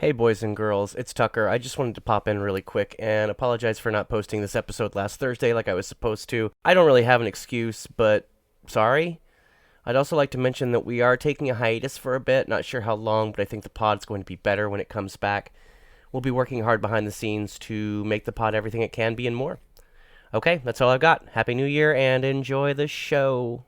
Hey boys and girls, it's Tucker. I just wanted to pop in really quick and apologize for not posting this episode last Thursday like I was supposed to. I don't really have an excuse, but sorry. I'd also like to mention that we are taking a hiatus for a bit, not sure how long, but I think the pod's going to be better when it comes back. We'll be working hard behind the scenes to make the pod everything it can be and more. Okay, that's all I've got. Happy New Year and enjoy the show.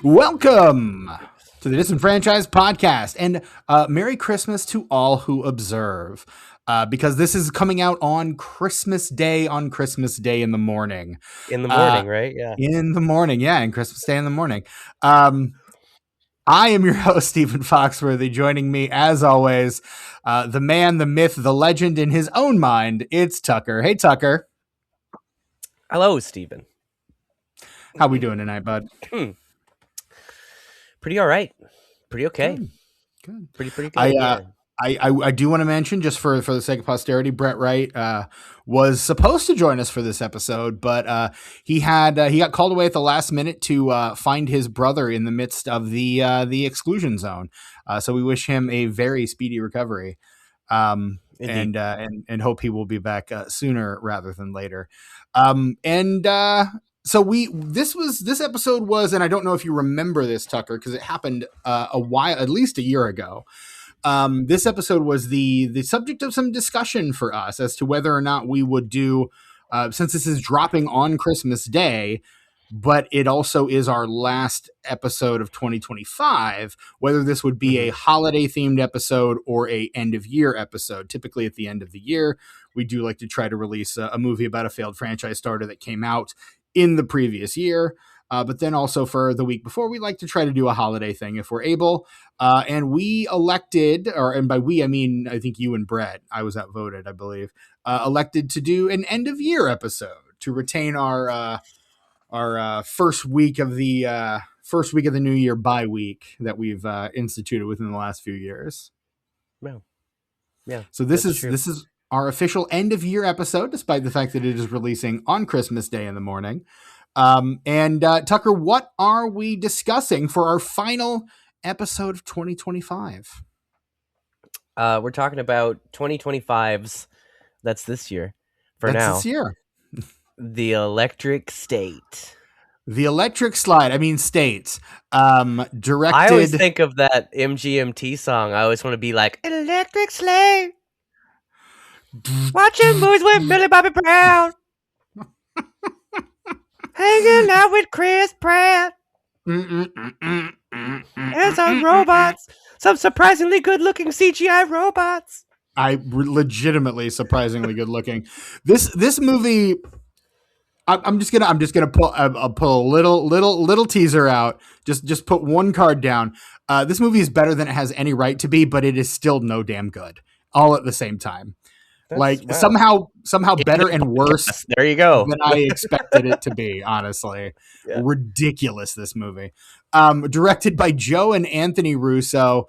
Welcome to the Disenfranchised Podcast, and Merry Christmas to all who observe, because this is coming out on Christmas Day in the morning. In the morning, right? Yeah. In the morning, yeah, and Christmas Day in the morning. I am your host, Stephen Foxworthy. Joining me, as always, the man, the myth, the legend in his own mind, it's Tucker. Hey, Tucker. Hello, Stephen. How we doing tonight, bud? Pretty all right. Pretty okay. Good. Pretty good. I do want to mention, just for the sake of posterity, Brett Wright was supposed to join us for this episode, but he got called away at the last minute to find his brother in the midst of the exclusion zone. So we wish him a very speedy recovery, and hope he will be back sooner rather than later. So this episode was, and I don't know if you remember this, Tucker, because it happened at least a year ago. This episode was the subject of some discussion for us as to whether or not we would do, since this is dropping on Christmas Day, but it also is our last episode of 2025, whether this would be a holiday themed episode or a end of year episode. Typically at the end of the year, we do like to try to release a movie about a failed franchise starter that came out in the previous year. But then also for the week before, we like to try to do a holiday thing if we're able. And we elected, and by we, I mean, I think you and Brett, I was outvoted, I believe, elected to do an end of year episode to retain our first week of the new year bye week that we've instituted within the last few years. Yeah. So this is our official end of year episode, despite the fact that it is releasing on Christmas Day in the morning. And Tucker, what are we discussing for our final episode of 2025? We're talking about 2025's. That's this year. This year. The Electric State. The Electric Slide. I mean, States. Directed. I always think of that MGMT song. I always want to be like Electric Slate. Watching movies with Millie Bobby Brown. Hanging out with Chris Pratt. And some robots. Some surprisingly good-looking CGI robots. Legitimately surprisingly good looking. This movie. I'm just gonna pull a little teaser out. Just put one card down. This movie is better than it has any right to be, but it is still no damn good. All at the same time. Somehow better and worse. There you go. Than I expected it to be. Honestly, yeah. Ridiculous. This movie, directed by Joe and Anthony Russo,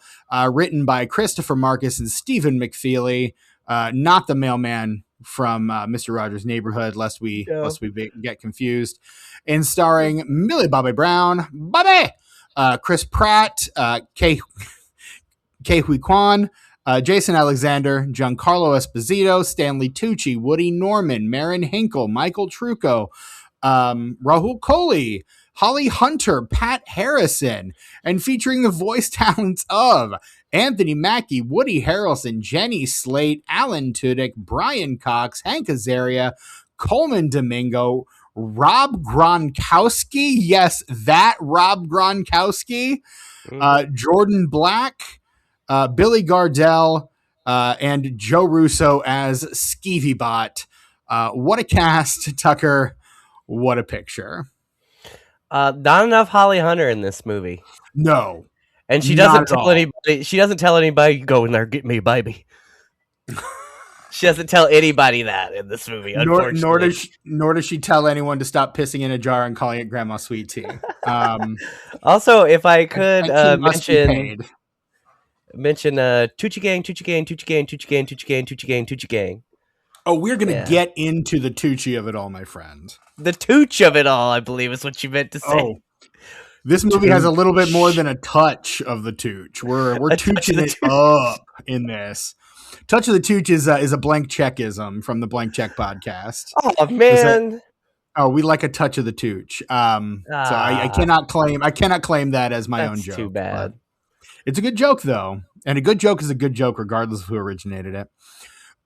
written by Christopher Marcus and Stephen McFeely. Not the mailman from Mr. Rogers' Neighborhood, lest we get confused. And starring Millie Bobby Brown, Chris Pratt, Ke Huy Quan. Jason Alexander, Giancarlo Esposito, Stanley Tucci, Woody Norman, Marin Hinkle, Michael Trucco, Rahul Kohli, Holly Hunter, Pat Harrison, and featuring the voice talents of Anthony Mackie, Woody Harrelson, Jenny Slate, Alan Tudyk, Brian Cox, Hank Azaria, Coleman Domingo, Rob Gronkowski, yes, that Rob Gronkowski, Jordan Black, Billy Gardell, and Joe Russo as Skeevy Bot. What a cast, Tucker. What a picture. Not enough Holly Hunter in this movie. No. And she doesn't tell anybody. She doesn't tell anybody, go in there, get me a baby. She doesn't tell anybody that in this movie, unfortunately. Nor does she tell anyone to stop pissing in a jar and calling it Grandma Sweet Tea. Also, if I could Attention must be mention paid. Tucci Gang, Tucci Gang, Tucci Gang, Tucci Gang, Tucci Gang, Tucci Gang, Tucci Gang. Oh, we're gonna Yeah. get into the Tucci of it all, my friend. The Tooch of it all, I believe is what you meant to say. Oh, this movie has a little bit more than a touch of the Tooch. We're Tooching it up in this. Touch of the Tooch is a blank checkism from the Blank Check podcast. Oh man. We like a touch of the Tooch. So I cannot claim that as my own joke. Too bad. It's a good joke though, and a good joke is a good joke regardless of who originated it.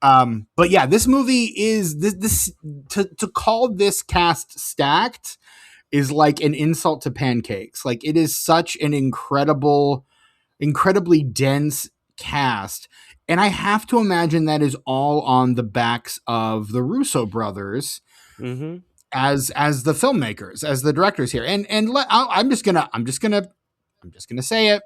But yeah, this movie is this to call this cast stacked is like an insult to pancakes. Like it is such an incredibly dense cast. And I have to imagine that is all on the backs of the Russo brothers as the filmmakers, as the directors here. I'm just gonna say it.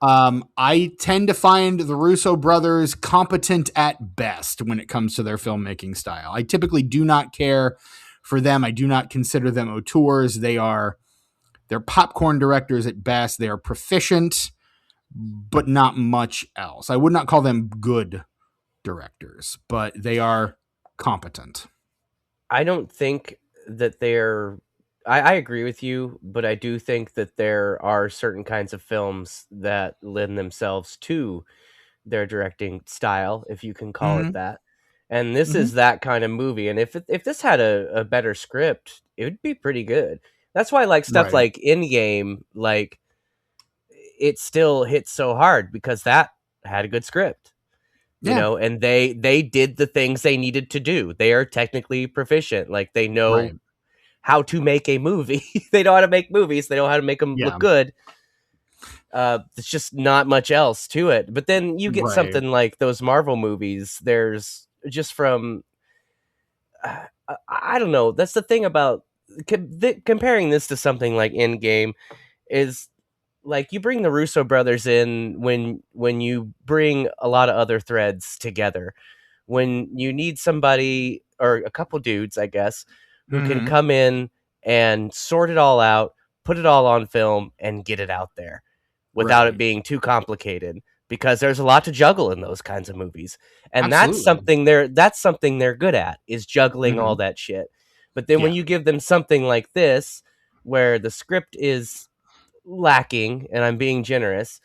I tend to find the Russo brothers competent at best when it comes to their filmmaking style. I typically do not care for them. I do not consider them auteurs. They're popcorn directors at best. They are proficient, but not much else. I would not call them good directors, but they are competent. I don't think that they're I agree with you, but I do think that there are certain kinds of films that lend themselves to their directing style, if you can call it that. And this is that kind of movie. And if this had a better script, it would be pretty good. That's why like stuff like Endgame, like it still hits so hard because that had a good script. You know, and they did the things they needed to do. They are technically proficient. Like they know how to make a movie. They know how to make movies. They know how to make them look good. It's just not much else to it. But then you get something like those Marvel movies. There's just from, I don't know. That's the thing about comparing this to something like Endgame is like you bring the Russo brothers in when you bring a lot of other threads together. When you need somebody or a couple dudes, I guess, who can come in and sort it all out, put it all on film, and get it out there without it being too complicated. Because there's a lot to juggle in those kinds of movies, and that's something they're good at is juggling all that shit. But then when you give them something like this, where the script is lacking, and I'm being generous.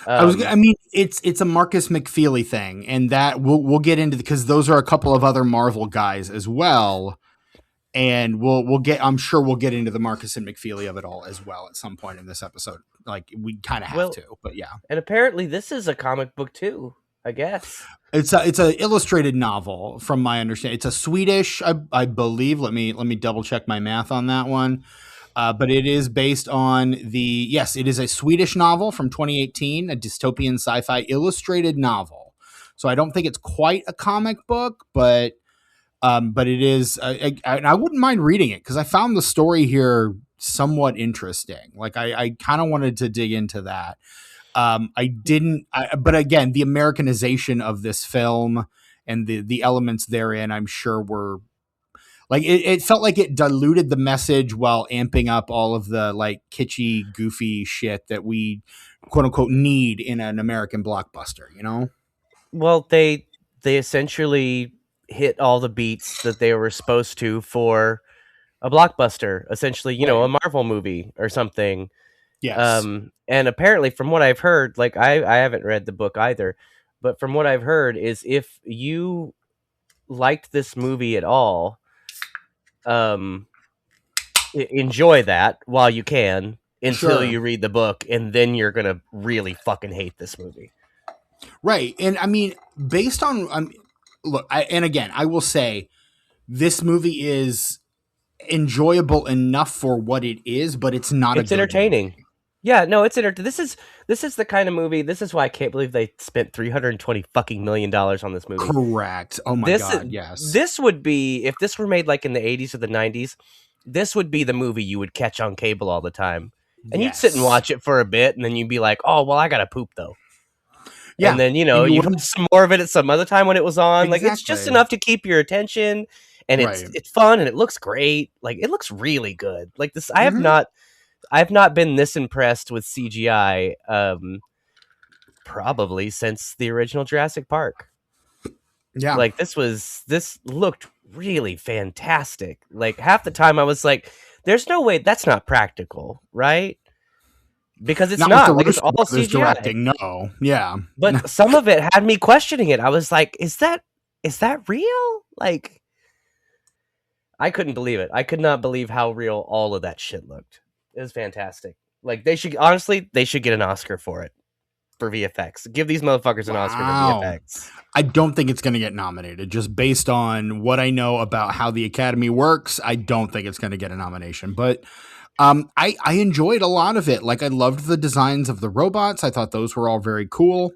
It's a Marcus McFeely thing, and that we'll get into because those are a couple of other Marvel guys as well. And I'm sure we'll get into the Marcus and McFeely of it all as well at some point in this episode. Like we kind of have to, but yeah. And apparently this is a comic book too, I guess. It's a illustrated novel from my understanding. It's a Swedish, I believe. Let me double check my math on that one. But it is based on it is a Swedish novel from 2018, a dystopian sci-fi illustrated novel. So I don't think it's quite a comic book, but it is. I wouldn't mind reading it because I found the story here somewhat interesting. Like I kind of wanted to dig into that. I didn't. But again, the Americanization of this film and the elements therein, I'm sure were like it felt like it diluted the message while amping up all of the like kitschy, goofy shit that we quote unquote need in an American blockbuster. You know? Well, they essentially hit all the beats that they were supposed to for a blockbuster, essentially, you know, a Marvel movie or something. Yes. And apparently from what I've heard, like I haven't read the book either, but from what I've heard is if you liked this movie at all, enjoy that while you can until you read the book, and then you're going to really fucking hate this movie. Right. And I mean, based on, look, I will say this movie is enjoyable enough for what it is, but it's not. It's entertaining. Movie. Yeah, no, it's This is the kind of movie. This is why I can't believe they spent $320 fucking million on this movie. Correct. Oh my god. Yes. This would be if this were made like in the 80s or the 90s. This would be the movie you would catch on cable all the time, and you'd sit and watch it for a bit, and then you'd be like, "Oh, well, I gotta poop though." Yeah, And then, and you you'd wouldn't watch some more of it at some other time when it was on. Like, it's just exactly enough to keep your attention, and right. it's fun, and it looks great. Like, it looks really good. Like, this, Hmm. I have not been this impressed with CGI, probably since the original Jurassic Park. Yeah, Like, this looked really fantastic. Like, half the time I was like, there's no way that's not practical, right? Because it's not with the not. Like, it's Russo all brothers CGI. directing. No, yeah, But some of it had me questioning it. I was like, is that real? Like, I couldn't believe it. I could not believe how real all of that shit looked. It was fantastic. Like, they should get an Oscar for it, for VFX. Give these motherfuckers an Oscar for wow. VFX. I don't think it's going to get nominated. Just based on what I know about how the Academy works, I don't think it's going to get a nomination. But I enjoyed a lot of it. Like, I loved the designs of the robots. I thought those were all very cool.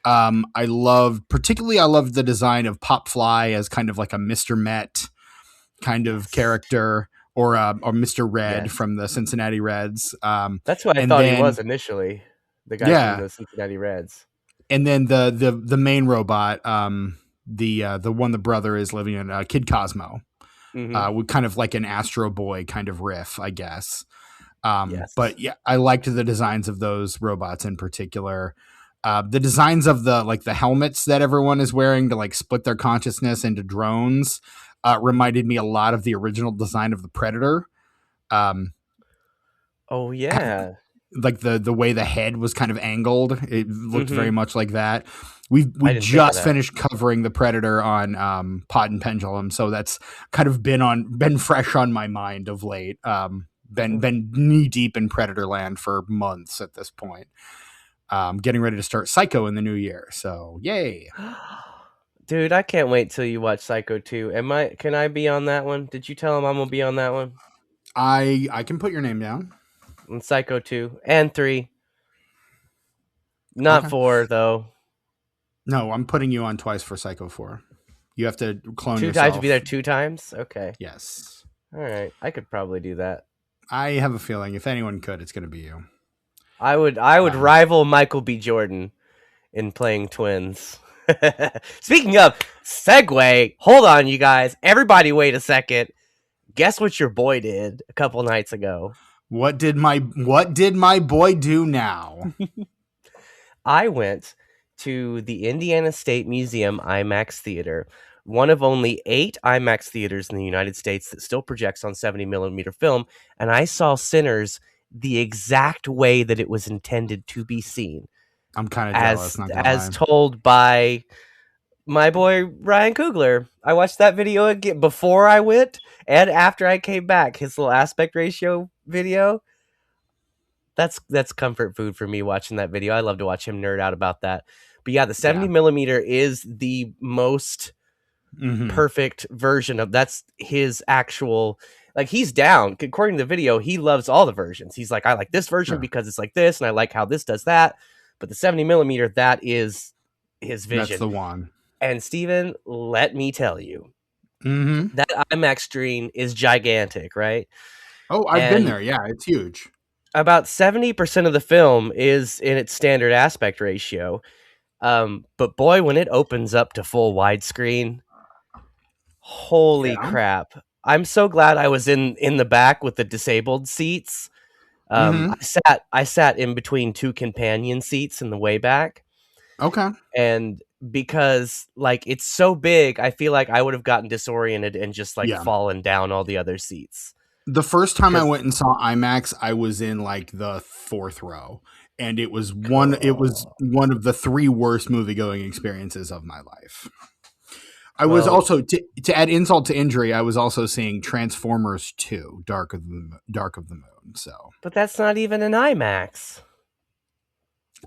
I loved the design of Pop Fly as kind of like a Mr. Met kind of Yes. character, or Mr. Red Yes. from the Cincinnati Reds. That's what I And thought he then was initially. The guy from yeah, the Cincinnati Reds. and then the main robot, the one the brother is living in, Kid Cosmo, Mm-hmm. with kind of like an Astro Boy kind of riff, I guess. Yes. But yeah, I liked the designs of those robots in particular. The designs of the helmets that everyone is wearing to like split their consciousness into drones reminded me a lot of the original design of the Predator. Um, Oh, kind of yeah. like the way the head was kind of angled, it looked very Mm-hmm. much like that. We I didn't think of just that. finished covering the Predator on Pod and Pendulum, so that's kind of been fresh on my mind of late. Been knee deep in Predator land for months at this point. Getting ready to start Psycho in the new year, so yay! Dude, I can't wait till you watch Psycho 2. Can I be on that one? Did you tell him I'm gonna be on that one? I can put your name down. On Psycho 2 and 3. Not Okay. 4 though. No, I'm putting you on twice for Psycho 4. You have to clone Two times to be there yourself. 2 times? Okay. Yes. All right. I could probably do that. I have a feeling if anyone could, it's going to be you. I would Um, rival Michael B. Jordan in playing twins. Speaking of segue, hold on, you guys. Everybody, wait a second. Guess what your boy did a couple nights ago? what did my boy do now? I went to the Indiana State Museum IMAX theater, one of only 8 IMAX theaters in the United States that still projects on 70 millimeter film, and I saw Sinners the exact way that it was intended to be seen, I'm kind of jealous, not gonna as lie. told by my boy Ryan Coogler. I watched that video again before I went and after I came back. His little aspect ratio video. That's comfort food for me watching that video. I love to watch him nerd out about that. But yeah, the 70 Yeah. millimeter is the most Mm-hmm. perfect version of that's his actual, like, he's down. According to the video, he loves all the versions. He's like, I like this version Sure. because it's like this, and I like how this does that. But the 70 millimeter, that is his That's vision. the one. And Steven, let me tell you, Mm-hmm. that IMAX screen is gigantic, right? Oh, I've been And there. Yeah, it's huge. about 70% of the film is in its standard aspect ratio. But boy, when it opens up to full widescreen, holy Yeah. crap. I'm so glad I was in the back with the disabled seats. Mm-hmm. I sat in between 2 companion seats in the way back, Okay. and because like it's so big, I feel like I would have gotten disoriented and just like Yeah. fallen down all the other seats. The first time I Because went and saw IMAX, I was in like the 4th row, and it was one of the 3 worst movie going experiences of my life. I was well, also to add insult to injury. I was also seeing Transformers 2, Dark of the Moon. So but that's not even an IMAX.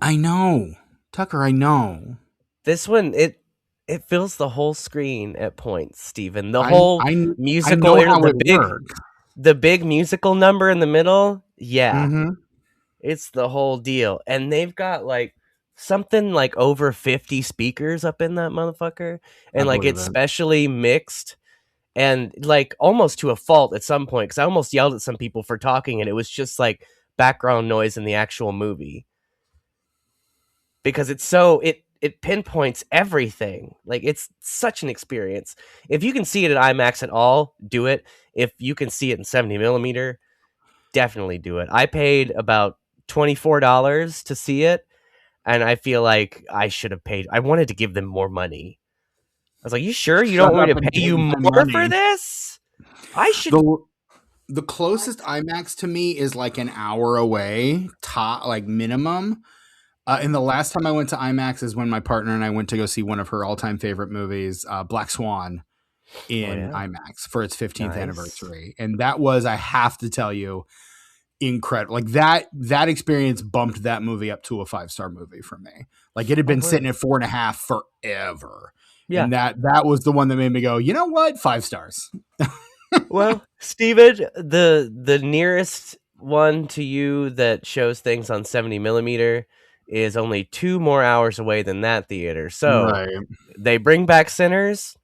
I know, Tucker. I know. This one, it fills the whole screen at points, Steven. The I whole I I musical, know how it works. the big musical number in the middle, yeah, Mm-hmm. it's the whole deal. And they've got like something like over 50 speakers up in that motherfucker, I and like believe it's it. specially mixed, and like almost to a fault at some point, because I almost yelled at some people for talking, and it was just like background noise in the actual movie. because it pinpoints everything. Like it's such an experience. If you can see it at IMAX at all, do it. If you can see it in 70 millimeter, definitely do it. I paid about $24 to see it, and I feel like I should have paid. I wanted to give them more money. I was like, "You sure you don't Shut want me up to and pay take you my more for money. this? I should." The the closest IMAX to me is like an hour away, top like minimum. And the last time I went to IMAX is when my partner and I went to go see one of her all-time favorite movies, Black Swan, Oh in yeah, IMAX for its 15th nice. anniversary, and that was, I have to tell you, incredible. Like that experience bumped that movie up to a 5-star movie for me. Like it had Oh been sitting word. at 4.5 forever, Yeah. and that was the one that made me go, you know what, 5 stars. Well, Steven, the nearest one to you that shows things on 70 millimeter is only 2 more hours away than that theater. So Right. they bring back Sinners.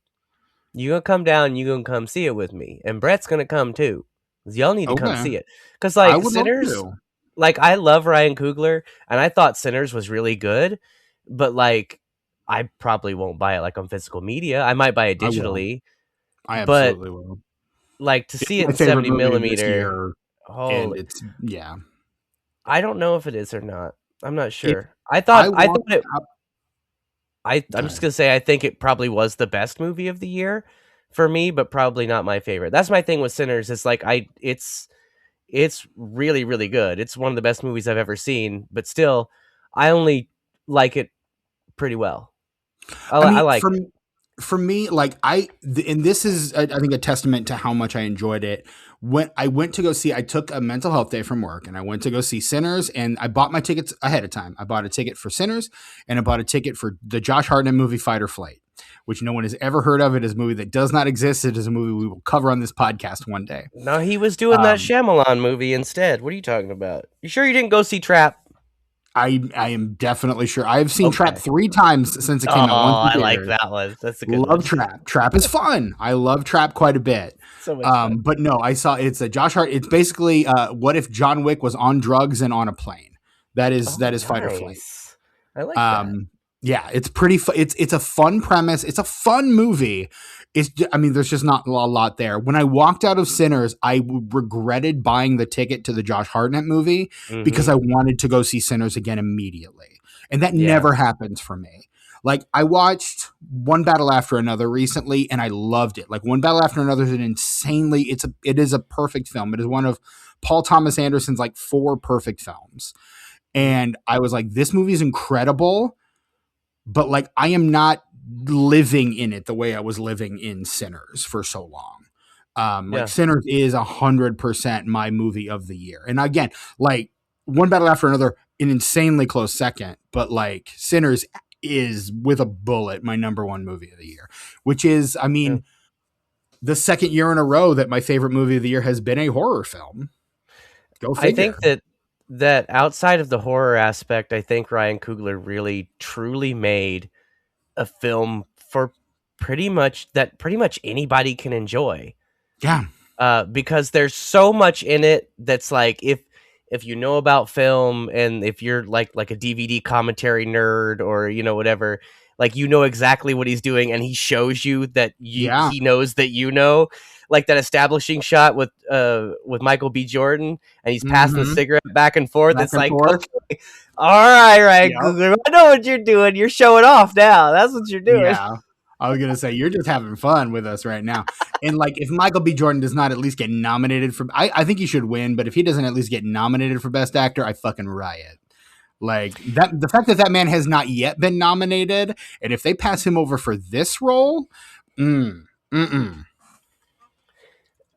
You gonna come down? You gonna come see it with me? And Brett's gonna come too. 'Cause y'all need to come Okay. see it. Cause I like would love Sinners, to. like I love Ryan Coogler, and I thought Sinners was really good, but like I probably won't buy it like on physical media. I might buy it I will. digitally, I but absolutely will. like to It's see it my in favorite 70 movie of this millimeter. year, and Holy, it's yeah. I don't know if it is or not. I'm not If sure. I I thought walked it. up, I'm go just ahead. gonna say I think it probably was the best movie of the year for me, but probably not my favorite. That's my thing with Sinners. It's like it's really really good. It's one of the best movies I've ever seen, but still, I only like it pretty well. I I mean, like it. for me, like and this is, I think, a testament to how much I enjoyed it. When I went to go see, I took a mental health day from work, and I went to go see Sinners, and I bought my tickets ahead of time. I bought a ticket for Sinners, and I bought a ticket for the Josh Hartnett movie Fight or Flight, which no one has ever heard of. It is a movie that does not exist. It is a movie we will cover on this podcast one day. No, he was doing that Um, Shyamalan movie instead. What are you talking about? You sure you didn't go see Trap? I am definitely sure. I have seen Trap Okay. 3 times since it Oh, came out. Once in I like theaters. that one. That's a good one. Love Trap. Trap is fun. I love Trap quite a bit. So much fun. But no, I saw, it's a Josh Hart. It's basically, what if John Wick was on drugs and on a plane? Oh, That is Fight or Flight. nice. I like that. Um, yeah, it's pretty. It's a fun premise. It's a fun movie. I mean, there's just not a lot there. When I walked out of Sinners, I regretted buying the ticket to the Josh Hartnett movie because Mhm. I wanted to go see Sinners again immediately, and that Yeah. never happens for me. Like, I watched One Battle After Another recently, and I loved it. Like, One Battle After Another is an insanely. It is a perfect film. It is one of Paul Thomas Anderson's like 4 perfect films, Mhm. and I was like, this movie is incredible, but like I am not living in it the way I was living in Sinners for so long. Like Yeah. Sinners is 100% my movie of the year. And again, like One Battle After Another, an insanely close second, but like Sinners is with a bullet my number one movie of the year, which is, I Yeah. mean, the second year in a row that my favorite movie of the year has been a horror film. Go I figure. think that outside of the horror aspect, I think Ryan Coogler really truly made a film for pretty much anybody can enjoy. Yeah. Because there's so much in it that's like if you know about film and if you're like a DVD commentary nerd or whatever, like you know exactly what he's doing and he shows you that Yeah. he knows that like that establishing shot with Michael B. Jordan and he's passing the Mm-hmm. cigarette back and forth. Back It's and like, forth. okay, all right, right, Yep. Google, I know what you're doing. You're showing off now. That's what you're doing. Yeah. I was gonna say you're just having fun with us right now. And like if Michael B. Jordan does not at least get nominated for, I think he should win, but if he doesn't at least get nominated for Best Actor, I fucking riot. Like that, the fact that that man has not yet been nominated, and if they pass him over for this role, mm, mm-mm.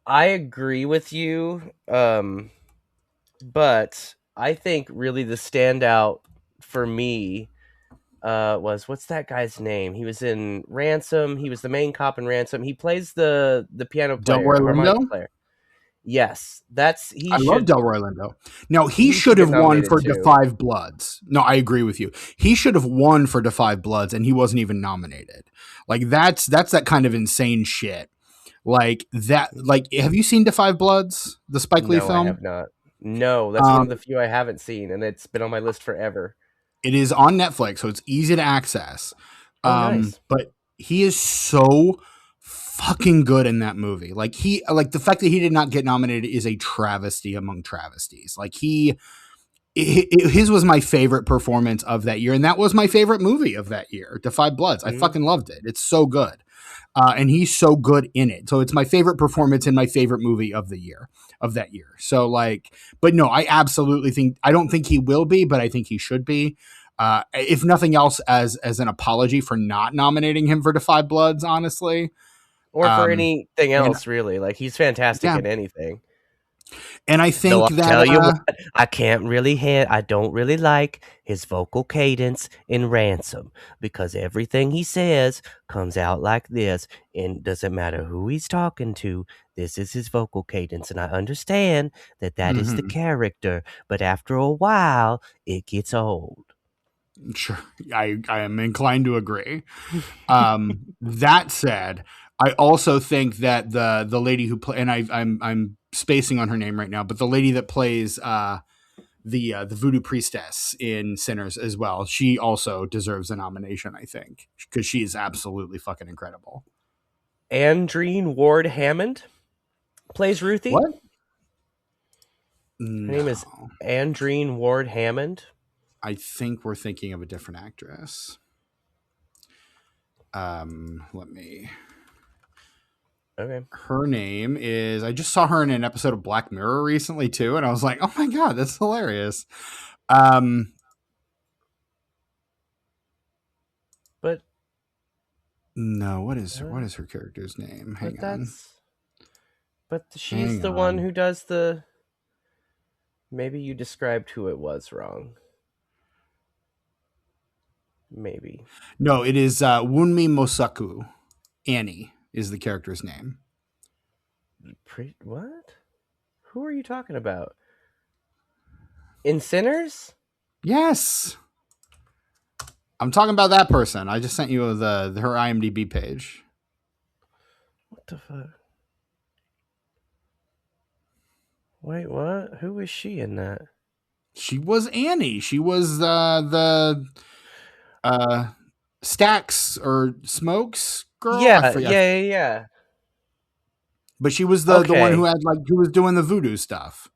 I agree with you. But I think really the standout for me was what's that guy's name? He was in Ransom. He was the main cop in Ransom. He plays the piano player, Delroy harmonica Lindo. player. Yes, that's I love Delroy Lindo. No, he he should should get have won nominated for Da too. 5 Bloods. No, I agree with you. He should have won for Da 5 Bloods, and he wasn't even nominated. Like that's that kind of insane shit. Like that. Like, have you seen Da 5 Bloods, the Spike Lee No, I film? have not. No, that's one of the Um, few I haven't seen, and it's been on my list forever. It is on Netflix, so it's easy to access. Oh, nice. But he is so fucking good in that movie. Like the fact that he did not get nominated is a travesty among travesties. Like his was my favorite performance of that year, and that was my favorite movie of that year, Da 5 Bloods. I fucking loved it. It's so good. And he's so good in it. So it's my favorite performance in my favorite movie of that year. So like, but no, I don't think he will be, but I think he should be. If nothing else, as an apology for not nominating him for Da 5 Bloods, honestly. Or for anything else, really. Like, he's fantastic in anything. And I think I'll that tell you what, I don't really like his vocal cadence in Ransom, because everything he says comes out like this, and doesn't matter who he's talking to, this is his vocal cadence. And I understand that is the character, but after a while, it gets old. Sure. I am inclined to agree. That said, I also think that the lady who and I'm spacing on her name right now, but the lady that plays the voodoo priestess in Sinners as well, she also deserves a nomination, I think, because she is absolutely fucking incredible. Andreen Ward Hammond plays Ruthie. What? Her name is Andreen Ward Hammond. I think we're thinking of a different actress. Let me. Okay. Her name is. I just saw her in an episode of Black Mirror recently too, and I was like, "Oh my god, that's hilarious." But no, what is her character's name? Hang on. But she's the one who does the. Maybe you described who it was wrong. Maybe. No, it is Wunmi Mosaku. Annie is the character's name. What? Who are you talking about? In Sinners? Yes. I'm talking about that person. I just sent you her IMDb page. What the fuck? Wait, what? Who was she in that? She was Annie. She was the Stacks or Smokes girl. Yeah. But she was the one who had who was doing the voodoo stuff.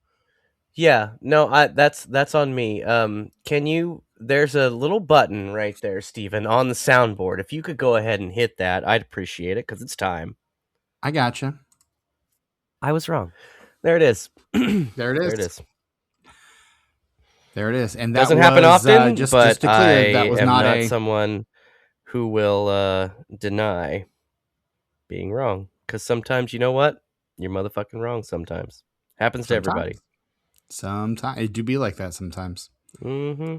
Yeah, no, that's on me. There's a little button right there, Steven, on the soundboard. If you could go ahead and hit that, I'd appreciate it, because it's time. I gotcha. I was wrong. There it is. There it is. And that doesn't happen often, just but to clear, that was am not someone who will deny being wrong. Because sometimes, you know what? You're motherfucking wrong sometimes. Happens to everybody. Sometimes. It do be like that sometimes. Mm-hmm.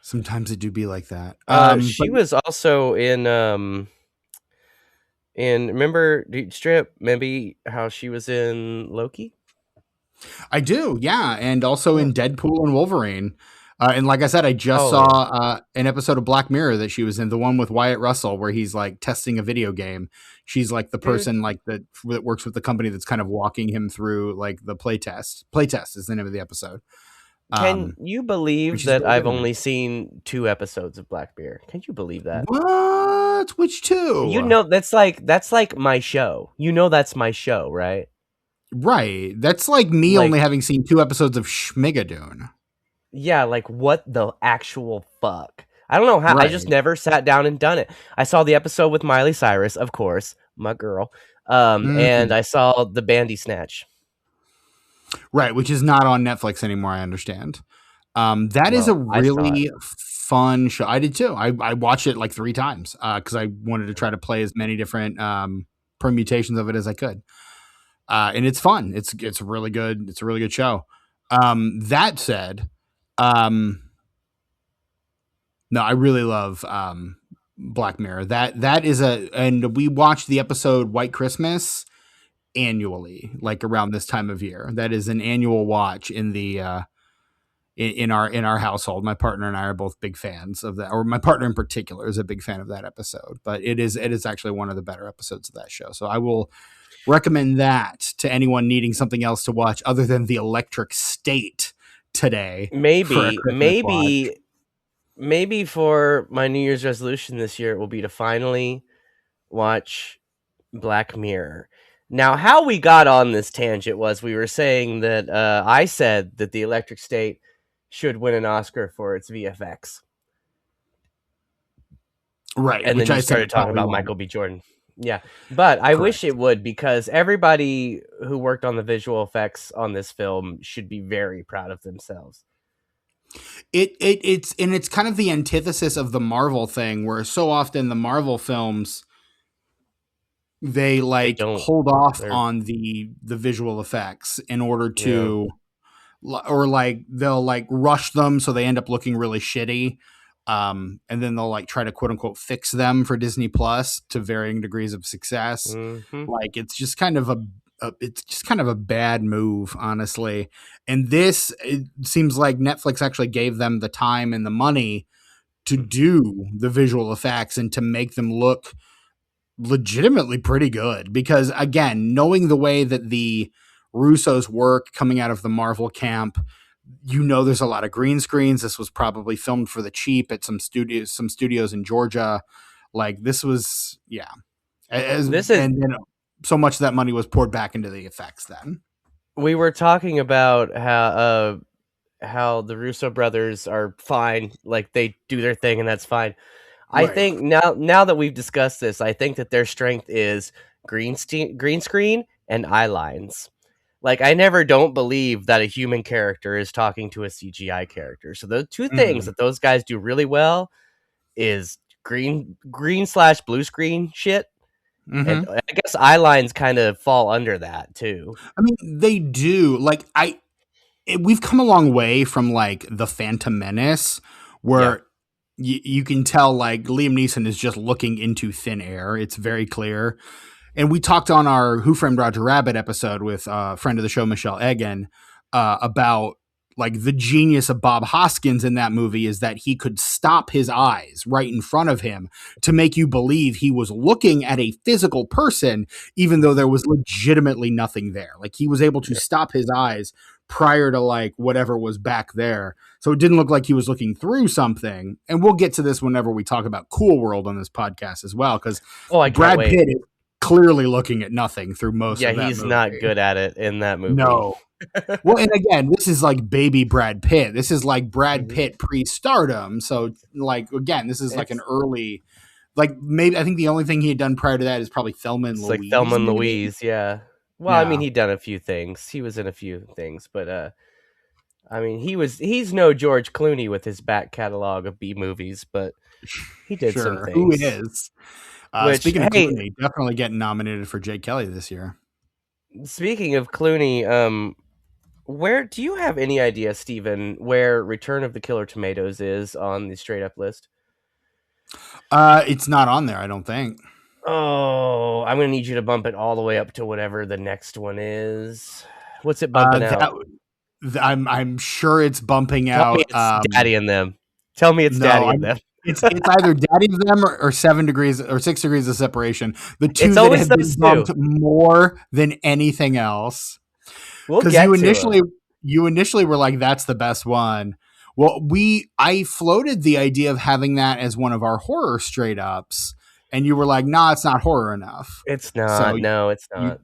Sometimes it do be like that. She was also in remember how she was in Loki? I do, yeah. And also in Deadpool and Wolverine. And like I said, I just saw an episode of Black Mirror that she was in, the one with Wyatt Russell, where he's like testing a video game. She's like the person that works with the company that's kind of walking him through like the playtest. Playtest is the name of the episode. Can you believe that I've only seen 2 episodes of Black Mirror? Can you believe that? What? Which 2? You know, that's like my show. You know, that's my show, right? Right. That's like me only having seen 2 episodes of Schmigadoon. Yeah, like what the actual fuck? I don't know how. Right. I just never sat down and done it. I saw the episode with Miley Cyrus, of course, my girl, and I saw the Bandersnatch. Right, which is not on Netflix anymore, I understand. That is a really fun show. I did too. I watched it like 3 times because I wanted to try to play as many different permutations of it as I could. And it's fun. It's really good. It's a really good show. That said, no, I really love Black Mirror. That is and we watched the episode White Christmas annually, like around this time of year. That is an annual watch in the in our household. My partner and I are both big fans of that, or my partner in particular is a big fan of that episode. But it is actually one of the better episodes of that show. So I will recommend that to anyone needing something else to watch other than The Electric State today. Maybe maybe for my New Year's resolution this year, it will be to finally watch Black Mirror. Now, how we got on this tangent was we were saying that I said that the Electric State should win an Oscar for its VFX, Right, and which then you I said started it talking probably about won't. Michael B. Jordan. Yeah, but I wish Correct. it would, because everybody who worked on the visual effects on this film should be very proud of themselves. It's kind of the antithesis of the Marvel thing, where so often the Marvel films they They like don't. hold off They're on the visual effects in order yeah. to, or like they'll like rush them so they end up looking really shitty, and then they'll like try to quote unquote fix them for Disney Plus to varying degrees of success. Mm-hmm. Like it's just kind of it's just kind of a bad move, honestly. And this, it seems like Netflix actually gave them the time and the money to do the visual effects and to make them look legitimately pretty good, because again, knowing the way that the Russos work coming out of the Marvel camp, there's a lot of green screens. This was probably filmed for the cheap at some studios in Georgia. Like this was, yeah. As This is. and so much of that money was poured back into the effects then. We were talking about how the Russo brothers are fine, like they do their thing and that's fine. I Right. think now that we've discussed this, I think that their strength is green screen and eye lines. Like I never don't believe that a human character is talking to a CGI character. So the two things Mhm. that those guys do really well is green slash blue screen shit, and Mhm. I guess eye lines kind of fall under that too. I mean, they do. Like we've come a long way from like the Phantom Menace, Yeah. where you can tell like Liam Neeson is just looking into thin air. It's very clear. And we talked on our Who Framed Roger Rabbit episode with a friend of the show, Michelle Egan, about like the genius of Bob Hoskins in that movie is that he could stop his eyes right in front of him to make you believe he was looking at a physical person, even though Mhm. there was legitimately nothing there. Like he was able to Yeah. stop his eyes prior to like whatever was back there. So it didn't look like he was looking through something. And we'll get to this whenever we talk about Cool World on this podcast as well, because Oh, I can't Brad wait. Pitt is clearly looking at nothing through most Yeah, of that he's not movie. good at it in that movie. No. Well, and again, this is like baby Brad Pitt. This is like Brad Mhm. Pitt pre-stardom. So like again, this is like an It's early, like maybe I think the only thing he had done prior to that is probably Thelma and it's like Thelma Louise, and maybe. Louise, yeah. Well, I mean, Yeah, he'd done a few things. He was in a few things, but I mean, he's no George Clooney with his back catalog of B movies, but he did some sure. Who things. is? Which, Speaking of hey, Clooney, definitely getting nominated for Jake Kelly this year. speaking of Clooney, where do you have any idea, Steven, where Return of the Killer Tomatoes is on the straight up list? It's not on there, I don't think. Oh, I'm gonna need you to bump it all the way up to whatever the next one is. What's it bumping out? That I'm sure it's bumping Tell me out. it's Daddy and Them. Tell me it's No, Daddy and Them. it's either Daddy of Them or 7 degrees or 6 degrees of separation. The two It's that always have been those two. bumped more than anything else. We'll Because get to them. you initially were like, that's the best one. Well, I floated the idea of having that as one of our horror straight ups, and you were like, nah, it's not horror enough. It's So not. No, it's you not.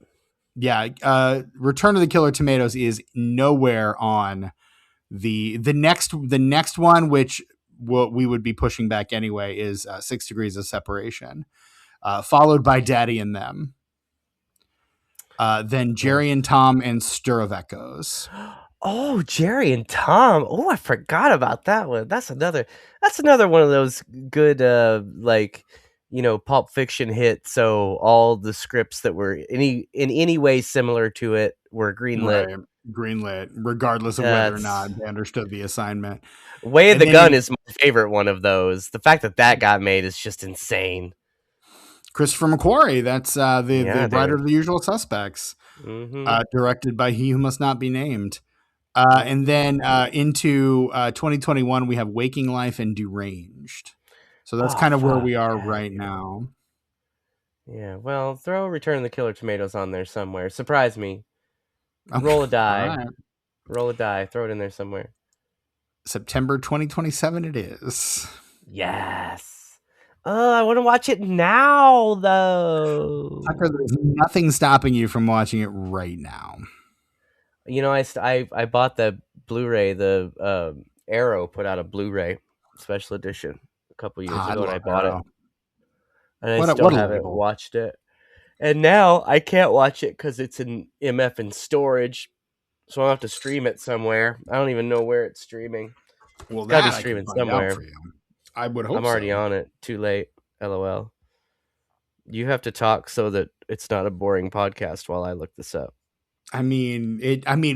yeah, Return of the Killer Tomatoes is nowhere on the next one, which what we would be pushing back anyway, is 6 degrees of separation, followed by Daddy and Them, then Jerry and Tom and Stir of Echoes. Oh, Jerry and Tom. Oh, I forgot about that one. That's another one of those good like, Pulp Fiction hits. So all the scripts that were in any way similar to it were greenlit. Right, greenlit, regardless of whether or That's not they understood the assignment. Way of And the then Gun is my favorite one of those. The fact that that got made is just insane. Christopher McQuarrie, that's the Yeah, writer dude. of The Usual Suspects, Mhm. directed by He Who Must Not Be Named. Yep. And then into 2021, we have Waking Life and Deranged. So that's Oh, kind of where fuck we are yeah, right dude. now. Yeah, well, throw Return of the Killer Tomatoes on there somewhere. Surprise me. Okay. Roll a All die. right. Roll a die. Throw it in there somewhere. September 2027 it is. Yes. I want to watch it now, though. Tucker, there's nothing stopping you from watching it right now. You know, I bought the Blu-ray. The Arrow put out a Blu-ray special edition a couple years ago, and I bought it. And I still What a haven't label. watched it. And now I can't watch it because it's in MF in storage. So I'll have to stream it somewhere. I don't even know where it's streaming. Well, It's gotta that be I can streaming find out somewhere. for you. I would hope I'm already so. on it. Too late. LOL. You have to talk so that it's not a boring podcast while I look this up. I mean,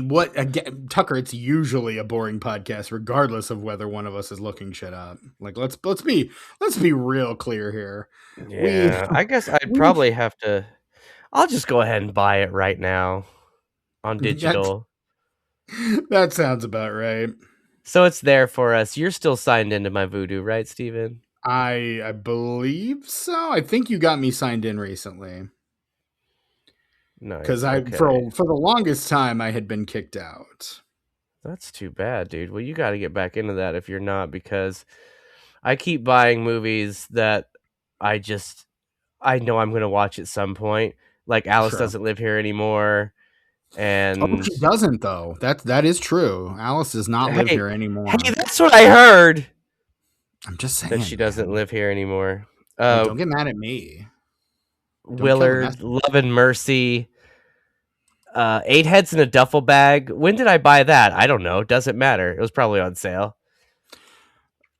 what again, Tucker? It's usually a boring podcast, regardless of whether one of us is looking shit up. Like, let's be real clear here. Yeah, I guess I'd probably have to. I'll just go ahead and buy it right now on digital. That sounds about right. So it's there for us. You're still signed into my Vudu, right, Steven? I believe so. I think you got me signed in recently. Nice. Because for the longest time I had been kicked out. That's too bad, dude. Well, you got to get back into that if you're not, because I keep buying movies that I know I'm going to watch at some point. Like Alice Doesn't Live Here Anymore. And she doesn't, though. That is true. Alice does not live here anymore. Hey, that's what I heard. I'm just saying that she doesn't live here anymore. Don't get mad at me. Willard, Love and Mercy, 8 Heads in a Duffel Bag. When did I buy that? I don't know. Doesn't matter. It was probably on sale.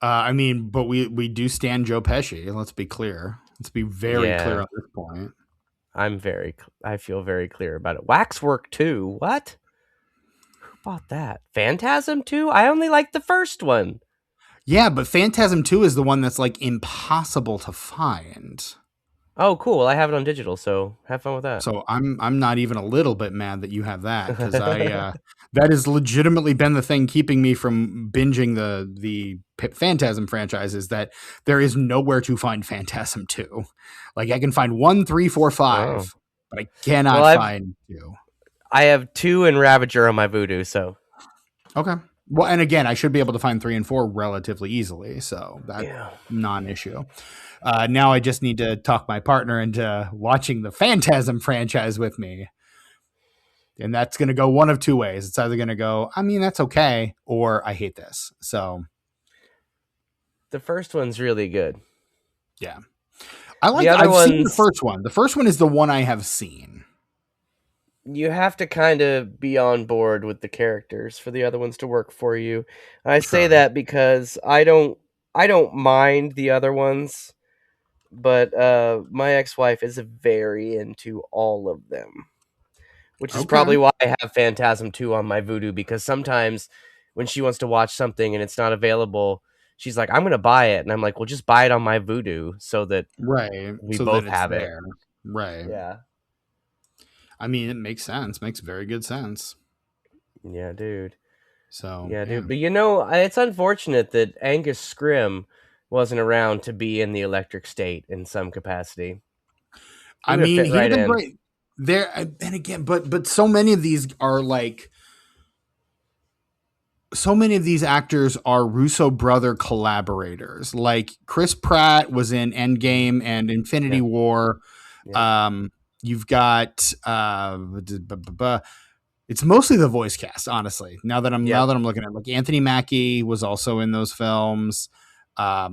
I mean, but we do stand Joe Pesci. Let's be clear. Let's be very clear on this point. I feel very clear about it. Waxwork 2. What? Who bought that? Phantasm 2? I only like the first one. Yeah, but Phantasm 2 is the one that's like impossible to find. Oh, cool. Well, I have it on digital, so have fun with that. So I'm not even a little bit mad that you have that, because that has legitimately been the thing keeping me from binging the Phantasm franchise, is that there is nowhere to find Phantasm 2. Like, I can find 1, 3, 4, 5, but I cannot find 2. I have 2 and Ravager on my Vudu, so. Okay. Well, and again, I should be able to find 3 and 4 relatively easily, so that's non-issue. Now I just need to talk my partner into watching the Phantasm franchise with me. And that's going to go one of two ways. It's either going to go, I mean, that's okay, or I hate this. So the first one's really good. Yeah. I've seen the first one. The first one is the one I have seen. You have to kind of be on board with the characters for the other ones to work for you. I say that because I don't mind the other ones, but my ex-wife is very into all of them, which is probably why I have Phantasm 2 on my Vudu, because sometimes when she wants to watch something and it's not available, she's like, I'm going to buy it. And I'm like, well, just buy it on my Vudu so that we both have it. Right. Yeah. I mean, it makes sense. Makes very good sense. Yeah, dude. So, yeah, dude. But it's unfortunate that Angus Scrimm wasn't around to be in the Electric State in some capacity. I mean, he would have been great there. And again, but so many of these are like, so many of these actors are Russo brother collaborators. Like Chris Pratt was in Endgame and Infinity War. Yeah. You've got it's mostly the voice cast, honestly. Now that I'm looking at it, like Anthony Mackie was also in those films. Oh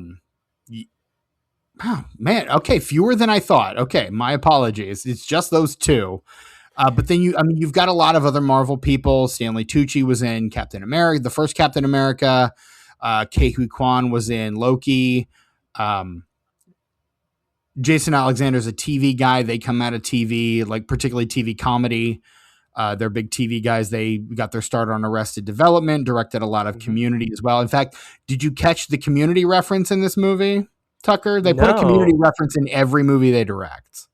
man, okay, fewer than I thought. Okay, my apologies. It's just those two. But then you've got a lot of other Marvel people. Stanley Tucci was in Captain America, the first Captain America. Ke Huy Quan was in Loki. Jason Alexander's a TV guy. They come out of TV, like particularly TV comedy. They're big TV guys. They got their start on Arrested Development, directed a lot of Community as well. In fact, did you catch the Community reference in this movie, Tucker? They put a Community reference in every movie they direct.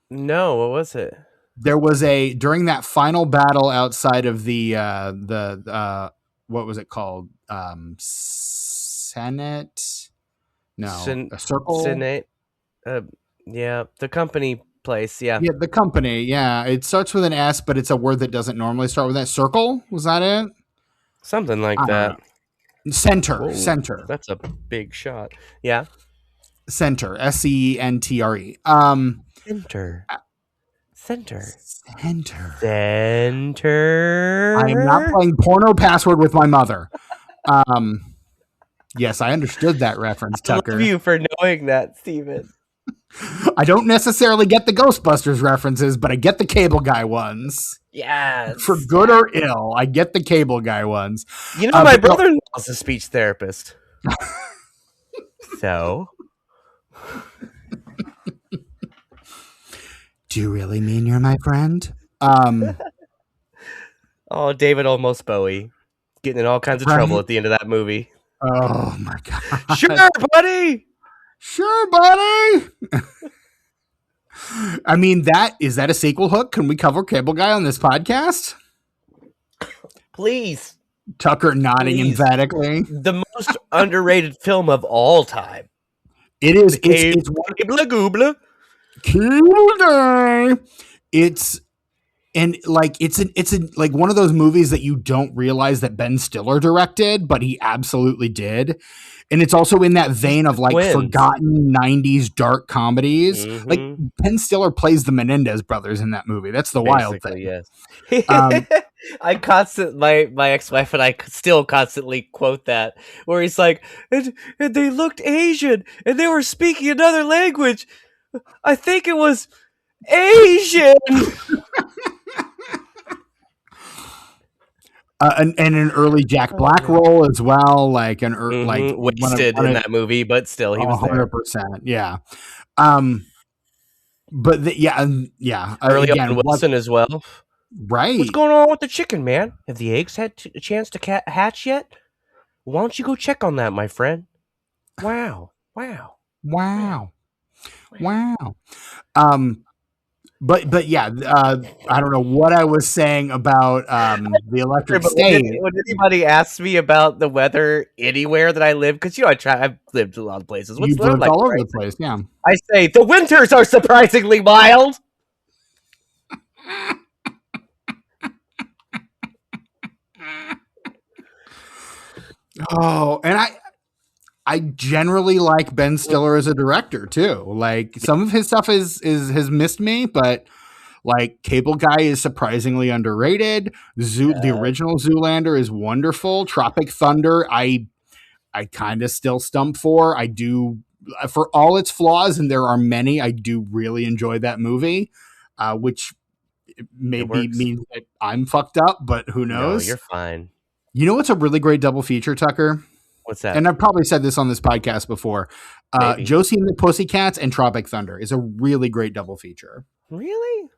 No, what was it? There was during that final battle outside of the what was it called? Senate? No, a circle? Senate. Yeah, the company place. Yeah, the company. Yeah, it starts with an S, but it's a word that doesn't normally start with that. Circle? Was that it? Something like that. Center, Whoa, center, that's a big shot. Yeah. center, Centre. Center. Center. Center. I am not Center. playing porno password with my mother. Yes, I understood that reference, I love Tucker. you for knowing that, Steven. I don't necessarily get the Ghostbusters references, but I get the Cable Guy ones. Yes. For good or ill, I get the Cable Guy ones. You know, my brother-in-law is a speech therapist. So? Do you really mean you're my friend? Oh, David almost Bowie. Getting in all kinds of trouble at the end of that movie. Oh, my God. Sure, buddy! Sure, buddy! I mean, is that a sequel hook? Can we cover Cable Guy on this podcast? Please. Tucker nodding emphatically. The most underrated film of all time. It is. It's Goobla. Cable Guy. It's like one of those movies that you don't realize that Ben Stiller directed, but he absolutely did. And it's also in that vein of like forgotten 90s dark comedies. Mm-hmm. Like Ben Stiller plays the Menendez brothers in that movie. That's the wild thing. Yes. My ex-wife and I still constantly quote that, where he's like, and they looked Asian and they were speaking another language. I think it was Asian. And an early Jack Black role as well, like wasted in that movie, but still he was 100%. Yeah. Early Owen Wilson as well. Right. What's going on with the chicken, man? Have the eggs had a chance to hatch yet? Why don't you go check on that, my friend? Wow. But yeah, I don't know what I was saying about the electric state. When anybody asks me about the weather anywhere that I live, because I've lived a lot of places. You've lived all over the place, yeah. I say the winters are surprisingly mild. Oh, and I generally like Ben Stiller as a director too. Like some of his stuff has missed me, but like Cable Guy is surprisingly underrated. The original Zoolander is wonderful. Tropic Thunder, I kind of still stump for. I do, for all its flaws, and there are many, I do really enjoy that movie, which maybe means that I'm fucked up, but who knows? No, you're fine. You know what's a really great double feature, Tucker? What's that? And I've probably said this on this podcast before. Josie and the Pussycats and Tropic Thunder is a really great double feature. Really?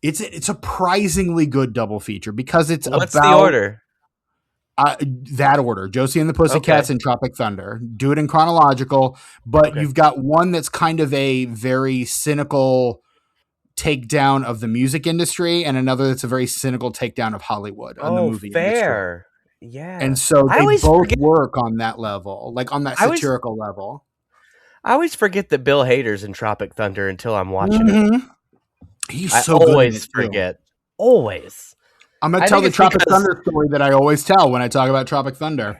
It's a surprisingly good double feature because it's What's the order? That order. Josie and the Pussycats and Tropic Thunder. Do it in chronological, but you've got one that's kind of a very cynical takedown of the music industry and another that's a very cynical takedown of Hollywood on the movie industry. Yeah. And so they both work on that level, like on that satirical level. I always forget that Bill Hader's in Tropic Thunder until I'm watching it. He's so good. I always forget. Always. I'm going to tell the Tropic Thunder story that I always tell when I talk about Tropic Thunder.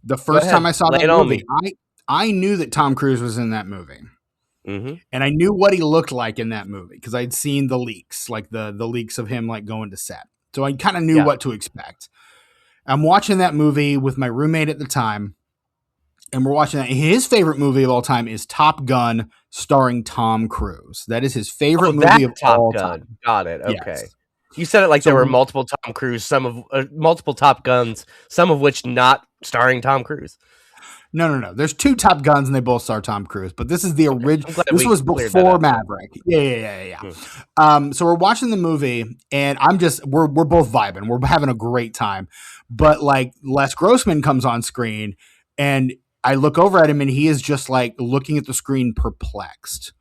The first time I saw that movie, I knew that Tom Cruise was in that movie. Mm-hmm. And I knew what he looked like in that movie because I'd seen the leaks, like the leaks of him like going to set. So I kind of knew what to expect. I'm watching that movie with my roommate at the time, and we're watching that. His favorite movie of all time is Top Gun, starring Tom Cruise. That is his favorite movie of all time. Got it. Okay. Yes. You said it like there were multiple Tom Cruise, multiple Top Guns, some of which not starring Tom Cruise. No. There's two Top Guns, and they both star Tom Cruise. But this is the original. This was before Maverick. Yeah. So we're watching the movie, and we're both vibing. We're having a great time. But like Les Grossman comes on screen, and I look over at him, and he is just like looking at the screen, perplexed.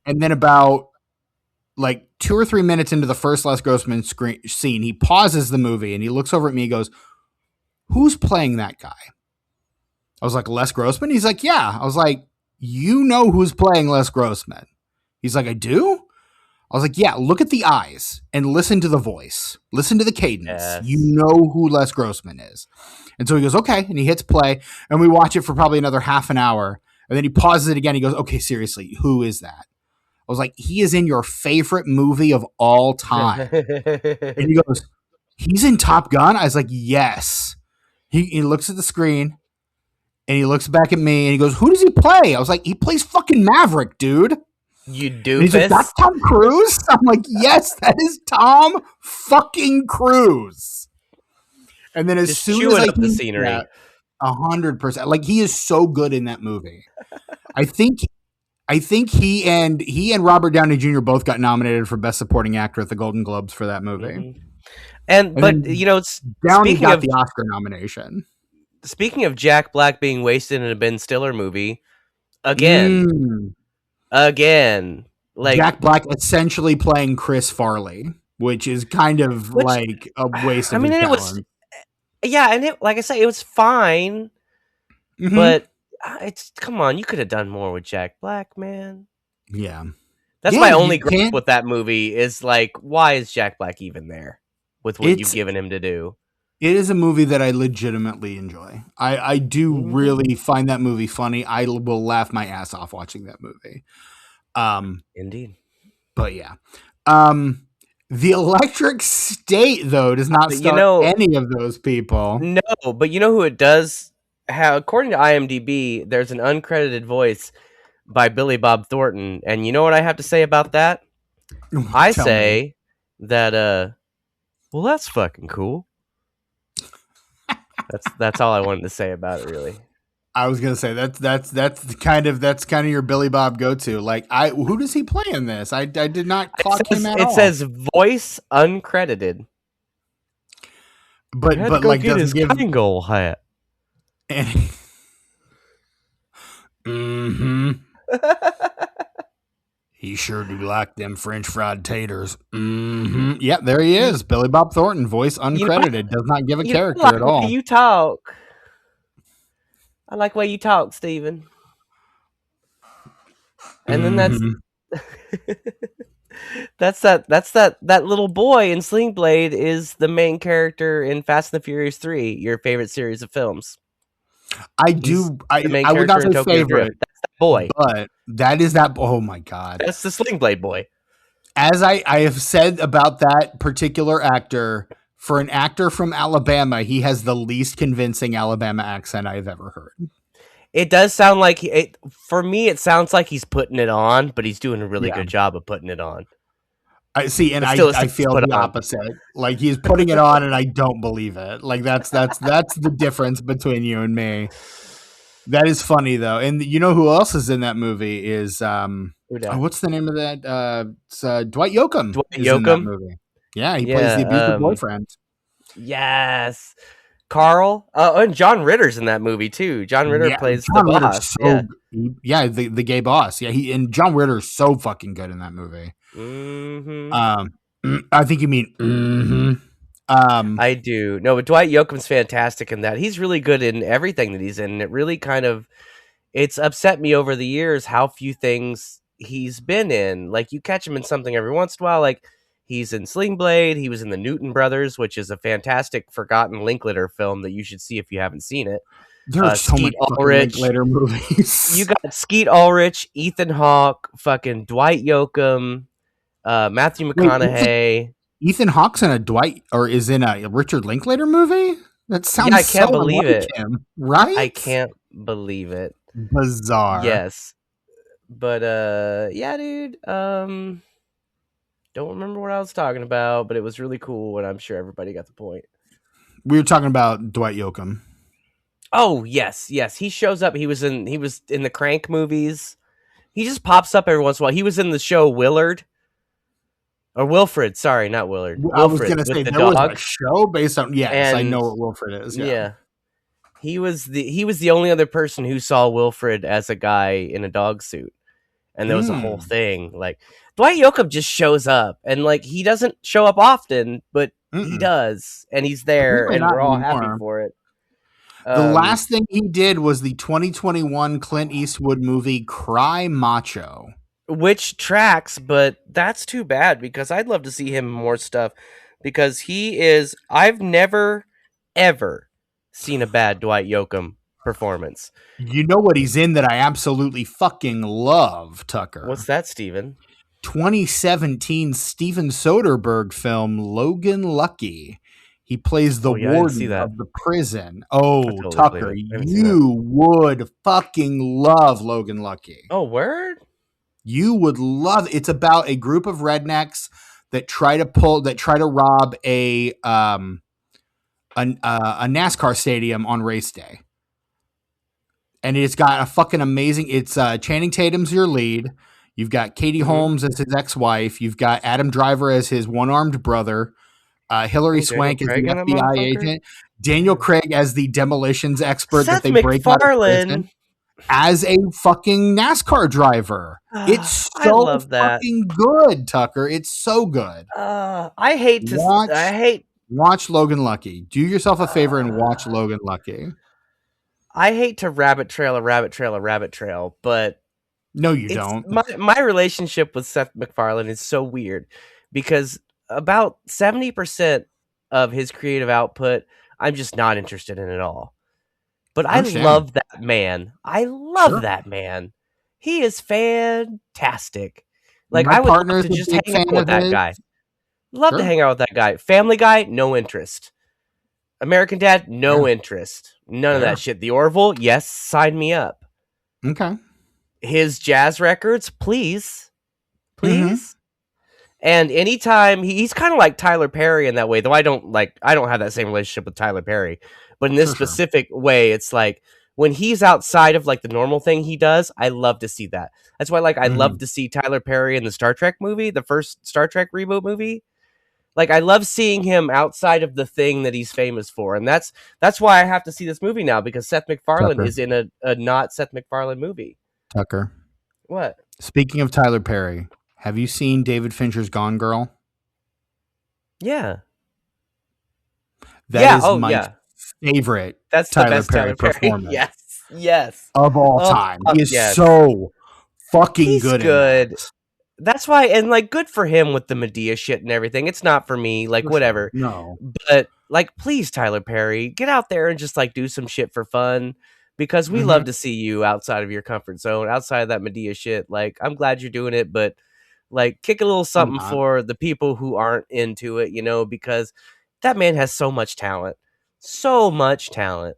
And then about like 2 or 3 minutes into the first Les Grossman scene, he pauses the movie, and he looks over at me. And goes, "Who's playing that guy?" I was like, Les Grossman? He's like, yeah. I was like, you know who's playing Les Grossman? He's like, I do? I was like, yeah, look at the eyes and listen to the voice. Listen to the cadence. You Yes. know who Les Grossman is. And so he goes, okay. And he hits play. And we watch it for probably another half an hour. And then he pauses it again. He goes, okay, seriously, who is that? I was like, he is in your favorite movie of all time. And he goes, he's in Top Gun? I was like, yes. He looks at the screen and he looks back at me and he goes, who does he play? I was like, he plays fucking Maverick, dude. You And he's like, doofus. that's Tom Cruise? I'm like, yes, that is Tom fucking Cruise. And then as Just soon chewing as I up the scenery. 100%. Like, he is so good in that movie. I think he and Robert Downey Jr. both got nominated for Best Supporting Actor at the Golden Globes for that movie. Mm-hmm. And But then you know, Downey speaking got of the Oscar nomination. speaking of Jack Black being wasted in a Ben Stiller movie, again, like Jack Black essentially playing Chris Farley, which is kind of which like a waste I of mean, his and it talent. was and it like I say, it was fine, Mhm. but it's come on, you could have done more with Jack Black, man. Yeah. That's Yeah, my you only gripe can't- with that movie is like, why is Jack Black even there with what It's- you've given him to do? It is a movie that I legitimately enjoy. I do Mhm. really find that movie funny. I will laugh my ass off watching that movie. Indeed. But yeah. The Electric State, though, does not But, star any of those people. No, but you know who it does? How, according to IMDb, there's an uncredited voice by Billy Bob Thornton, and you know what I have to say about that? I Tell say that well, that's fucking cool. That's all I wanted to say about it, really. I was gonna say that's kind of your Billy Bob go to. Like, who does he play in this? I did not clock him at all. It says voice uncredited. but Go like get doesn't his give. Kangol hat. Mm-hmm. He sure do like them French fried taters. Mm-hmm. Yeah, there he is. Billy Bob Thornton, voice uncredited, does not give a character like at all. The way you talk. I like the way you talk, Steven. And then that's that little boy in Sling Blade is the main character in Fast and the Furious 3, your favorite series of films. I The would not say Tokyo favorite. Drift. That's that boy. But that is that. Oh my god, that's the Sling Blade boy. As I have said about that particular actor, for an actor from Alabama, he has the least convincing Alabama accent I've ever heard. It does sound like for me. It sounds like he's putting it on, but he's doing a really good job of putting it on. I see, and I feel the opposite. Like, he's putting it on, and I don't believe it. Like, that's the difference between you and me. That is funny though, and you know who else is in that movie is what's the name of that? It's Dwight Yoakam. Dwight is Yoakam? in that movie. Yeah, he plays the abusive boyfriend. Yes. Carl. And John Ritter's in that movie too. John Ritter plays John the boss. The gay boss. Yeah, John Ritter is so fucking good in that movie. Mm-hmm. I think you mean mm-hmm. I do. No, but Dwight Yoakam's fantastic in that. He's really good in everything that he's in. And it really it's upset me over the years how few things he's been in. Like, you catch him in something every once in a while. Like, he's in Sling Blade. He was in the Newton Brothers, which is a fantastic forgotten Linklater film that you should see if you haven't seen it. There are so many Linklater movies. You got Skeet Ulrich, Ethan Hawke, fucking Dwight Yoakam, Matthew McConaughey. Ethan Hawke's in is in a Richard Linklater movie? That sounds I can't believe it. Him, right? I can't believe it. Bizarre. Yes. But yeah, dude. Don't remember what I was talking about, but it was really cool, and I'm sure everybody got the point. We were talking about Dwight Yoakam. Oh, yes. He shows up. He was in the Crank movies. He just pops up every once in a while. He was in the show Willard. Or Wilfred, sorry, not Willard. Wilfred, I was going to say there was a show based on. Yes, I know what Wilfred is. Yeah, he was the only other person who saw Wilfred as a guy in a dog suit, and there was a whole thing. Like, Dwight Yoakam just shows up, and like, he doesn't show up often, but he does, and he's there, and we're all happy for it. The last thing he did was the 2021 Clint Eastwood movie Cry Macho. which tracks, but that's too bad because I'd love to see him in more stuff because he is. I've never ever seen a bad Dwight Yoakam performance. You know what he's in that I absolutely fucking love, What's Tucker? that, Steven? 2017 Steven Soderbergh film Logan Lucky. He plays the Oh yeah, I didn't see warden that. of the prison. I Oh, totally believe Tucker, it. I haven't seen that. you would fucking love Logan Lucky. Oh, word? You would love. It's about a group of rednecks that try to rob a NASCAR stadium on race day. And it's got a fucking amazing. It's Channing Tatum's your lead. You've got Katie Mm-hmm. Holmes as his ex-wife. You've got Adam Driver as his one-armed brother. Hilary Oh, Daniel Swank as Craig the in that FBI motherfucker? agent. Daniel Craig as the demolitions expert that Seth they break out of MacFarlane. prison as a fucking NASCAR driver. It's I so love that. fucking good, Tucker. It's so good. I hate to. I Watch hate. watch Logan Lucky. Do yourself a favor and watch Logan Lucky. I hate to rabbit trail a rabbit trail a rabbit trail, but No, you it's don't. my relationship with Seth MacFarlane is so weird because about 70% of his creative output I'm just not interested in at all. But I I understand. love that man. I love Sure. that man. He is fantastic. Like My I would love partner's to a just big hang out fan with of that his. guy. Love to Sure. hang out with that guy. Family Guy, no interest. American Dad, no Yeah. interest. None of Yeah. that shit. The Orville, yes, sign me up. Okay. His jazz records, please. Mm-hmm. Please. And anytime he's kind of like Tyler Perry in that way, though I don't have that same relationship with Tyler Perry. But in this Sure. specific way, it's like when he's outside of like the normal thing he does, I love to see that. That's why I love to see Tyler Perry in the Star Trek movie, the first Star Trek reboot movie. Like I love seeing him outside of the thing that he's famous for. And that's why I have to see this movie now because Seth MacFarlane Tucker. is in a not Seth MacFarlane movie. Tucker. What? Speaking of Tyler Perry, have you seen David Fincher's Gone Girl? Yeah. That is Oh my yeah. favorite That's the Tyler best Perry Tyler Perry. performance Yes. of all Oh, time. fuck He is yes. so fucking He's good. good. In that. That's why, and like, good for him with the Medea shit and everything. It's not for me, like, For whatever. sure. No. But like, please, Tyler Perry, get out there and just like do some shit for fun because we Mhm. love to see you outside of your comfort zone, outside of that Medea shit. Like, I'm glad you're doing it, but like, kick a little something not. for the people who aren't into it, because that man has so much talent, so much talent.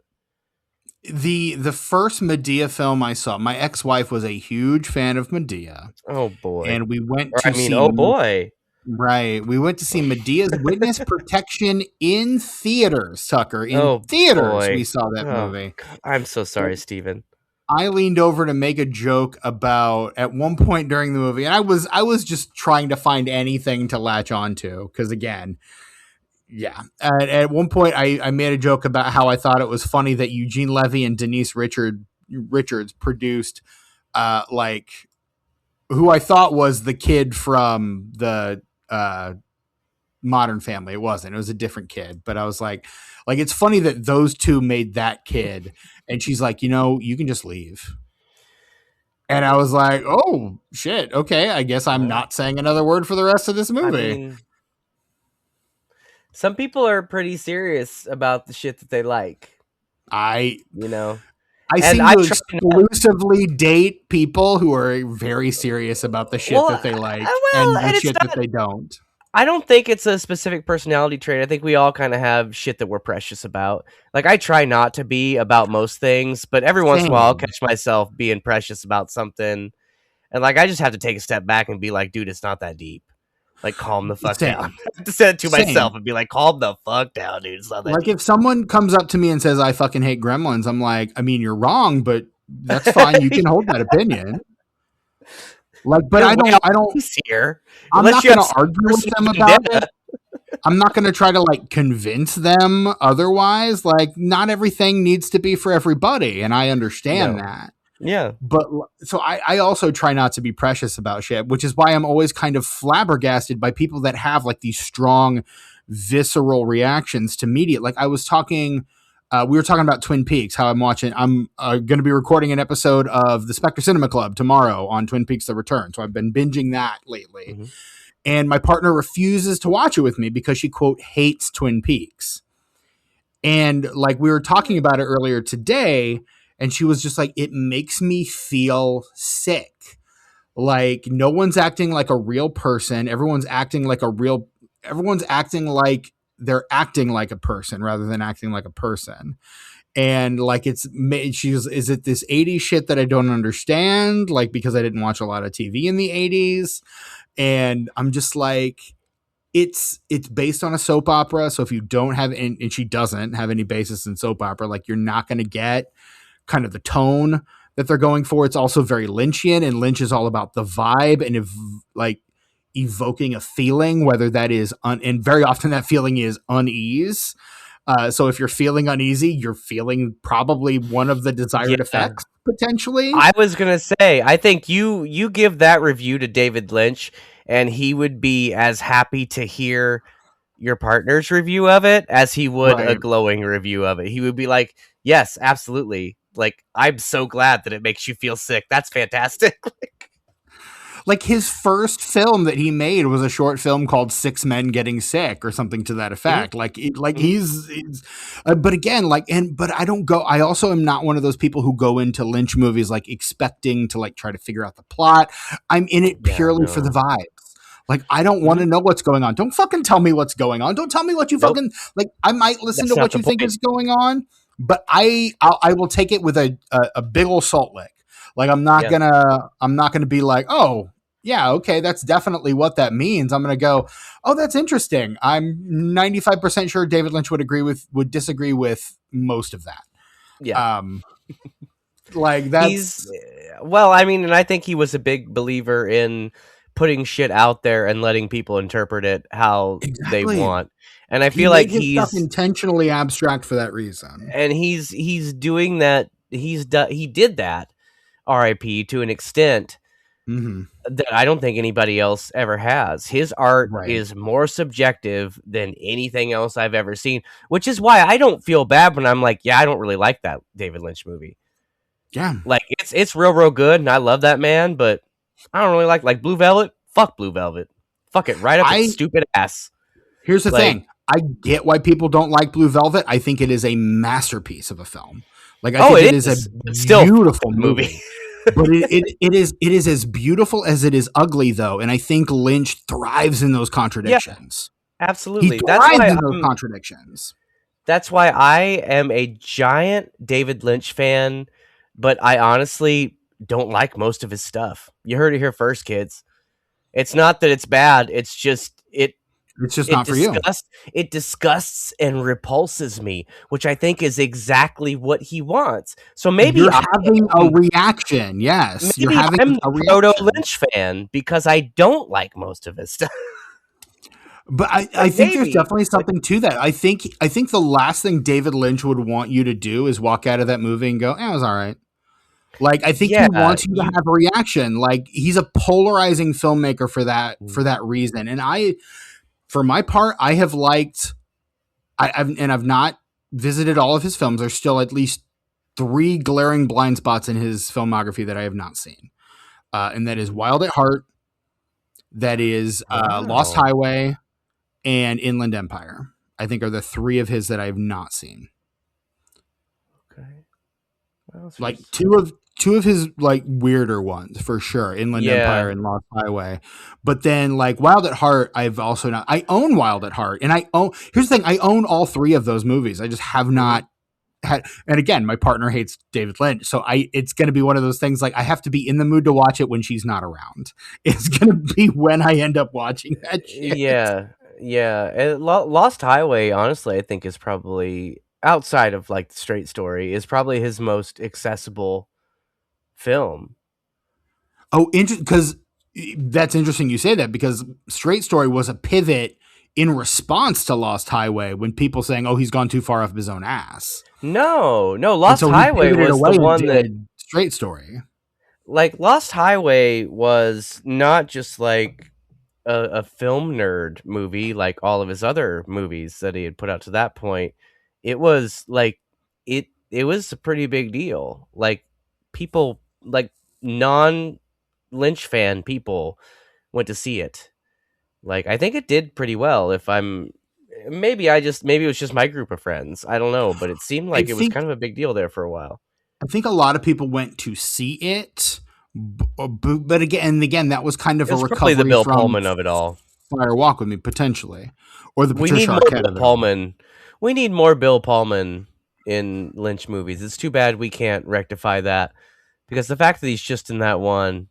The first Medea film I saw, my ex-wife was a huge fan of Medea. Oh boy. And we went Or, to see oh boy. Right. We went to see Medea's Witness Protection in theaters, Tucker. In Oh, theaters, boy. we saw that Oh, movie. God. I'm so sorry, Steven. I leaned over to make a joke about at one point during the movie, and I was just trying to find anything to latch onto because again, yeah. At one point, I made a joke about how I thought it was funny that Eugene Levy and Denise Richards produced, like who I thought was the kid from the Modern Family. It wasn't. It was a different kid. But I was like it's funny that those two made that kid. And she's like, you can just leave. And I was like, oh shit. Okay, I guess I'm not saying another word for the rest of this movie. I mean, some people are pretty serious about the shit that they like. I And seem to exclusively date people who are very serious about the shit that they like and the shit that they don't. I don't think it's a specific personality trait. I think we all kind of have shit that we're precious about. Like, I try not to be about most things, but every once in a while I'll catch myself being precious about something. And, like, I just have to take a step back and be like, dude, it's not that deep. Like, calm the fuck down. To say it to myself and be like, calm the fuck down, dude. It's not that deep. If someone comes up to me and says, I fucking hate gremlins, I'm like, I mean, you're wrong, but that's fine. You can hold that opinion. But I don't here. I'm not going to argue with them about it. I'm not going to try to convince them otherwise. Not everything needs to be for everybody. And I understand that. Yeah. But so I also try not to be precious about shit, which is why I'm always kind of flabbergasted by people that have these strong visceral reactions to media. I was talking We were talking about Twin Peaks, how I'm going to be recording an episode of the Spectre Cinema Club tomorrow on Twin Peaks: The Return. So I've been binging that lately. Mm-hmm. And my partner refuses to watch it with me because she, quote, hates Twin Peaks. And like we were talking about it earlier today, and she was just like, it makes me feel sick. Like no one's acting like a real person. Everyone's acting like they're acting like a person rather than acting like a person. And like is it this 80s shit that I don't understand? Like, because I didn't watch a lot of TV in the 80s. And I'm just like, it's based on a soap opera. So if you don't have, and she doesn't have any basis in soap opera, like you're not going to get kind of the tone that they're going for. It's also very Lynchian, and Lynch is all about the vibe and like evoking a feeling, whether that is and very often that feeling is unease. So if you're feeling uneasy, you're feeling probably one of the desired effects potentially. I was gonna say, I think you give that review to David Lynch, and he would be as happy to hear your partner's review of it as he would a glowing review of it. He would be like, "Yes, absolutely. Like, I'm so glad that it makes you feel sick. That's fantastic." Like his first film that he made was a short film called Six Men Getting Sick or something to that effect. Mm-hmm. He's but again, but I also am not one of those people who go into Lynch movies like expecting to like try to figure out the plot. I'm in it purely for the vibes. Like, I don't want to know what's going on. Don't fucking tell me what's going on. Don't tell me what you fucking like. I might listen to what you think is going on, but I will take it with a big ol' salt lick. Like, I'm not gonna be like, oh, yeah, okay, that's definitely what that means. I'm going to go, oh, that's interesting. I'm 95% sure David Lynch would disagree with most of that. Yeah. Like that's and I think he was a big believer in putting shit out there and letting people interpret it how they want. And I feel like he's stuff intentionally abstract for that reason. And he's doing that. He did that, R.I.P. to an extent. Mm-hmm. That I don't think anybody else ever has. His art is more subjective than anything else I've ever seen, which is why I don't feel bad when I'm like, yeah, I don't really like that David Lynch movie. Yeah. Like it's real good and I love that man, but I don't really like Blue Velvet. Fuck Blue Velvet. Fuck it right up its stupid ass. Here's the thing. I get why people don't like Blue Velvet. I think it is a masterpiece of a film. Like I think it is a beautiful movie. But it is as beautiful as it is ugly, though, and I think Lynch thrives in those contradictions. Yeah, absolutely, he thrives in those contradictions. That's why I am a giant David Lynch fan, but I honestly don't like most of his stuff. You heard it here first, kids. It's not that it's bad; it's just not for you. It disgusts and repulses me, which I think is exactly what he wants. So maybe you're having a reaction. Yes, maybe I'm a proto Lynch fan because I don't like most of his stuff. But I think there's definitely something to that. I think the last thing David Lynch would want you to do is walk out of that movie and go, it was all right. Like, I think he wants you to have a reaction. Like, he's a polarizing filmmaker for that reason. And for my part, I have liked, I've not visited all of his films. There's still at least 3 glaring blind spots in his filmography that I have not seen. And that is Wild at Heart, that is Lost Highway, and Inland Empire. I think are the 3 of his that I have not seen. Okay. Like two of his like weirder ones for sure, Inland Empire and Lost Highway. But then like Wild at Heart, I've also not. I own Wild at Heart, and here's the thing: I own all 3 of those movies. I just have not had. And again, my partner hates David Lynch, so it's going to be one of those things. Like I have to be in the mood to watch it when she's not around. It's going to be when I end up watching that shit. Yeah. And Lost Highway, honestly, I think is probably outside of like the Straight Story is probably his most accessible film. Oh, because that's interesting you say that, because Straight Story was a pivot in response to Lost Highway when people saying, oh, he's gone too far off his own ass. No, Lost Highway was the one that Straight Story. Like Lost Highway was not just like a film nerd movie like all of his other movies that he had put out to that point. It was like it was a pretty big deal. Like people, like non Lynch fan people went to see it. Like I think it did pretty well. If I'm maybe it was just my group of friends. I don't know, but it seemed I like it was think kind of a big deal there for a while. I think a lot of people went to see it, but again, that was kind of It a was probably the recovery Bill from Pullman of it all. Fire Walk with Me, potentially, or the We need Patricia more Arquette Bill of it all. Pullman. We need more Bill Pullman in Lynch movies. It's too bad we can't rectify that because the fact that he's just in that one,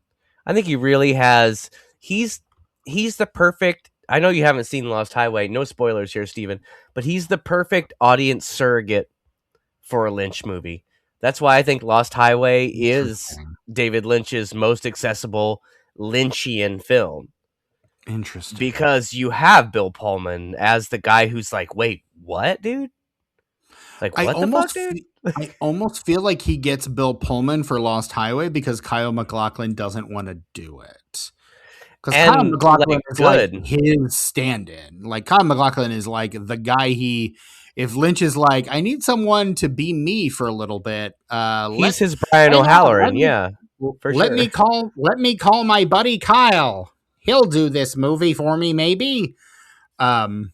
I think he really has. He's he's the perfect. I know you haven't seen Lost Highway. No spoilers here, Steven, but he's the perfect audience surrogate for a Lynch movie. That's why I think Lost Highway is Interesting. David Lynch's most accessible Lynchian film Interesting. because you have Bill Pullman as the guy who's like, "Wait, what, dude? Like, I what the fuck, almost dude?" I almost feel like he gets Bill Pullman for Lost Highway because Kyle MacLachlan doesn't want to do it. Because Kyle And MacLachlan like, is like good. his stand-in. Like Kyle MacLachlan is like the guy if Lynch is like, I need someone to be me for a little bit. He's his Brian Hang on, O'Halloran, yeah, for sure. let me call my buddy Kyle. He'll do this movie for me, maybe. Um,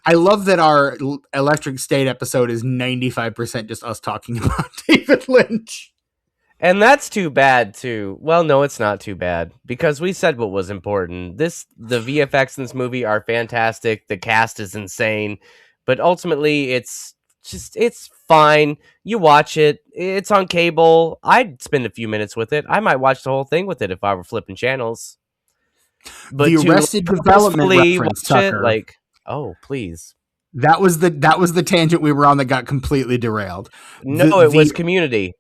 I love that our Electric State episode is 95% just us talking about David Lynch. And that's too bad too. Well, no, it's not too bad because we said what was important. The VFX in this movie are fantastic. The cast is insane, but ultimately it's fine. You watch it. It's on cable. I'd spend a few minutes with it. I might watch the whole thing with it if I were flipping channels. The But to like, Arrested Development purposefully reference, watch it, Tucker. like, oh please, That was the tangent we were on that got completely derailed. no, it was Community.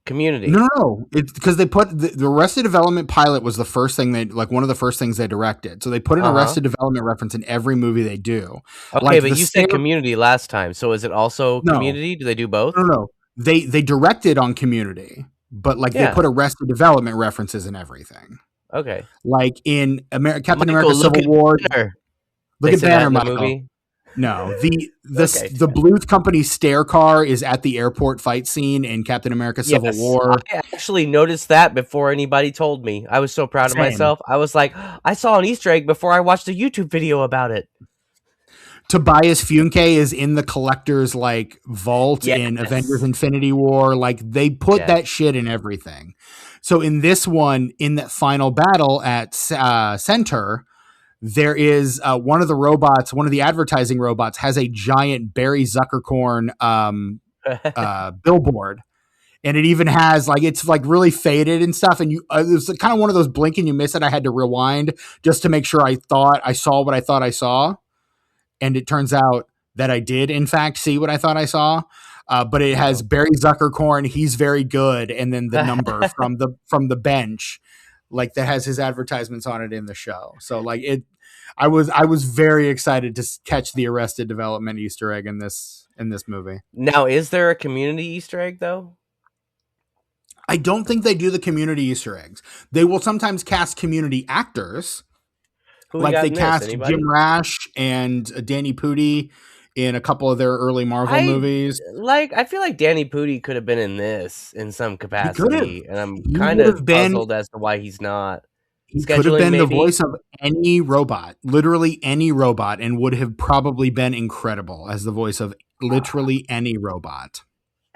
Community. No. It's because they put the Arrested Development pilot was the first thing one of the first things they directed. So they put an Uh-huh. Arrested Development reference in every movie they do. Okay, Like but you said Community last time, so is it also no, Community? Do they do both? no. They directed on Community, but like they Yeah. put Arrested Development references in everything. Okay. Like in Captain Michael, America: look Civil at War. Banner. Look They at said that Banner, in the Michael. movie. No, Okay. the Blues Company stair car is at the airport fight scene in Captain America: Civil Yes, War. I actually noticed that before anybody told me. I was so proud of Same. myself. I was like, I saw an Easter egg before I watched a YouTube video about it. Tobias Funke is in the collector's like vault in Yes. Avengers: Infinity War. Like they put Yes. that shit in everything. So in this one, in that final battle at Center, there is one of the robots, one of the advertising robots, has a giant Barry Zuckercorn billboard, and it even has like it's like really faded and stuff. And you, it's kind of one of those blink and you miss it. I had to rewind just to make sure I thought I saw what I thought I saw, and it turns out that I did in fact see what I thought I saw. But it has Barry Zuckercorn. He's very good, and then the number from the bench, like that has his advertisements on it in the show. So like it, I was very excited to catch the Arrested Development Easter egg in this movie. Now, is there a Community Easter egg though? I don't think they do the Community Easter eggs. They will sometimes cast Community actors, Who we like got they in this? cast Anybody? Jim Rash and Danny Pudi in a couple of their early Marvel movies. I feel like Danny Pudi could have been in this in some He could have. capacity, and I'm He kind would of have been. puzzled as to why he's not. He could have Scheduling, been the maybe? voice of any robot, literally any robot, and would have probably been incredible as the voice of literally any robot.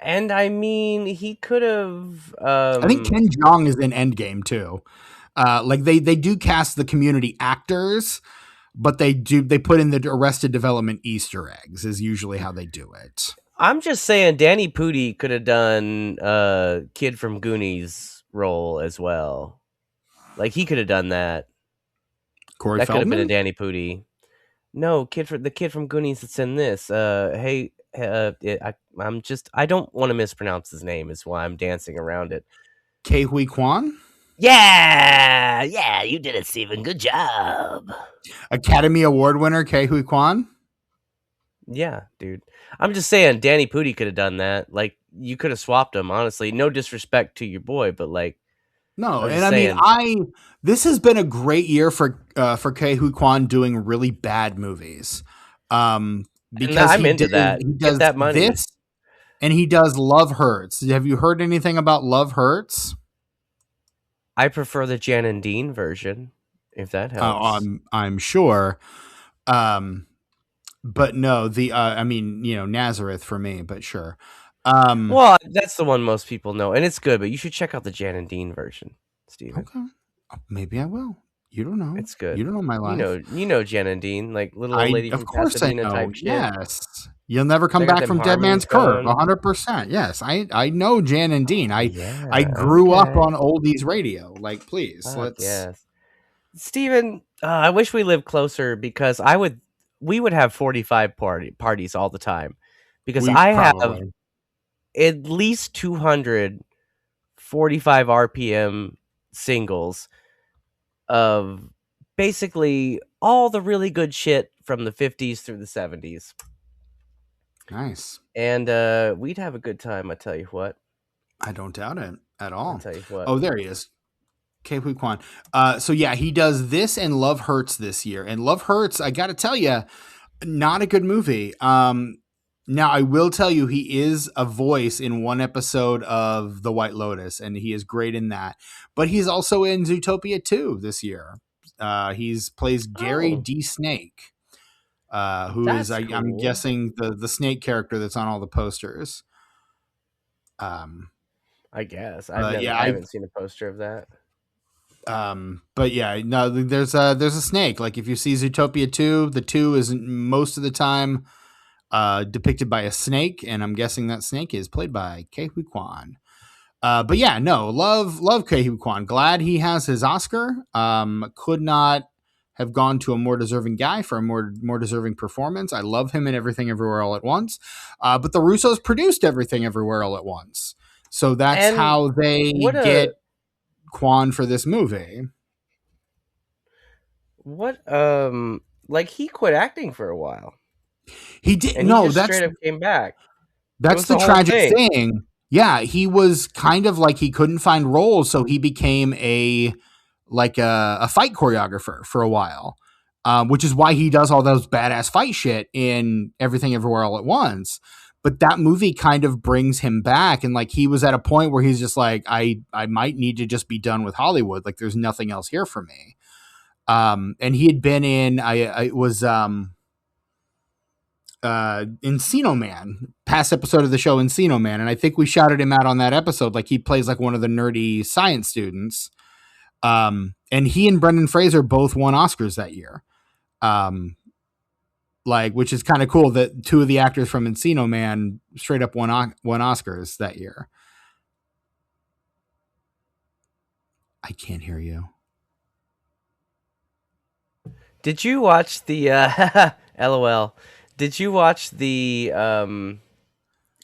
And I mean, he could have. I think Ken Jeong is in Endgame too. Like they do cast the Community actors, but they put in the Arrested Development Easter eggs is usually how they do it. I'm just saying, Danny Pudi could have done Kid from Goonies role as well. Like he could have done that. Corey That could have been a Feldman. Danny Pudi. No, the kid from Goonies that's in this. Hey, I don't want to mispronounce his name. Is why I'm dancing around it. Ke Huy Quan. Yeah, you did it, Steven. Good job. Academy Award winner Ke Huy Quan. Yeah, dude. I'm just saying, Danny Pudi could have done that. Like, you could have swapped him. Honestly, no disrespect to your boy, but like, No, I'm and just I saying. mean, this has been a great year for Ke Huy Quan doing really bad movies. And because I'm into that. he Get does that money. this and he does Love Hurts. Have you heard anything about Love Hurts? I prefer the Jan and Dean version, if that helps. I'm sure. Um, but no, I mean, Nazareth for me, but sure. Well, that's the one most people know, and it's good. But you should check out the Jan and Dean version, Steven. Okay, maybe I will. You don't know. It's good. You don't know my life. You know Jan and Dean, like little old lady Of from course I Pasadena know. type shit. Yes. You'll never come They got back them from Dead harmonies Man's Curve. going. 100%. Yes. I know Jan and Dean. Oh, I yeah. grew up Okay. on oldies radio. Like, please, Fuck let's. yes. Steven, I wish we lived closer because we would have 45 parties all the time because We I have probably. at least 200 45 RPM singles of basically all the really good shit from the 50s through the 70s. Nice. And we'd have a good time, I tell you what. I don't doubt it at I all. tell you what. Oh, there he is. Ke Huy Quan. So yeah, he does this and Love Hurts this year. And Love Hurts, I got to tell you, not a good movie. Now I will tell you, he is a voice in one episode of The White Lotus, and he is great in that. But he's also in Zootopia 2 this year. He's plays Gary Oh, D. Snake, who is that's I'm cool. guessing the snake character that's on all the posters. I guess. But yeah, I haven't seen a poster of that. but yeah, no, there's a snake. Like if you see Zootopia 2, the 2 is most of the time depicted by a snake, and I'm guessing that snake is played by Ke Huy Quan. But yeah, no, love Ke Huy Quan. Glad he has his Oscar. Could not have gone to a more deserving guy for a more deserving performance. I love him in Everything Everywhere All at Once. But the Russos produced Everything Everywhere All at Once, so that's And how they what a get Quan for this movie. what like he quit acting for a while He did and he no. just straight up came back. It That's was the the whole tragic thing. thing. Yeah, he was kind of like he couldn't find roles, so he became a fight choreographer for a while, which is why he does all those badass fight shit in Everything Everywhere All at Once. But that movie kind of brings him back, and like he was at a point where he's just like, I might need to just be done with Hollywood. Like, there's nothing else here for me. And he had been in I was Encino Man, past episode of the show Encino Man, and I think we shouted him out on that episode. Like he plays like one of the nerdy science students. And he and Brendan Fraser both won Oscars that year. Like, which is kind of cool that two of the actors from Encino Man straight up won Oscars that year. I can't hear you. Did you watch the LOL? Did you watch the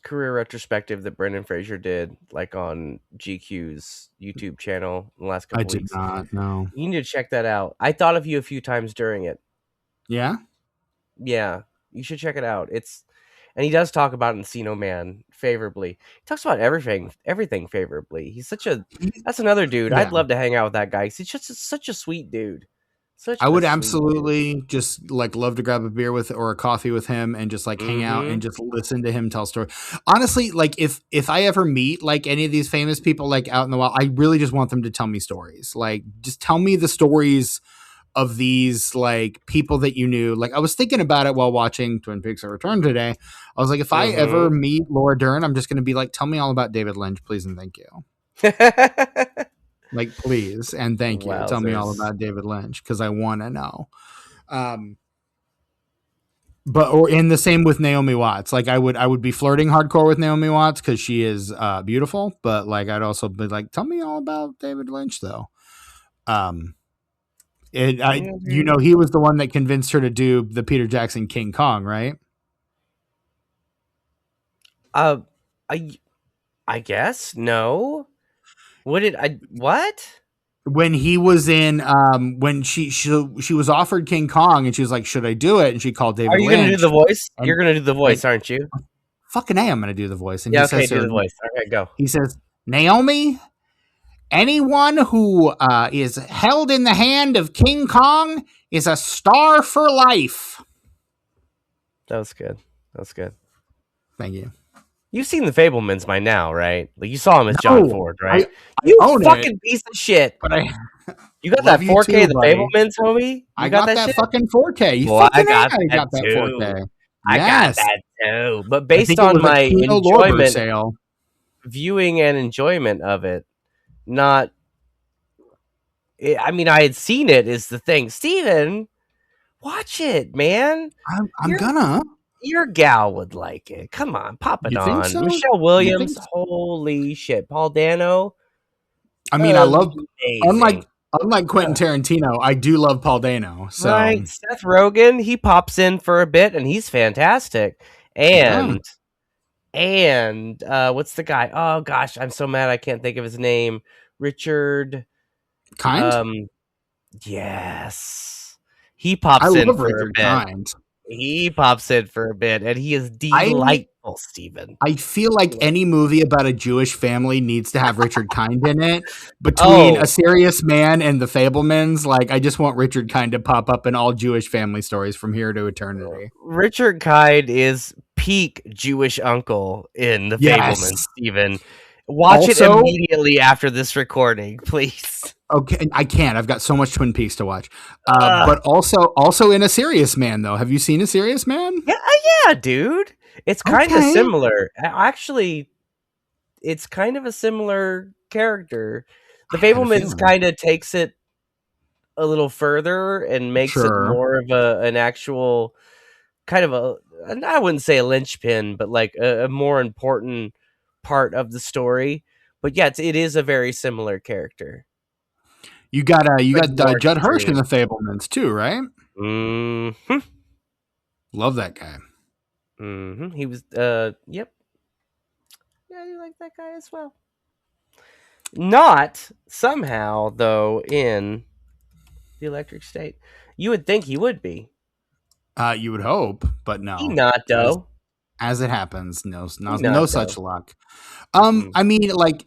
career retrospective that Brendan Fraser did, like on GQ's YouTube channel in the last I couple did weeks? not know. You need to check that out. I thought of you a few times during it. Yeah. Yeah, you should check it out. And he does talk about Encino Man favorably. He talks about everything favorably. That's another dude. Yeah. I'd love to hang out with that guy. He's just such a sweet dude. I would absolutely just like love to grab a beer with or a coffee with him and just like hang out and just listen to him tell stories. Honestly, like if I ever meet like any of these famous people like out in the wild, I really just want them to tell me stories. Like just tell me the stories of these like people that you knew. Like I was thinking about it while watching Twin Peaks: A Return today. I was like, if I ever meet Laura Dern, I'm just going to be like, tell me all about David Lynch, please and thank you. Like, please and thank you. Tell me all about David Lynch because I want to know. But or in the same with Naomi Watts. Like I would be flirting hardcore with Naomi Watts because she is beautiful. But like I'd also be like, tell me all about David Lynch though. He was the one that convinced her to do the Peter Jackson King Kong, right? I guess no. What? When he was in, when she was offered King Kong, and she was like, "Should I do it?" And she called David Lynch. Are you going to do the voice? You're going to do the voice, aren't you? Fucking A, I'm going to do the voice. And yeah, he okay, says, do the voice. Okay, go. He says, "Naomi, anyone who is held in the hand of King Kong is a star for life." That was good. That was good. Thank you. You've seen The Fabelmans by now, right? Like you saw him as John No, Ford, I right? You own it, fucking piece of shit. but I You got love that you 4K too, The buddy. Fabelmans, homie? You I got got that that shit? fucking 4K. You Well, I fucking got I that got that too. 4K. I got Yes. that too. But I based think it on was a my Kino Lorber enjoyment, sale. viewing and enjoyment of it, not. I mean, I had seen it. Is the thing, Steven, watch it, man. I'm gonna. Your gal would like it. Come on, pop it You think on. so? Michelle You think Williams, so? holy shit. Paul Dano, I mean, I love amazing. unlike Quentin Tarantino, I do love Paul Dano. So Right, Seth Rogen, he pops in for a bit and he's fantastic. yeah, And what's the guy? Oh gosh, I'm so mad I can't think of his name. Richard. Kind. Um, yes, he I pops in love for a Richard bit. Kind. He pops in for a bit, and he is I delightful, Steven. I feel like any movie about a Jewish family needs to have Richard Kind in it. Between Oh, A Serious Man and The Fabelmans, like I just want Richard Kind to pop up in all Jewish family stories from here to eternity. Richard Kind is peak Jewish uncle in The Fabelmans, Yes. Steven. Watch it Also, immediately after this recording, please. okay, I can't. I've got so much Twin Peaks to watch. Uh, But also in A Serious Man, though. Have you seen A Serious Man? yeah, dude. It's kind of Okay. similar. Actually, it's kind of a similar character. The I had a Fabelmans feeling. kind of takes it a little further and makes it Sure. more of an actual kind of I wouldn't say a linchpin, but like a more important part of the story. But yeah, it is a very similar character. You got But more Judd Hirsch in extreme. The Fabelmans too, right? Mm-hmm. Love that guy. Mm-hmm. He was yep. Yeah, I do like that guy as well. Not somehow though in the Electric State. You would think he would be. You would hope, but no. He not As, though. as it happens, no He no not such though. luck. Mm-mm. I mean, like,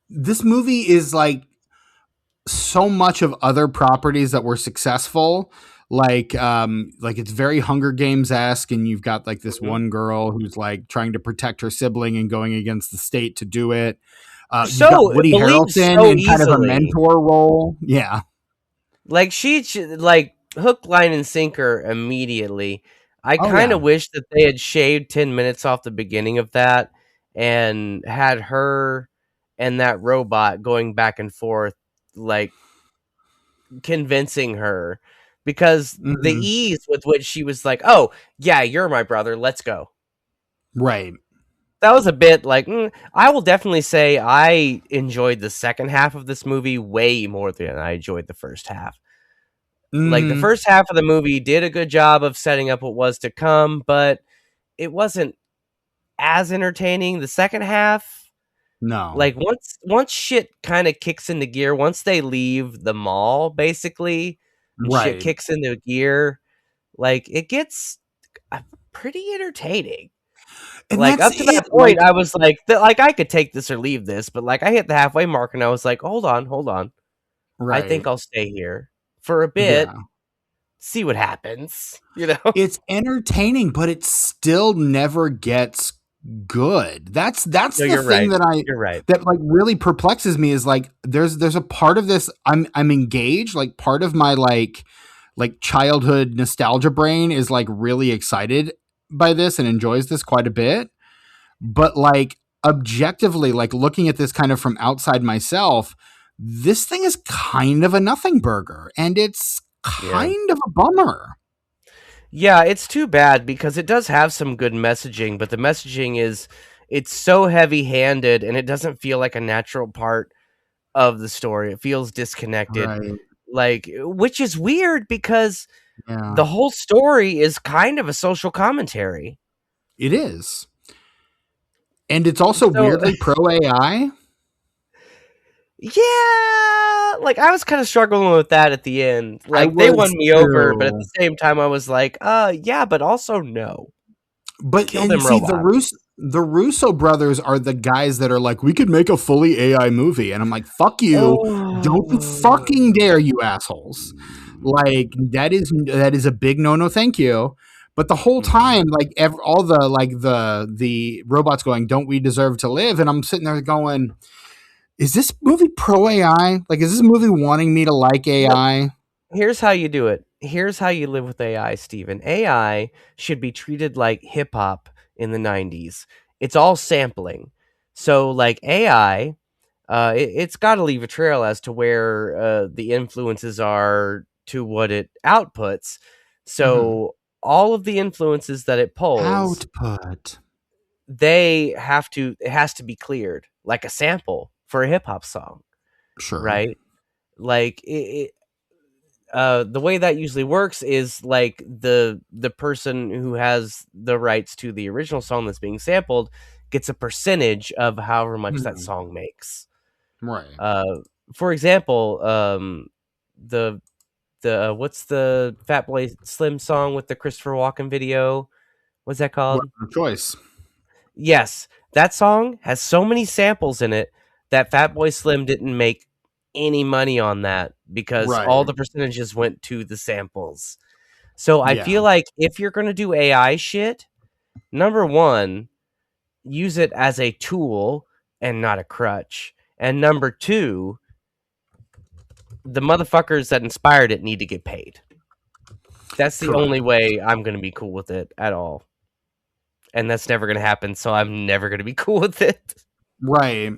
this movie is so much of other properties that were successful. Like it's very Hunger Games esque, and you've got like this Mm-hmm. one girl who's like trying to protect her sibling and going against the state to do it. You've So got Woody believed Harrelson so in kind of a easily. mentor role. Yeah. Like like hook, line, and sinker immediately. I Oh kind yeah. of wish that they had shaved 10 minutes off the beginning of that and had her and that robot going back and forth, like convincing her, because the Mhm. ease with which she was like, "Oh yeah, you're my brother. Let's go." Right. That was a bit like I will definitely say I enjoyed the second half of this movie way more than I enjoyed the first half. Like the Mhm. first half of the movie did a good job of setting up what was to come, but it wasn't as entertaining. The second half, No. like once shit kind of kicks into gear, once they leave the mall basically, and shit Right. kicks into gear, like it gets pretty entertaining. And Like that's up to it. that point, I was like, like I could take this or leave this, but like I hit the halfway mark and I was like, hold on, I think Right. I'll stay here for a bit, Yeah. see what happens. You know? It's entertaining, but it still never gets good. That's No, the you're thing right. that You're right. like really perplexes me is like there's a part of this I'm engaged, like part of my like childhood nostalgia brain is like really excited by this and enjoys this quite a bit. But like objectively, like looking at this kind of from outside myself, this thing is kind of a nothing burger and it's Yeah. kind of a bummer. Yeah, it's too bad because it does have some good messaging, but the messaging is it's so heavy-handed and it doesn't feel like a natural part of the story. It feels disconnected. Right. Like, which is weird because Yeah. the whole story is kind of a social commentary. It is. And it's also So, weirdly pro AI. yeah, like I was kind of struggling with that at the end. Like they won Was me over, but at too. the same time I was like, yeah, but also no. But Kill and them see robots. the Russo brothers are the guys that are like, we could make a fully AI movie. And I'm like, fuck you. Don't you Oh. fucking dare, you assholes. Like that is a big no, thank you. But the whole Mm-hmm. time, like all the the robots going, "Don't we deserve to live?" And I'm sitting there going, "Is this movie pro AI? Like, is this movie wanting me to like Nope. AI?" Here's how you do it. Here's how you live with AI, Steven. AI should be treated like hip hop in the 90s. It's all sampling. So, like AI, it's got to leave a trail as to where the influences are to what it outputs. Mhm. So, all of the influences that it pulls, Output. it has to be cleared like a sample for a hip hop song, Sure. right? Like the way that usually works is like the person who has the rights to the original song that's being sampled gets a percentage of however much that Mhm. song makes. Right. Uh, for example, the what's the Fatboy Slim song with the Christopher Walken video? What's that called? Weapon of choice. Yes, that song has so many samples in it that Fatboy Slim didn't make any money on that because all Right. the percentages went to the samples. So I Yeah. feel like if you're going to do AI shit, number one, use it as a tool and not a crutch. And number two, the motherfuckers that inspired it need to get paid. That's the Correct. only way I'm going to be cool with it at all. And that's never going to happen. So I'm never going to be cool with it. Right.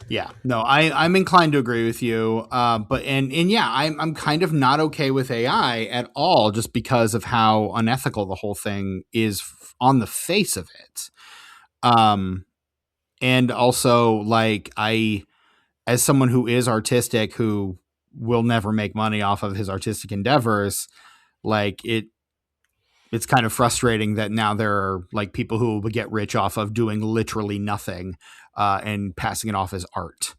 Yeah, no, I'm inclined to agree with you. But and yeah, I'm kind of not okay with AI at all, just because of how unethical the whole thing is on the face of it. Um, and also like as someone who is artistic, who will never make money off of his artistic endeavors, like it's kind of frustrating that now there are like people who will get rich off of doing literally nothing, and passing it off as art.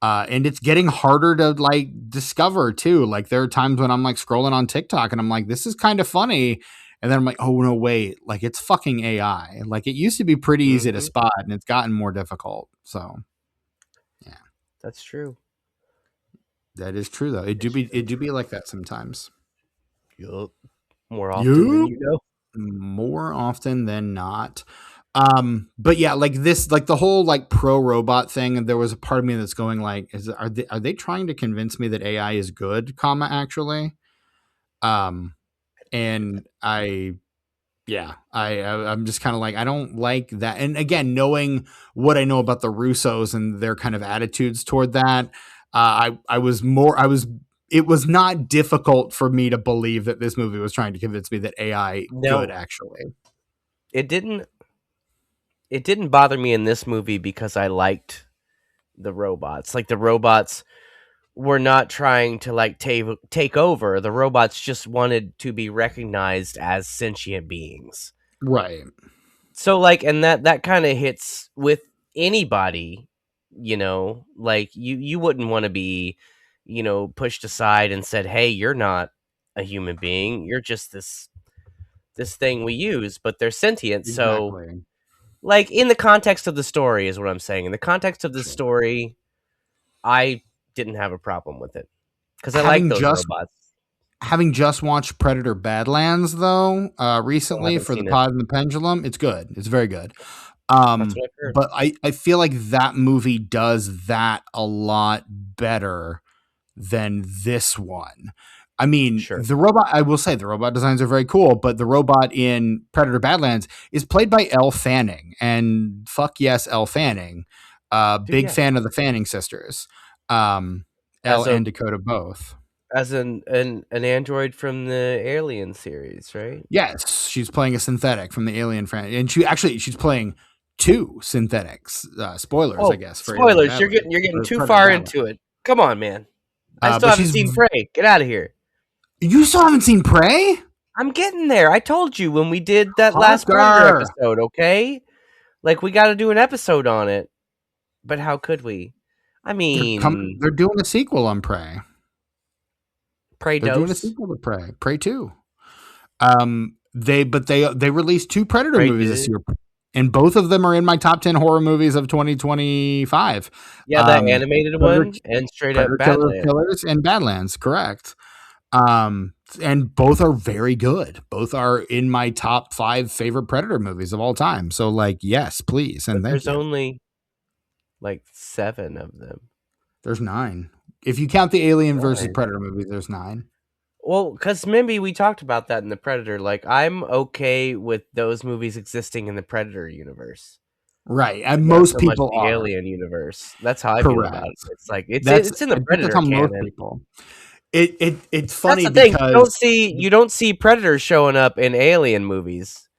And it's getting harder to like discover too. Like there are times when I'm like scrolling on TikTok and I'm like, this is kind of funny. And then I'm like, oh no, wait, like it's fucking AI. Like it used to be pretty easy to Hmm. spot and it's gotten more difficult. So yeah, That's true. that is true though. It's It true. do be like that sometimes. Yup. More often than Yep. you know. More often than not. But yeah, like this, like the whole like pro robot thing, there was a part of me that's going like, are they trying to convince me that AI is good, comma, actually? Um, and I'm just kind of like, I don't like that. And again, knowing what I know about the Russos and their kind of attitudes toward that, it was not difficult for me to believe that this movie was trying to convince me that AI good, No, actually. it didn't. It didn't bother me in this movie because I liked the robots. Like the robots were not trying to like take over. The robots just wanted to be recognized as sentient beings. Right. So like, and that kind of hits with anybody, like you wouldn't want to be, pushed aside and said, "Hey, you're not a human being. You're just this thing we use, but they're sentient." So Exactly. like in the context of the story is what I'm saying. In the context of the Sure. story, I didn't have a problem with it because I like Having those just robots. having just watched Predator Badlands though, Still recently haven't for the seen it. Pod and the Pendulum, it's good. It's very good. That's what I've heard. But I feel like that movie does that a lot better than this one. I mean, Sure, I will say the robot designs are very cool, but the robot in Predator Badlands is played by Elle Fanning. And fuck yes, Elle Fanning. dude. Big Yeah, fan of the Fanning sisters. Um, Elle as a and Dakota both. as an android from the Alien series, right? Yes, she's playing a synthetic from the Alien franchise. And she's playing two synthetics. Spoilers, I Oh, guess, for Alien spoilers! Badlands. You're getting Or too Predator far Badlands. into it. Come on, man. I still But haven't she's seen Prey. Get out of here. You still haven't seen Prey? I'm getting there. I told you when we did that last Predator Parker. episode. Okay, like we got to do an episode on it. But how could we? I mean, They're doing a sequel on Prey. Prey They're doing a Dose, sequel to Prey 2. They released two Predator Prey movies this Dude. year. And both of them are in my top 10 horror movies of 2025. Yeah, the animated Predator, one and straight up Predator Killer Badlands. Killers and Badlands, correct. And both are very good. Both are in my top 5 favorite Predator movies of all time. So, like, yes, please, But and thank there's you. only like 7 of them. There's 9. If you count the Alien versus 9. Predator movies, there's 9. Well, because maybe we talked about that in the Predator. Like, I'm okay with those movies existing in the Predator universe, Right, but and not most so much people the are. Alien universe. That's how I feel about it. Correct. It's like That's it's in the I think that's Predator how most canon. people. It's That's funny the thing. because You don't see Predator showing up in Alien movies,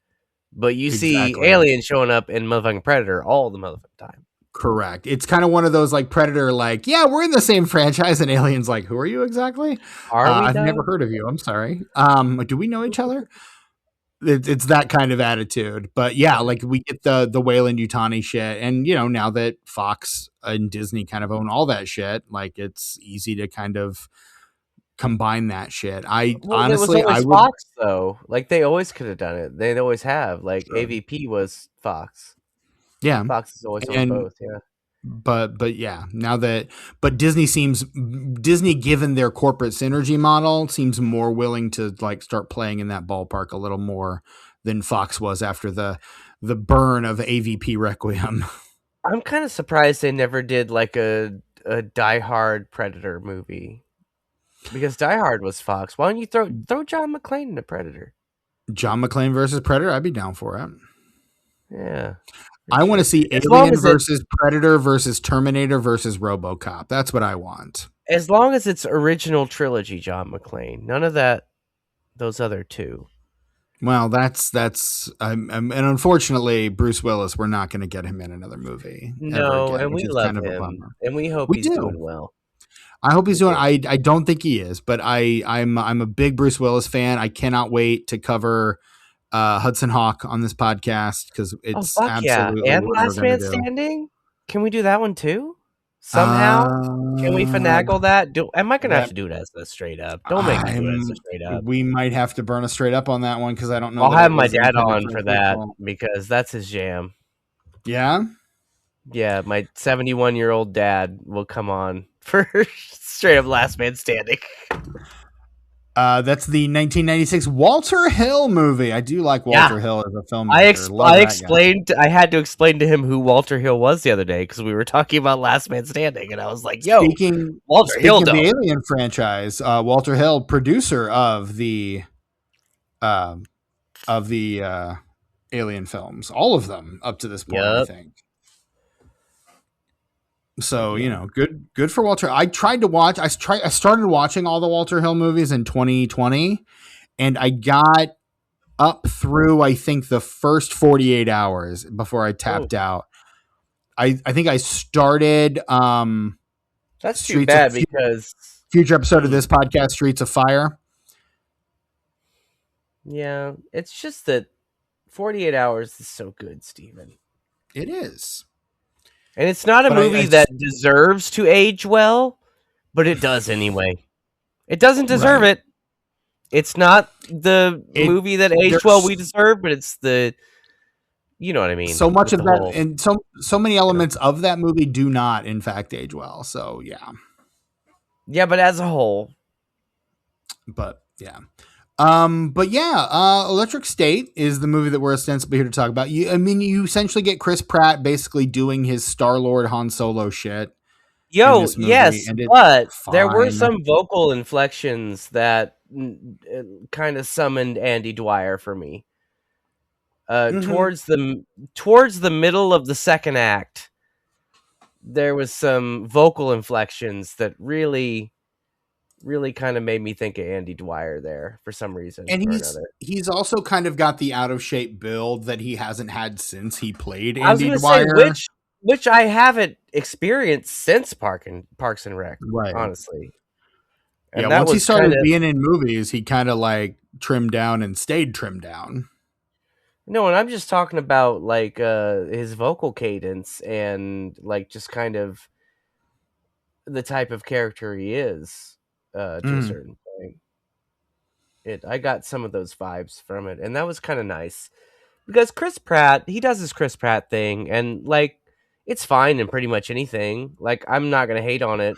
but you see exactly. Alien showing up in motherfucking Predator all the motherfucking time. Correct. It's kind of one of those like Predator, like, yeah, we're in the same franchise, and Aliens, like, who are you exactly? Are we I've never though? heard of you. I'm sorry. Do we know each other? It's that kind of attitude. But yeah, like we get the Wayland Yutani shit, and now that Fox and Disney kind of own all that shit, like it's easy to kind of combine that shit. I Well, it was honestly, I always would, Fox though. Like they always could have done it. They always have. Like sure. AVP was Fox. Yeah, Fox has always owned and both. Yeah. but yeah, now that but Disney, given their corporate synergy model, seems more willing to like start playing in that ballpark a little more than Fox was after the burn of AVP Requiem. I'm kind of surprised they never did like a Die Hard Predator movie because Die Hard was Fox. Why don't you throw John McClane into Predator? John McClane versus Predator, I'd be down for it. Yeah, for I want to sure. see As long Alien as it versus Predator versus Terminator versus RoboCop. That's what I want. as long as it's original trilogy, John McClane. None of that. Those other two. Well, and unfortunately, Bruce Willis, we're not going to get him in another movie ever No, again, and which we is love kind of a him, bummer. and we hope We he's do. doing well. I hope he's We doing. do. I don't think he is, but I'm a big Bruce Willis fan. I cannot wait to cover Hudson Hawk on this podcast because Oh it's fuck yeah! absolutely And what we're Last going to Man do. Standing. Can we do that one too? Somehow? Can we finagle that? Am I gonna have That to do it as a straight up? Don't make me do it as a I'm. straight up. We might have to burn a straight up on that one because I don't know I'll that have it my was dad intended on for a for that sequel. because that's his jam. Yeah. Yeah, my 71-year-old dad will come on for straight up Last Man Standing. That's the 1996 Walter Hill movie. I do like Yeah, Walter Hill as a filmmaker. Love I that guy. explained. I had to explain to him who Walter Hill was the other day because we were talking about Last Man Standing, and I was like, "Yo, Walter Hill, Speaking of the though." Alien franchise, Walter Hill, producer um, of the Alien films, all of them up to this point, I Yep. think. So Yeah. good for Walter. I tried to watch. I started watching all the Walter Hill movies in 2020, and I got up through I think the first 48 hours before I Oh, tapped out. I think I started that's too Streets of bad because future episode of this podcast, Streets of Fire. yeah, it's just that 48 hours is so good, Steven. It is, And it's not a but movie that deserves to age well, but it does anyway. It doesn't deserve right. it. It's not the movie that aged well we deserve, but it's the, you know what I mean. So much with of the that, whole, and so many elements of that movie do not, in fact, age well. So yeah, yeah, but as a whole, but yeah. Electric State is the movie that we're ostensibly here to talk about. You essentially get Chris Pratt basically doing his Star-Lord Han Solo shit in yo, this movie, yes, and it's but there were fine. some vocal inflections that kind of summoned Andy Dwyer for me. Towards the middle of the second act, there was some vocal inflections that really kind of made me think of Andy Dwyer there for some reason And or another. he's also kind of got the out of shape build that he hasn't had since he played I was Andy going to say Dwyer. which I haven't experienced since Parks and Rec, Right. honestly. Yeah, And that once he was started kinda, being in movies, he kind of like trimmed down and stayed trimmed down. no, and I'm just talking about like his vocal cadence and like just kind of the type of character he is to a certain point. I got some of those vibes from it, and that was kind of nice. because Chris Pratt, he does his Chris Pratt thing, and like it's fine in pretty much anything. Like I'm not gonna hate on it,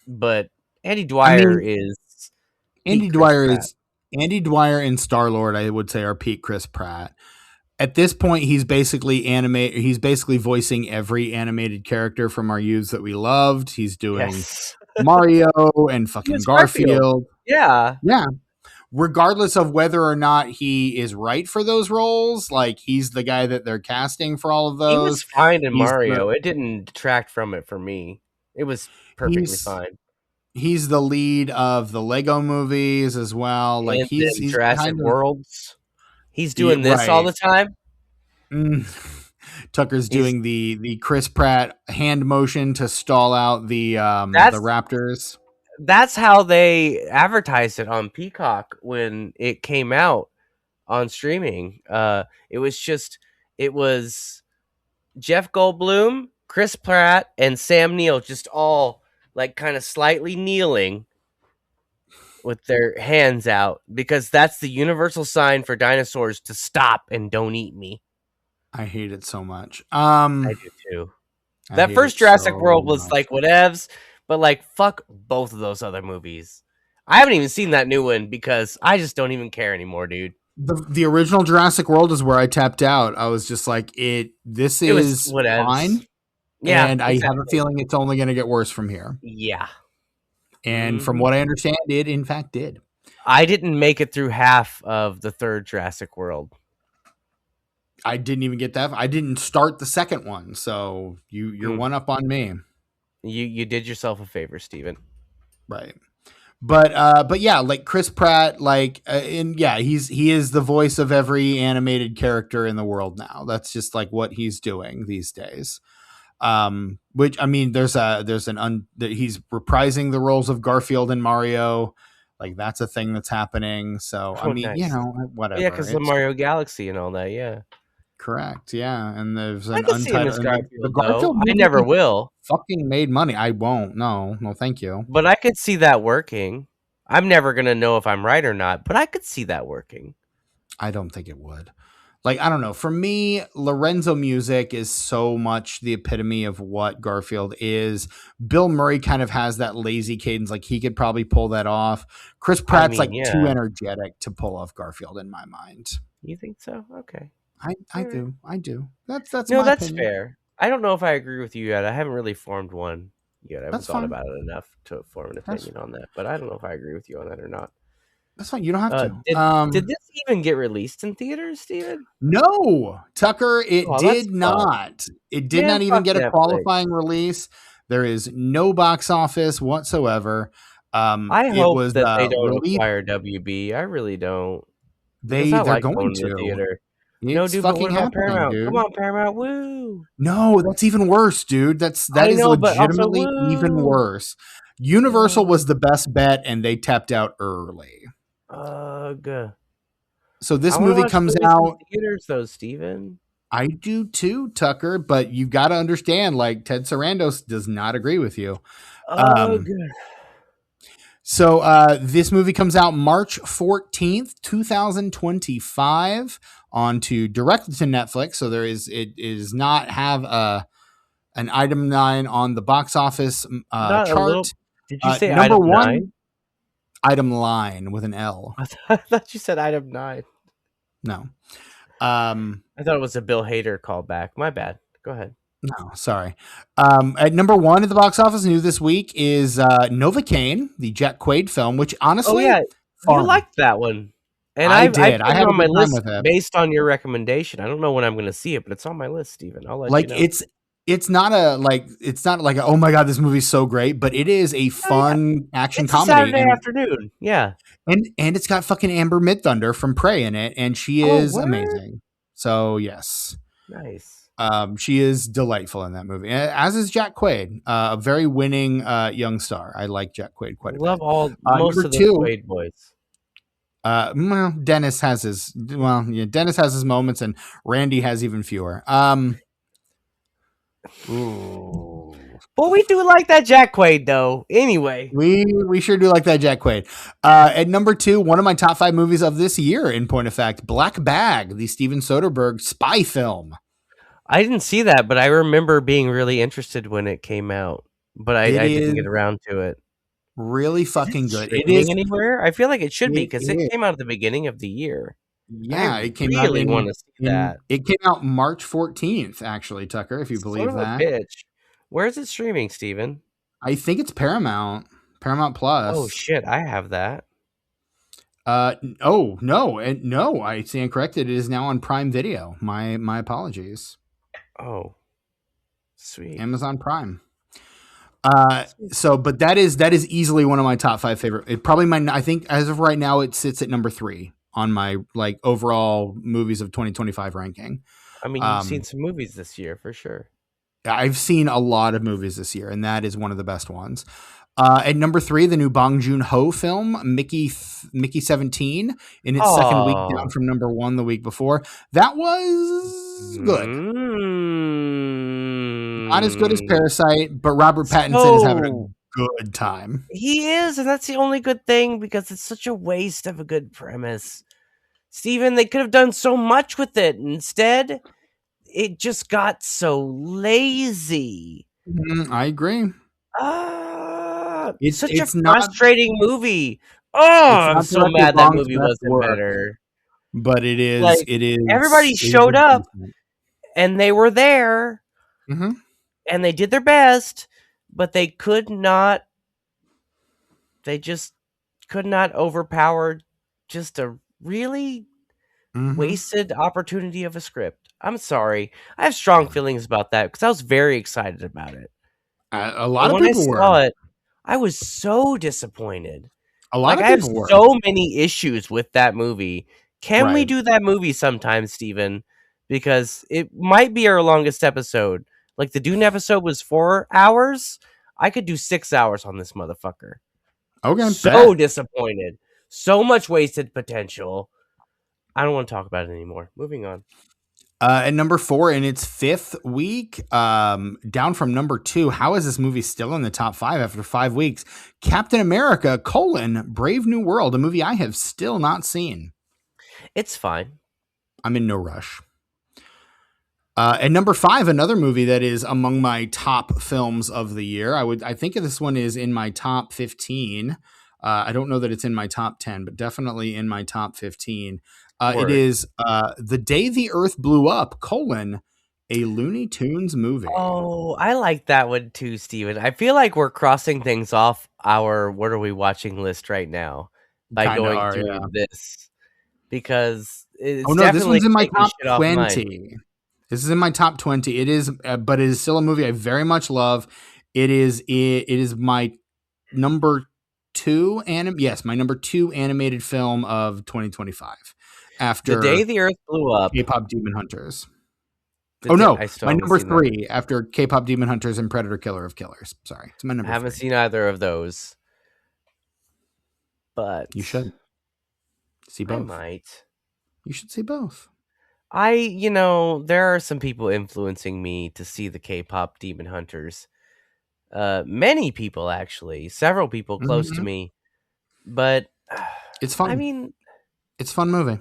but Andy I Dwyer mean, is Andy peak Chris Dwyer Pratt. is Andy Dwyer and Star Lord. I would say are peak Chris Pratt. At this point, he's basically animate. He's basically voicing every animated character from our youths that we loved. He's doing Yes, Mario and he fucking was Garfield. Garfield. Yeah, Yeah, regardless of whether or not he is right for those roles, like he's the guy that they're casting for all of he was those. fine in He's the Mario. It didn't detract from it for me. It was perfectly he's fine. he's the lead of the Lego movies as well. Like And then he's Jurassic kind of Worlds. He's doing this all right. the time. Mm. Tucker's He's doing the Chris Pratt hand motion to stall out the that's Raptors. that's how they advertised it on Peacock when it came out on streaming. It was Jeff Goldblum, Chris Pratt, and Sam Neill just all like kind of slightly kneeling with their hands out because that's the universal sign for dinosaurs to stop and don't eat me. I hate it so much. I do too. I That hate first it Jurassic so World was much. like whatevs, but like fuck both of those other movies. I haven't even seen that new one because I just don't even care anymore, dude. The original Jurassic World is where I tapped out. I was just like, this It was is whatevs. fine, Yeah, and I have a exactly. feeling it's only going to get worse from here. Yeah. And from Hmm. what I understand, it in fact did. I didn't make it through half of the third Jurassic World. I didn't even get that. I didn't start the second one, so you're Hmm. one up on me, You did yourself a favor, Steven. right? But yeah, like Chris Pratt, like and yeah, he is the voice of every animated character in the world now. That's just like what he's doing these days. Which I mean, he's reprising the roles of Garfield and Mario. Like that's a thing that's happening. So I Oh, mean, nice. Oh, yeah, whatever. because the It's Mario Galaxy and all that. Yeah, correct. Yeah, and there's I an could see him untitled as and the Garfield though. Garfield I never movie will, fucking made money. I won't. No, no, thank you. but I could see that working. I'm never gonna know if I'm right or not, but I could see that working. I don't think it would. Like I don't know. For me, Lorenzo music is so much the epitome of what Garfield is. Bill Murray kind of has that lazy cadence. Like he could probably pull that off. Chris I Pratt's mean, like too yeah. energetic to pull off Garfield in my mind. You think so? Okay. I All right. do. I do. That's No, my that's opinion. fair. I don't know if I agree with you yet. I haven't really formed one yet. I haven't That's thought fine. about it enough to form an That's opinion on that. But I don't know if I agree with you on that or not. that's fine. You don't have to. Did this even get released in theaters, Steven? No, Tucker, it Oh, that's did fucked. not. It did Man, not even fuck get a Netflix. qualifying release. There is no box office whatsoever. I It hope was that they don't released. acquire WB. I really don't. Because I They're like going going to the to. theater. No, It's dude, but what fucking about happening, Paramount? Come dude. on, Paramount. Woo! No, that's even worse, dude. That I is know, but also legitimately even woo! worse. Universal was Ugh. the best bet, and they tapped out early. Ugh. So I this want to movie watch comes movies in out. theaters, though, Steven. I do too, Tucker, but you got to understand, like Ted Sarandos does not agree with you. Ugh. Um, so this movie comes out March 14th, 2025 onto directly to Netflix. So it is not have an item 9 on the box office Not a little. chart. Did you say Number item 1 9? item line with an L. I thought you said item 9. No. Um, I thought it was a Bill Hader callback. My bad. Go ahead. No, sorry. At number 1 at the box office new this week is Novocaine, the Jack Quaid film, which Oh honestly, yeah, you fun. liked that one, and I I did. put I it had a on my good time list with it. based on your recommendation. I don't know when I'm going to see it, but it's on my list, Steven. I'll let you Like know. it's not like oh my god, this movie's so great, but it is a Oh yeah, fun action it's a comedy, Saturday afternoon. Yeah. and it's got fucking Amber Midthunder from Prey in it, and she Oh, is word. amazing. So yes. Nice. She is delightful in that movie, as is Jack Quaid, a very winning young star. I like Jack Quaid quite a Love bit. all most Number of those two, Quaid boys. Dennis has his moments, and Randy has even fewer. Ooh. But we do like that Jack Quaid, though. Anyway. We sure do like that Jack Quaid. At number 2, one of my top 5 movies of this year, in point of fact, Black Bag, the Steven Soderbergh spy film. I didn't see that, but I remember being really interested when it came out. But It I is didn't get around to it. really Is it fucking good. It streaming is. anywhere? I feel like it should be It because it is. came out at the beginning of the year. I Yeah, it came out really want to see in that. it came out March 14th, actually, Tucker, if you Son believe of a that. bitch. Where is it streaming, Steven? I think it's Paramount Oh Plus. shit, I have that. Oh no, no, I stand corrected. It is now on Prime Video. My apologies. Oh, sweet. Amazon Prime. Sweet. So, but that is easily one of my top 5 favorite. It probably I think as of right now, it sits at number 3 on my like overall movies of 2025 ranking. I mean, you've seen some movies this year for sure. I've seen a lot of movies this year, and that is one of the best ones. At number 3, the new Bong Joon-ho film, Mickey 17, in its second week down Oh, from number 1 the week before. That was good. Not as good as Parasite, but Robert Pattinson is having so a good time. he is, and that's the only good thing because it's such a waste of a good premise. Steven, they could have done so much with it. Instead, it just got so lazy. I agree. Such a It's not frustrating movie. Oh, it's I'm not so directed mad that Bong's movie best wasn't work, better. but Like, everybody it is showed a up decent. and they were there Mhm. and they did their best, but they just could not overpower just a really Mhm. wasted opportunity of a script. I'm sorry. I have strong feelings about that because I was very excited about it. A lot And of when I people were. saw it, I was so disappointed. A lot Like, of I have people were. so many issues with that movie. Can we Right. do that movie sometime, Steven? Because it might be our longest episode. Like, the Dune episode was 4 hours. I could do 6 hours on this motherfucker. Okay, So bet. disappointed. So much wasted potential. I don't want to talk about it anymore. Moving on. At number 4 in its 5th week, down from number 2. How is this movie still in the top 5 after 5 weeks? Captain America: Brave New World, a movie I have still not seen. It's fine. I'm in no rush. At number 5, another movie that is among my top films of the year. I think this one is in my top 15. I don't know that it's in my top 10, but definitely in my top 15. It Word. is The Day the Earth Blew Up, a Looney Tunes movie. Oh, I like that one too, Steven. I feel like we're crossing things off our what are we watching list right now by Kind of going are, through yeah. this because Oh it's no, this definitely one's in my taking top shit off mine. 20. This is in my top 20. It is, but it is still a movie I very much love. It is my number 2 yes, my number 2 animated film of 2025 The Day after the Earth Blew Up. K-pop Demon Hunters. Oh no, I still my haven't number seen that. 3 after K-pop Demon Hunters and Predator Killer of Killers. Sorry, it's my I number haven't 3. seen either of those, but You should see I both. might. You should see both. There are some people influencing me to see the K-pop Demon Hunters. Many people actually, several people close to Mhm. me, but It's I fun. mean, It's a fun movie.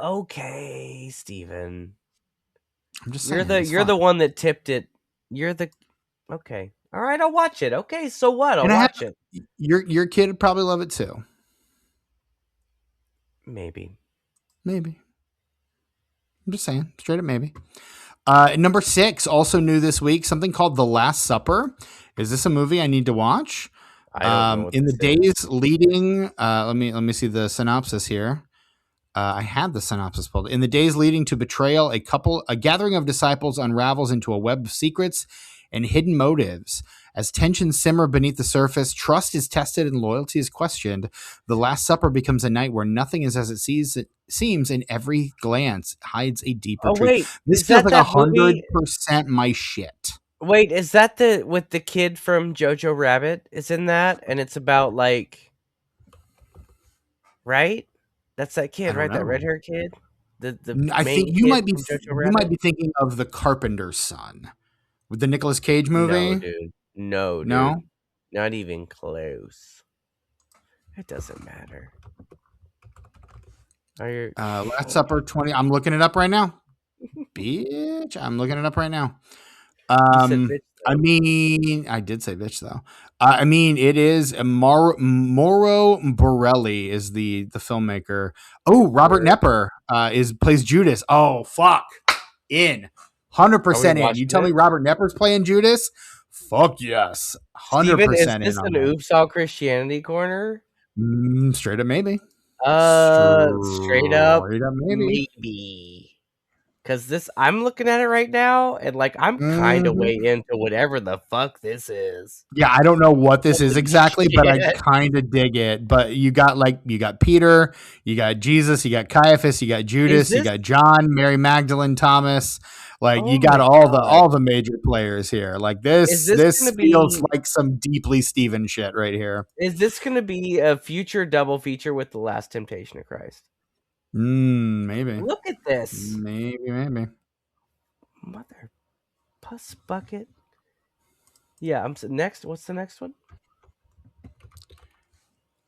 okay, Steven. I'm just You're saying, the it's you're fun. the one that tipped it. You're the okay. All right, I'll watch it. Okay, so what? I'll And watch it. your kid would probably love it too. Maybe. Maybe. I'm just saying, straight up maybe. Number 6, also new this week, something called The Last Supper. Is this a movie I need to watch? I don't know what In the this is. days leading, let me see the synopsis here. I had the synopsis pulled. In the days leading to betrayal, a gathering of disciples unravels into a web of secrets and hidden motives. As tensions simmer beneath the surface, trust is tested and loyalty is questioned. The Last Supper becomes a night where nothing is as it seems, and every glance hides a deeper Oh truth. wait, This is feels that like that movie? 100% my shit. Wait, is that the with the kid from Jojo Rabbit? Is in that, and it's about like, right? That's that I kid, don't right? That know. red hair kid, the I think main kid from Jojo you might Rabbit. be thinking of The Carpenter's Son With the Nicolas Cage No, movie? dude. No, No. dude. Not even close. It doesn't matter. Are you? Last Supper 20. I'm looking it up right now. Bitch, I'm looking it up right now. You said bitch I though. mean, I did say bitch though. I mean, it is Mauro Borelli is the filmmaker. Oh, Robert Word. Nepper is plays Judas. Oh, fuck. In. Are we 100% in. You watching tell me it? Robert Nepper's playing Judas? Fuck yes. Steven, is 100% in this on an that. Oops All Christianity corner? Straight up maybe. Straight up, Straight up maybe. maybe. Cause I'm looking at it right now, and like I'm kind of Mhm. way into whatever the fuck this is. Yeah, I don't know what this is Holy exactly, but I shit! kind of dig it. But you got Peter, you got Jesus, you got Caiaphas, you got Is Judas, you this? got John, Mary Magdalene, Thomas. Like you Oh got my all the god! major players here. Like Is this this this gonna feels be? like some deeply Steven shit right here. Is this gonna be a future double feature with the Last Temptation of Christ? Maybe. Look at this, Maybe. mother puss bucket. Yeah, next. What's the next one?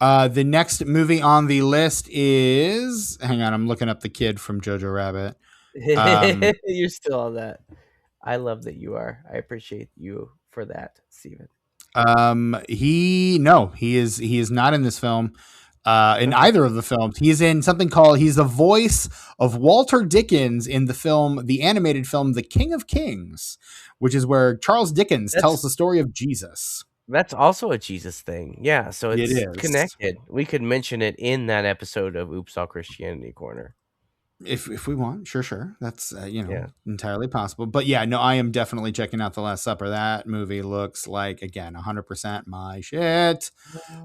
The next movie on the list is hang on, I'm looking up the kid from Jojo Rabbit. You're still on that. I love that you are. I appreciate you for that, Steven. He is not in this film. In Okay. either of the films, he's in something called. He's the voice of Walter Dickens in the animated film, The King of Kings, which is where Charles Dickens tells That's the story of Jesus. that's also a Jesus thing. Yeah, so It it's is. connected. We could mention it in that episode of Oops All Christianity Corner. If we want, sure, that's Yeah. entirely possible. But yeah, no, I am definitely checking out The Last Supper. That movie looks like again 100% my shit.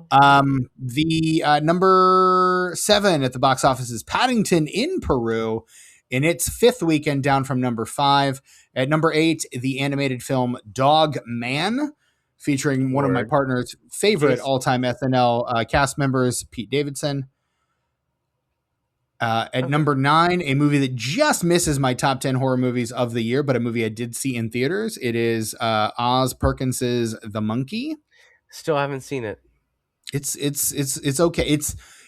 The number 7 at the box office is Paddington in Peru in its 5th weekend, down from number 5. At number 8, the animated film Dog Man, featuring one of my Word. partner's favorite Jason. all-time SNL cast members, Pete Davidson. At Okay. number 9, a movie that just misses my top 10 horror movies of the year, but a movie I did see in theaters. It is Oz Perkins's The Monkey. Still haven't seen it. It's okay.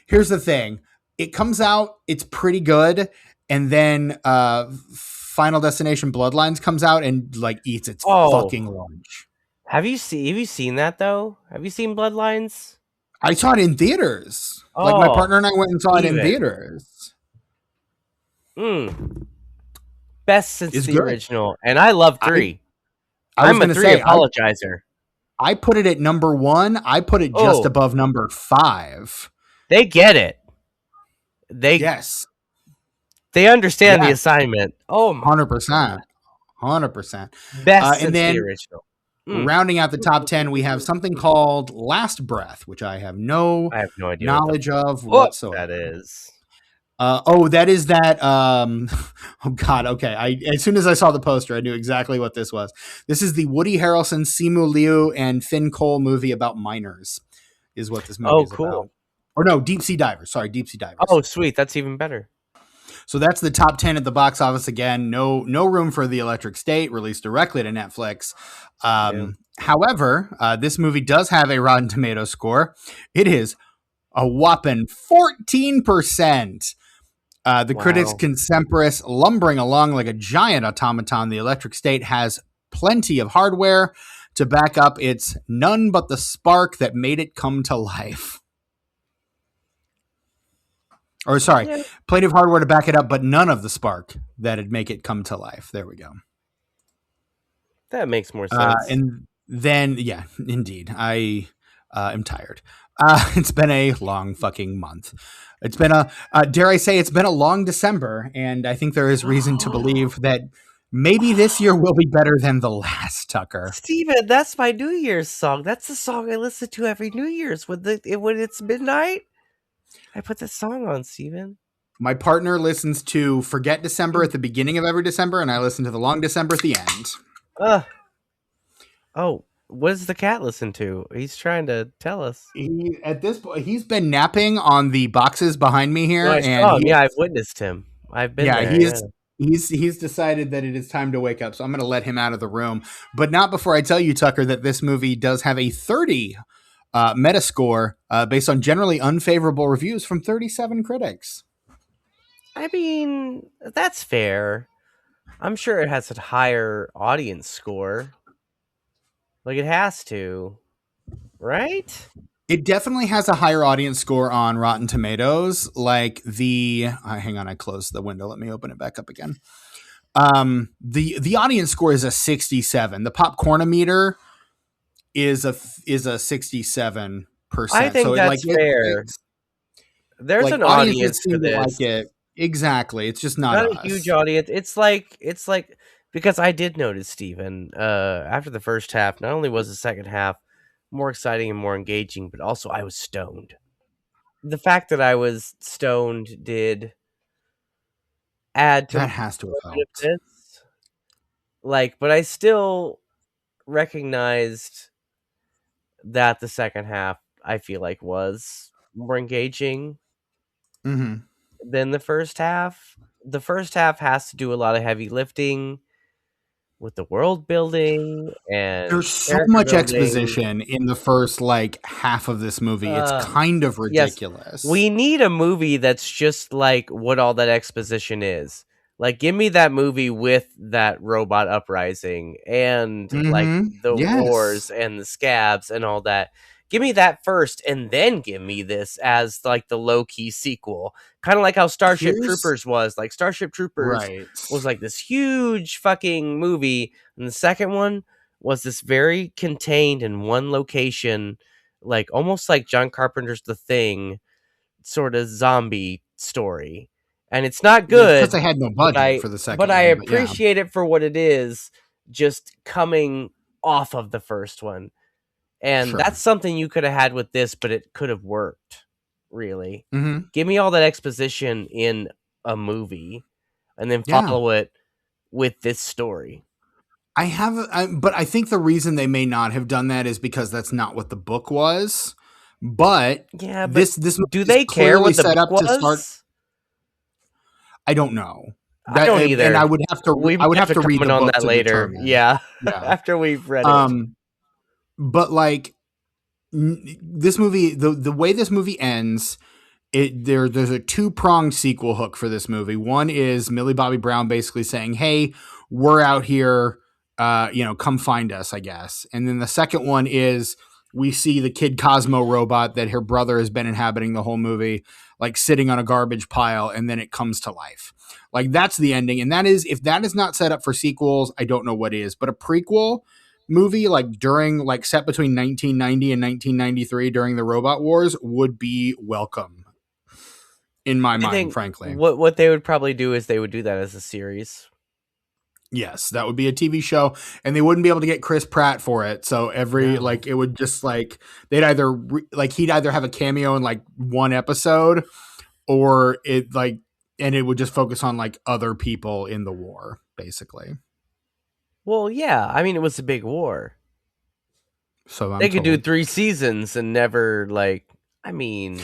Here's the thing. It comes out, it's pretty good, and then Final Destination Bloodlines comes out and like eats its Oh, fucking lunch. have you seen that though? Have you seen Bloodlines? I saw it in theaters. Like my Oh, partner and I went and saw it in Steven. theaters. Best since It's the good. original. And I love I 3. I was I'm a gonna 3 say apologizer. I put it at number 1. I put it just Oh, above number 5. they get it. They Yes. they understand the Yes. assignment. Oh my 100%. 100%. best And since the then original. rounding out the top 10, we have something called Last Breath, which I have no I have no idea what the knowledge of fuck that whatsoever. is. That is that. Oh God. Okay. As soon as I saw the poster, I knew exactly what this was. This is the Woody Harrelson, Simu Liu, and Finn Cole movie about miners. Is what this movie Oh, is about. cool. Or no, Deep Sea Divers. Sorry, Deep Sea Divers. Oh, sweet. That's even better. So that's the top 10 at the box office. Again, no room for The Electric State, released directly to Netflix. However, this movie does have a Rotten Tomato score. It is a whopping 14%. The critics Wow. consensus lumbering along like a giant automaton. The Electric State has plenty of hardware to back up its none but the spark that made it come to life. Or sorry, Yeah, plenty of hardware to back it up, but none of the spark that'd make it come to life. There we go. that makes more sense. And then, yeah, indeed, I am tired. It's been a long fucking month. It's been dare I say, it's been a long December, and I think there is reason to believe that maybe this year will be better than the last, Tucker. Steven, that's my New Year's song. That's the song I listen to every New Year's when it's midnight. I put that song on, Steven. My partner listens to Forget December at the beginning of every December, and I listen to the Long December at the end. Oh, what does the cat listen to? He's trying to tell us. At this point, he's been napping on the boxes behind me here, No, I and saw him. Yeah, I've witnessed him. I've been there. he Yeah. He's decided that it is time to wake up, so I'm going to let him out of the room. But not before I tell you, Tucker, that this movie does have a 30 Metascore based on generally unfavorable reviews from 37 critics. I mean, that's fair. I'm sure it has a higher audience score. Like it has to, right? It definitely has a higher audience score on Rotten Tomatoes. Like hang on, I closed the window. Let me open it back up again. The audience score is a 67. The Popcornometer is a 67%. I think So it like that's fair. it's There's like an audiences audience for seem to like this. it. Exactly. It's just not Not a huge us. audience. It's like because I did notice Steven, after the first half, not only was the second half more exciting and more engaging, but also I was stoned. The fact that I was stoned did add to That the has to have enjoyment of helped. this. Like, but I still recognized that the second half I feel like was more engaging Mm-hmm. than the first half. The first half has to do a lot of heavy lifting with the world building and There's so character much building. exposition in the first like half of this movie. It's Uh, kind of yes, ridiculous. we need a movie that's just like what all that exposition is. Like, give me that movie with that robot uprising and like Mm-hmm. the Yes. wars and the scabs and all that. Give me that first, and then give me this as like the low key sequel, kind of like how Starship Here's Troopers was. Like Starship Troopers right. was like this huge fucking movie, and the second one was this very contained in one location, like almost like John Carpenter's The Thing sort of zombie story. And it's not It's because they good, had no but budget for the but second I one, but yeah, appreciate it for what it is, just coming off of the first one. And sure. that's something you could have had with this, but it could have worked, really. Mm-hmm. Give me all that exposition in a movie and then Yeah. follow it with this story. But I think the reason they may not have done that is because that's not what the book was. But Yeah, but this movie do is they care clearly what the set book up to start. was? I don't know I that, don't and either. We I may would have have to to read comment the on book that to later. determine. Yeah, Yeah. after we've read it. Um. But like this movie, the way this movie ends, there's a two-pronged sequel hook for this movie. One is Millie Bobby Brown basically saying, "Hey, we're out here, come find us," I guess. And then the second one is we see the Kid Cosmo robot that her brother has been inhabiting the whole movie, like sitting on a garbage pile, and then it comes to life. Like that's the ending, and that is if that is not set up for sequels, I don't know what is. But a prequel movie like during like set between 1990 and 1993 during the robot wars would be welcome in my I mind, think frankly. what they would probably do is they would do that as a series. Yes, that would be a TV show, and they wouldn't be able to get Chris Pratt for it. So every No. like it would just like they'd either like he'd either have a cameo in like one episode, or it like and it would just focus on like other people in the war, basically. Well, yeah. I mean, it was a big war. So I'm They could do told 3 seasons and never like. I mean,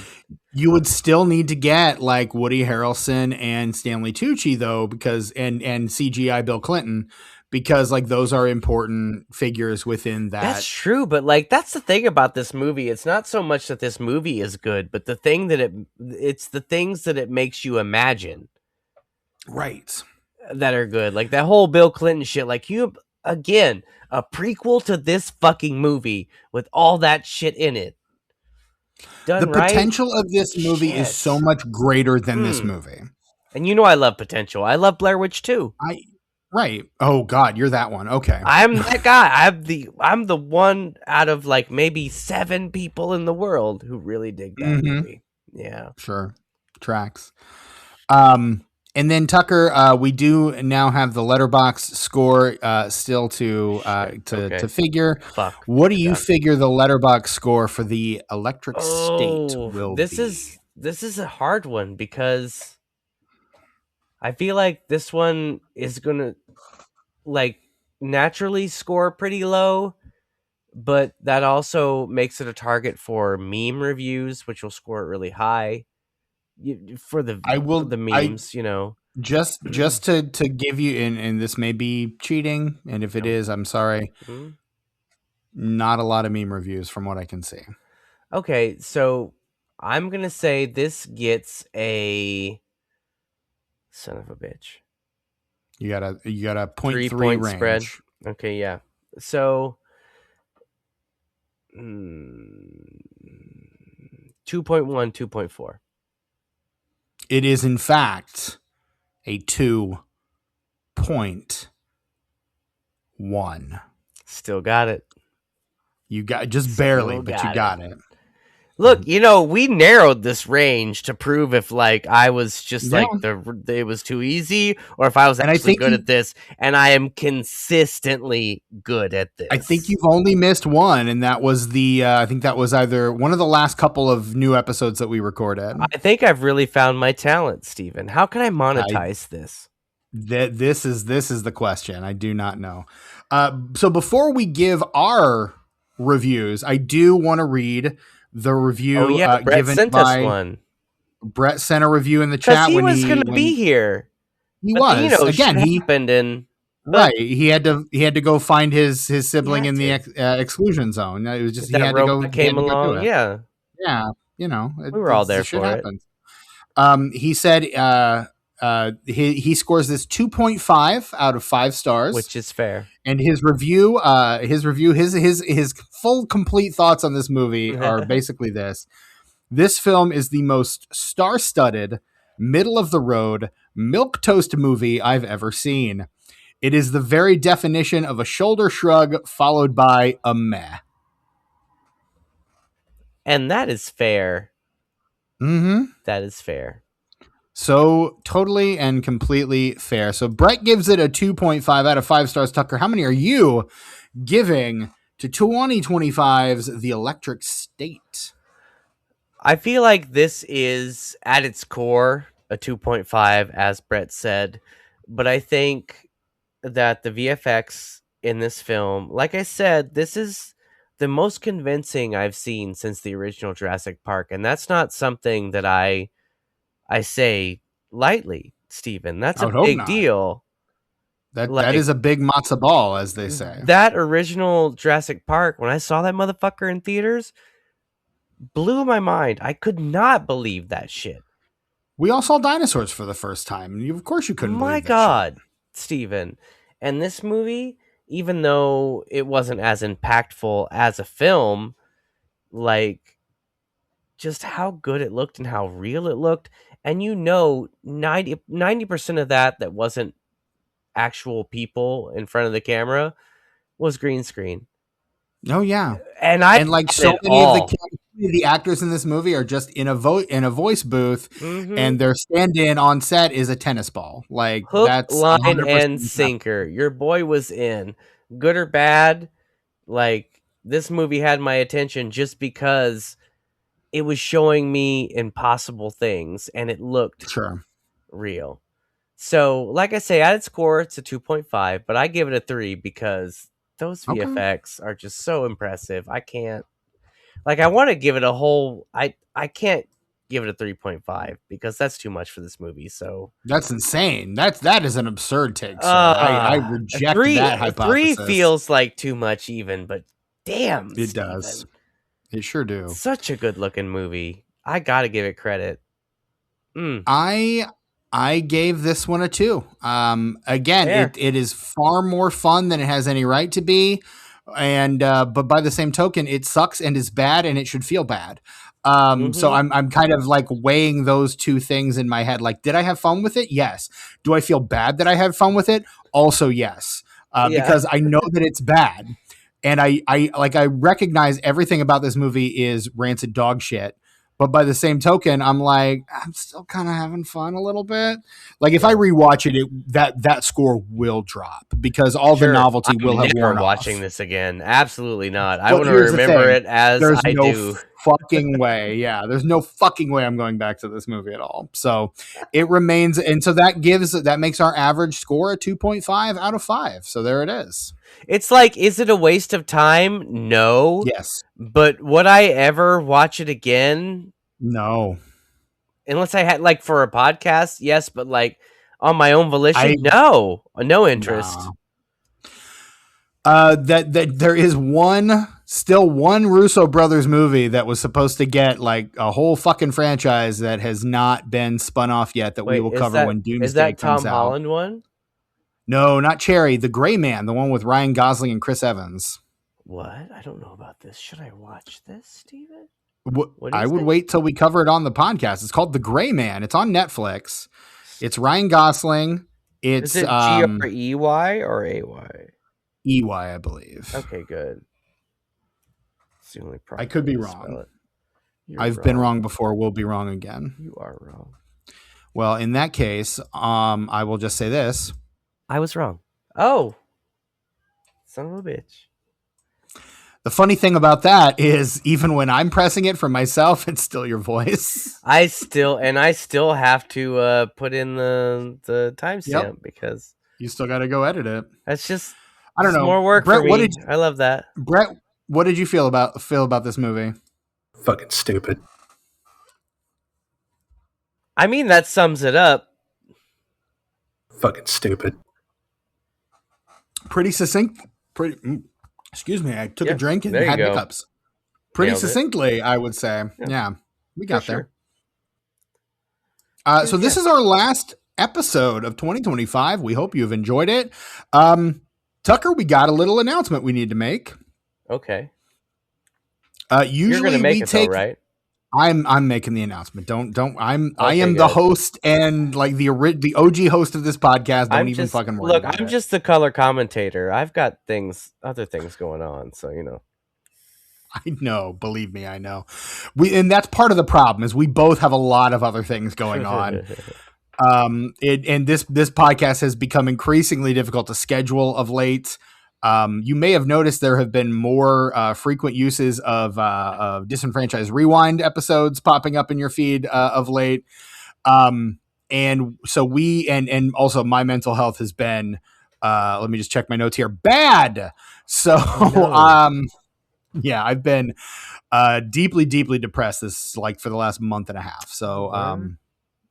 you would still need to get like Woody Harrelson and Stanley Tucci though, because and CGI Bill Clinton, because like those are important figures within that's that. true. But like, that's the thing about this movie. It's not so much that this movie is good, but the thing that it's the things that it makes you imagine Right. that are good. Like that whole Bill Clinton shit. Like you again, a prequel to this fucking movie with all that shit in it. The Done right? potential of this movie is so Shit. much greater than this Mm. movie. And you know I love potential. I love Blair Witch too. I right. Oh God, you're that one. Okay. I'm that guy. I'm the one out of like maybe 7 people in the world who really dig that Mm-hmm. movie. Yeah. Sure. Tracks. And then Tucker, we do now have the Letterboxd score still Shit. to Okay. figure. Fuck. What do you Forgot. figure the Letterboxd score for the Electric State Oh, will this be? is a hard one because I feel like this one is gonna like naturally score pretty low, but that also makes it a target for meme reviews, which will score it really high for the I will. I memes. Just to give you, and this may be cheating, and if it No. is, I'm sorry. Hmm? Not a lot of meme reviews from what I can see. Okay, so I'm gonna say this gets a son of a bitch You got a point three three point spread. range. Okay, yeah. So 2.1, 2.4. It is in fact a 2.1. Still got it. You got just barely, Still but you got it. got it. Look, we narrowed this range to prove if like I was just Yeah, like it was too easy or if I was and I actually think good at this, and I am consistently good at this. you've only missed one, and that was the I think that was either one of the last couple of new episodes that we recorded. I think I've really found my talent, Steven. How can I I monetize this? This is the question. I do not know. So before we give our reviews, I do want to read the Oh review yeah, Brett given sent us by one Brett. Sent a review in the because chat he when was gonna be here, he but then, was again shit he happened, and but right he had to go find his he sibling had in the to. exclusion zone. It was just That robot he had came to go do along. it. Yeah, Yeah, we were all it's, there the shit for it. happens. He said he scores this 2.5 out of 5 stars. Which is fair. And his full complete thoughts on this movie are basically this. This film is the most star-studded, middle of the road, milk toast movie I've ever seen. It is the very definition of a shoulder shrug followed by a meh. And that is fair. Mm-hmm. That is fair. So totally and completely fair. So Brett gives it a 2.5 out of 5 stars. Tucker, how many are you giving to 2025's The Electric State? I feel like this is at its core a 2.5, as Brett said, but I think that the VFX in this film, like I said, this is the most convincing I've seen since the original Jurassic Park, and that's not something that I say lightly, Steven. That's I a would hope big not. deal. That Like is a big matzo ball, as they say. that original Jurassic Park, when I saw that motherfucker in theaters, blew my mind. I could not believe that shit. We all saw dinosaurs for the first time. Of course, you couldn't My believe that shit. God, Steven. And this movie, even though it wasn't as impactful as a film, like just how good it looked and how real it looked. And 90% of that wasn't actual people in front of the camera was green screen. Oh yeah, And I and like got so it many of all. the actors in this movie are just in a voice booth, Hmm. and their stand-in on set is a tennis ball. Like Hook, that's line, and 100% happening. sinker. Your boy was in. Good or bad, like this movie had my attention just because it was showing me impossible things and it looked Sure. real. So, like I say, at its core, it's a 2.5, but I give it a 3 because those Okay. VFX are just so impressive. I can't, like, I want to give it a whole, I can't give it a 3.5 because that's too much for this movie. So, That's insane. That is an absurd take, sir. I a reject three, that three hypothesis. feels like too much even, but damn, It does. Steven. It sure do. Such a good looking movie. I gotta give it credit. Mm, I gave this one a 2. Again, fair. it is far more fun than it has any right to be, and but by the same token, it sucks and is bad, and it should feel bad. So Hmm. I'm kind of like weighing those two things in my head. Like, did I have fun with it? Yes. Do I feel bad that I had fun with it? Also, yes. Yeah. Because I know that it's bad, and I recognize everything about this movie is rancid dog shit. But by the same token, I'm like, I'm still kind of having fun a little bit. Like if I Yeah. rewatch it, that score will drop because all the Sure. novelty will I'm have never worn watching off. this again. Absolutely not. I But want to here's the remember thing: it as there's I no do. fucking way. Yeah, there's no fucking way I'm going back to this movie at all. So it remains, and so that makes our average score a 2.5 out of 5. So there it is. It's like, is it a waste of time? No. Yes. But would I ever watch it again? No. Unless I had, like, for a podcast, yes. But like, On my own volition? No interest. Nah. That there is still one Russo brothers movie that was supposed to get like a whole fucking franchise that has not been spun off yet that we will cover when Doomsday comes out. Is that Tom Holland one? No, not Cherry. The Gray Man, the one with Ryan Gosling and Chris Evans. What? I don't know about this. Should I watch this, Steven? I would wait till we cover it on the podcast. It's called The Gray Man. It's on Netflix. It's Ryan Gosling. Is it Grey or AY? EY, I believe. Okay, good. It's the only problem. I could be wrong. I've been wrong before. We'll be wrong again. You are wrong. Well, in that case, I will just say this. I was wrong. Oh, son of a bitch. The funny thing about that is even when I'm pressing it for myself, it's still your voice. I still have to put in the timestamp because you still got to go edit it. That's just, I don't know. More work Brett, for me. I love that. Brett, what did you feel about this movie? Fucking stupid. I mean, that sums it up. Fucking stupid. Pretty succinct. Excuse me. I took a drink and had hiccups. Pretty succinctly, I would say. Yeah, we got there. So this is our last episode of 2025. We hope you've enjoyed it. Tucker, we got a little announcement we need to make. Okay. Usually You're gonna make it though, right? I'm making the announcement. I am the host and like the OG host of this podcast. Don't even fucking worry about it. I'm just the color commentator. I've got other things going on, so you know. I know, believe me, I know. And that's part of the problem is we both have a lot of other things going on. And this podcast has become increasingly difficult to schedule of late. You may have noticed there have been more frequent uses of Disenfranchised Rewind episodes popping up in your feed of late. And so and also my mental health has been, let me just check my notes here, bad. So, yeah, I've been deeply, deeply depressed for the last month and a half. So,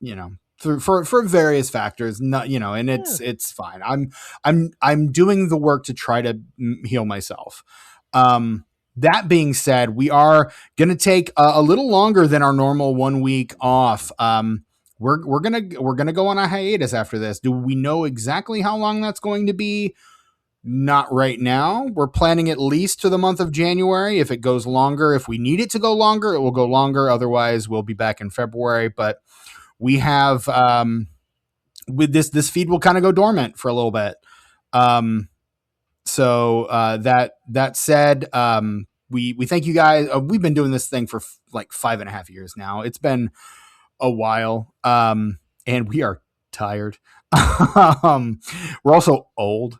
you know, for various factors, and it's fine. I'm doing the work to try to heal myself. That being said, we are going to take a little longer than our normal 1 week off. We're gonna go on a hiatus after this. Do we know exactly how long that's going to be? Not right now. We're planning at least to the month of January. If it goes longer, if we need it to go longer, it will go longer. Otherwise, we'll be back in February. But we have with this feed will kind of go dormant for a little bit. So that said, we thank you guys. We've been doing this thing for like 5.5 years now. It's been a while, and we are tired. We're also old.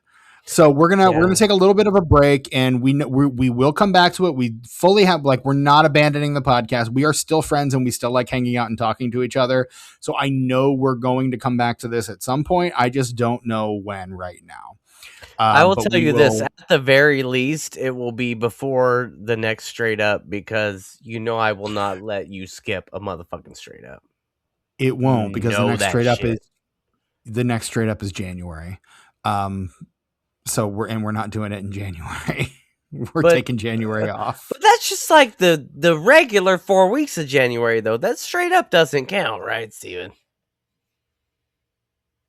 So we're gonna take a little bit of a break, and we will come back to it. We fully have we're not abandoning the podcast. We are still friends, and we still like hanging out and talking to each other. So I know we're going to come back to this at some point. I just don't know when right now. I will tell you this: at the very least, it will be before the next Straight Up, because I will not let you skip a motherfucking Straight Up. It won't, because the next Straight Up is January. So we're not doing it in January. We're taking January off. But that's just like the regular 4 weeks of January, though. That Straight Up doesn't count, right, Steven?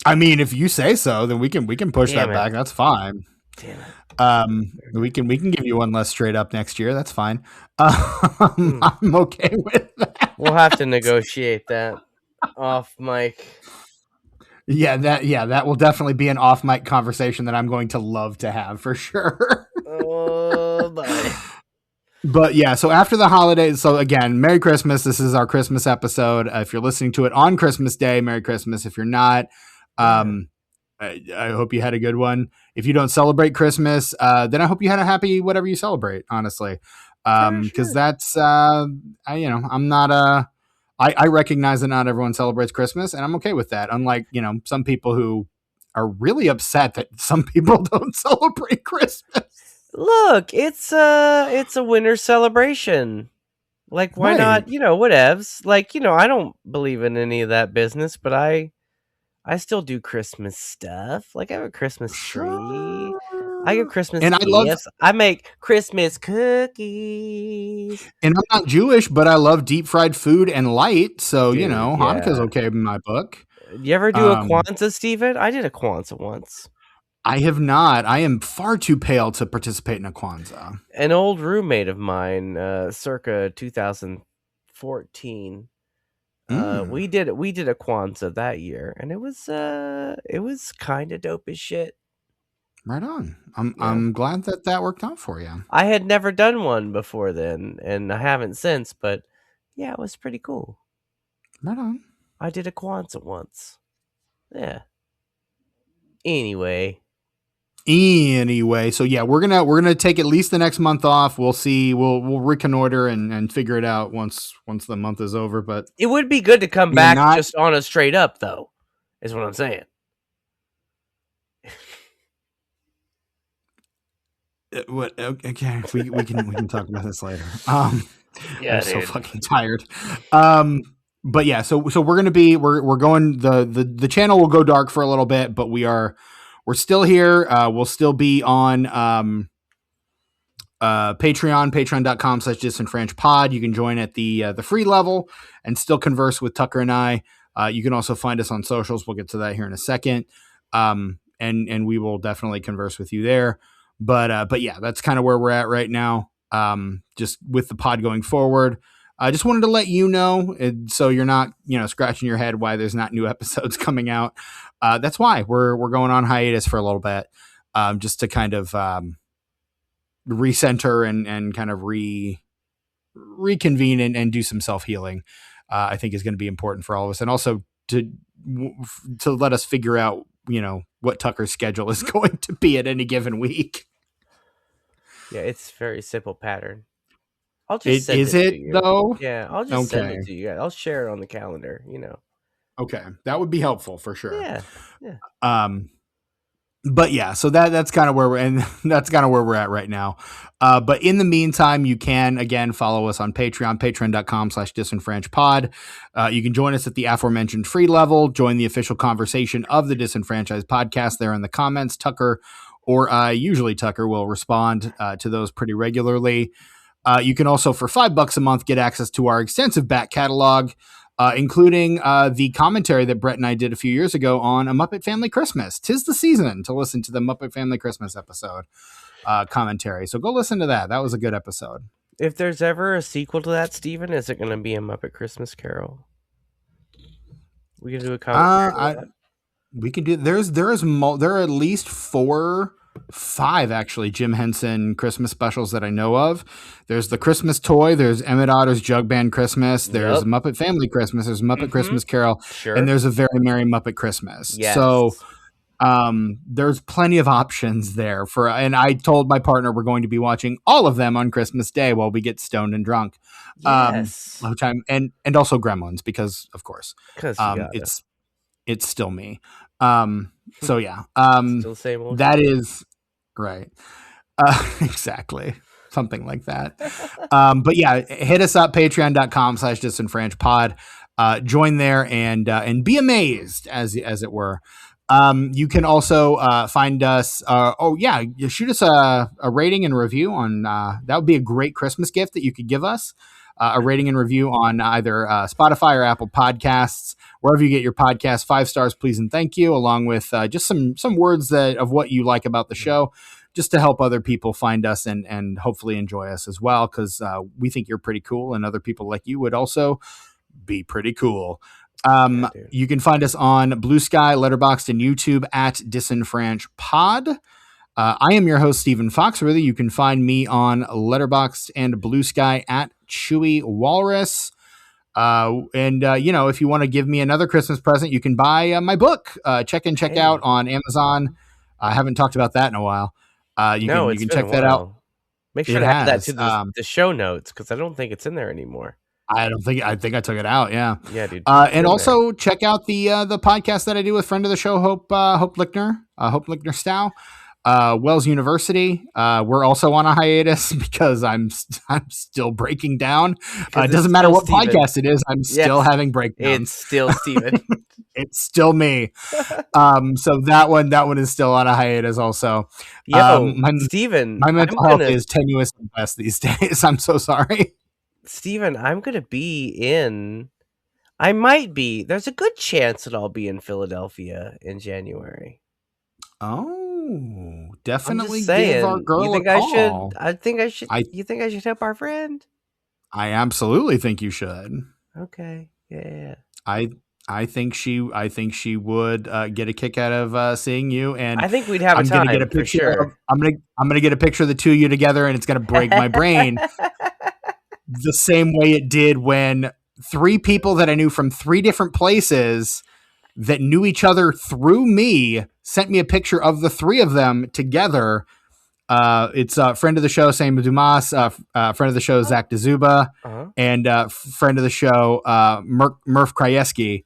I mean, if you say so, then we can push that back. That's fine. Damn it. We can give you one less Straight Up next year. That's fine. I'm okay with that. We'll have to negotiate that off mic. Yeah, that will definitely be an off mic conversation that I'm going to love to have for sure. Oh, boy. But yeah, so after the holidays, so again, Merry Christmas. This is our Christmas episode. If you're listening to it on Christmas Day, Merry Christmas. If you're not, I hope you had a good one. If you don't celebrate Christmas, then I hope you had a happy whatever you celebrate, honestly. Because that's, I'm not I recognize that not everyone celebrates Christmas, and I'm okay with that. Unlike, some people who are really upset that some people don't celebrate Christmas. Look, it's a winter celebration. Like, why not, whatevs. Like, I don't believe in any of that business, but I I still do Christmas stuff. Like I have a Christmas tree. I Sure. get Christmas And I love, gifts. I make Christmas cookies. and I'm not Jewish, but I love deep fried food and light. So, Dude, Hanukkah's yeah. okay in my book. You ever do a Kwanzaa, Steven? I did a Kwanzaa once. I have not. I am far too pale to participate in a Kwanzaa. An old roommate of mine, circa 2014, we did a Kwanzaa that year, and it was kind of dope as shit. Right on. Yeah. I'm glad that worked out for you. I had never done one before then, and I haven't since, but yeah, it was pretty cool. Right on. I did a Kwanzaa once. Yeah. Anyway, so yeah, we're gonna take at least the next month off. We'll see. We'll reconnoiter and figure it out once the month is over. But it would be good to come back just on a straight up, though, is what I'm saying. What? Okay, we can talk about this later. Yeah, I'm so fucking tired. But yeah, so we're gonna be we're going the channel will go dark for a little bit, but we're still here. We'll still be on patreon.com/disenfranchpod. You can join at the free level and still converse with Tucker and I. You can also find us on socials. We'll get to that here in a second. And we will definitely converse with you there. But yeah, that's kind of where we're at right now. Just with the pod going forward. I just wanted to let you know, so you're not, scratching your head why there's not new episodes coming out. That's why we're going on hiatus for a little bit, just to kind of recenter and kind of reconvene and do some self-healing. I think is going to be important for all of us, and also to let us figure out, what Tucker's schedule is going to be at any given week. Yeah, it's a very simple pattern. I'll just send is it it to you. though? Yeah, I'll just send it to you guys. I'll share it on the calendar, Okay, that would be helpful for sure. Yeah. But yeah, so that's kind of where we're at right now. But in the meantime, you can again follow us on Patreon, patreon.com/disenfranchpod. You can join us at the aforementioned free level, join the official conversation of the Disenfranchised podcast there in the comments. Tucker or usually Tucker will respond to those pretty regularly. You can also, for $5 a month, get access to our extensive back catalog, including the commentary that Brett and I did a few years ago on A Muppet Family Christmas. 'Tis the season to listen to the Muppet Family Christmas episode commentary. So go listen to that. That was a good episode. If there's ever a sequel to that, Steven, is it going to be A Muppet Christmas Carol? We can do a commentary. We can do. There are at least 5 actually Jim Henson Christmas specials that I know of. There's the Christmas Toy, there's Emmett Otter's Jug Band Christmas, there's Muppet Family Christmas, there's Muppet Christmas Carol, and there's a Very Merry Muppet Christmas. Yes. So there's plenty of options there and I told my partner we're going to be watching all of them on Christmas Day while we get stoned and drunk. Yes. And also Gremlins, because of course it's still me. So yeah, still the same old that is right. Exactly. Something like that. But yeah, hit us up, patreon.com/disenfranchpod. Join there and be amazed as it were. You can also find us. Shoot us a rating and review on. That would be a great Christmas gift that you could give us. A rating and review on either Spotify or Apple Podcasts, wherever you get your podcast. 5 stars, please and thank you, along with just some words of what you like about the show, just to help other people find us and hopefully enjoy us as well, because we think you're pretty cool, and other people like you would also be pretty cool. You can find us on Bluesky, Letterboxd, and YouTube at DisenfranchPod. I am your host, Stephen Foxworthy. You can find me on Letterboxd and Bluesky at Chewy Walrus. If you want to give me another Christmas present, you can buy my book, Check In, Check Out on Amazon. I haven't talked about that in a while. You can check that out. Make sure to add that to the show notes, because I don't think it's in there anymore. I think I took it out. Yeah. Yeah, dude. And also check out the podcast that I do with friend of the show, Hope Lichtner, Hope Lichtner Stough. Wells University, we're also on a hiatus because I'm still breaking down. It doesn't matter what podcast it is, I'm still having breakdowns. It's still Steven. It's still me. So that one is still on a hiatus also. Steven, my mental health is tenuous at best these days. I'm so sorry. Steven, I'm going to be I might be. There's a good chance that I'll be in Philadelphia in January. Oh, definitely give our girl a call. You think I should help our friend? I absolutely think you should. Okay. Yeah. I think she would get a kick out of seeing you, and I think we'd have a time. Gonna get a picture. For sure. I'm gonna get a picture of the two of you together, and it's gonna break my brain the same way it did when 3 people that I knew from 3 different places that knew each other through me sent me a picture of the 3 of them together. It's a friend of the show, Sam Dumas, friend of the show, Zach DeZuba, and friend of the show, Murph Krajewski,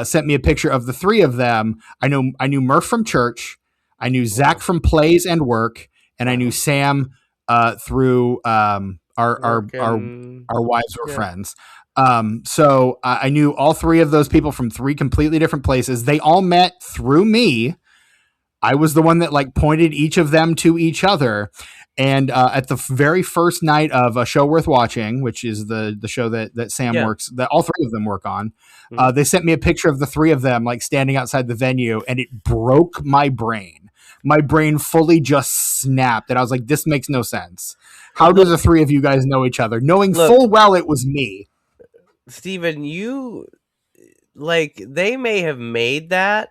sent me a picture of the 3 of them. I knew Murph from church, I knew Zach from plays and work, and I knew Sam through our wives were friends. So I knew all 3 of those people from 3 completely different places. They all met through me. I was the one that pointed each of them to each other. And at the very first night of A Show Worth Watching, which is the show that Sam works, that all 3 of them work on, they sent me a picture of the 3 of them standing outside the venue, and it broke my brain. My brain fully just snapped, and I was like, this makes no sense. How do the 3 of you guys know each other? Knowing full well it was me. Steven, you, they may have made that,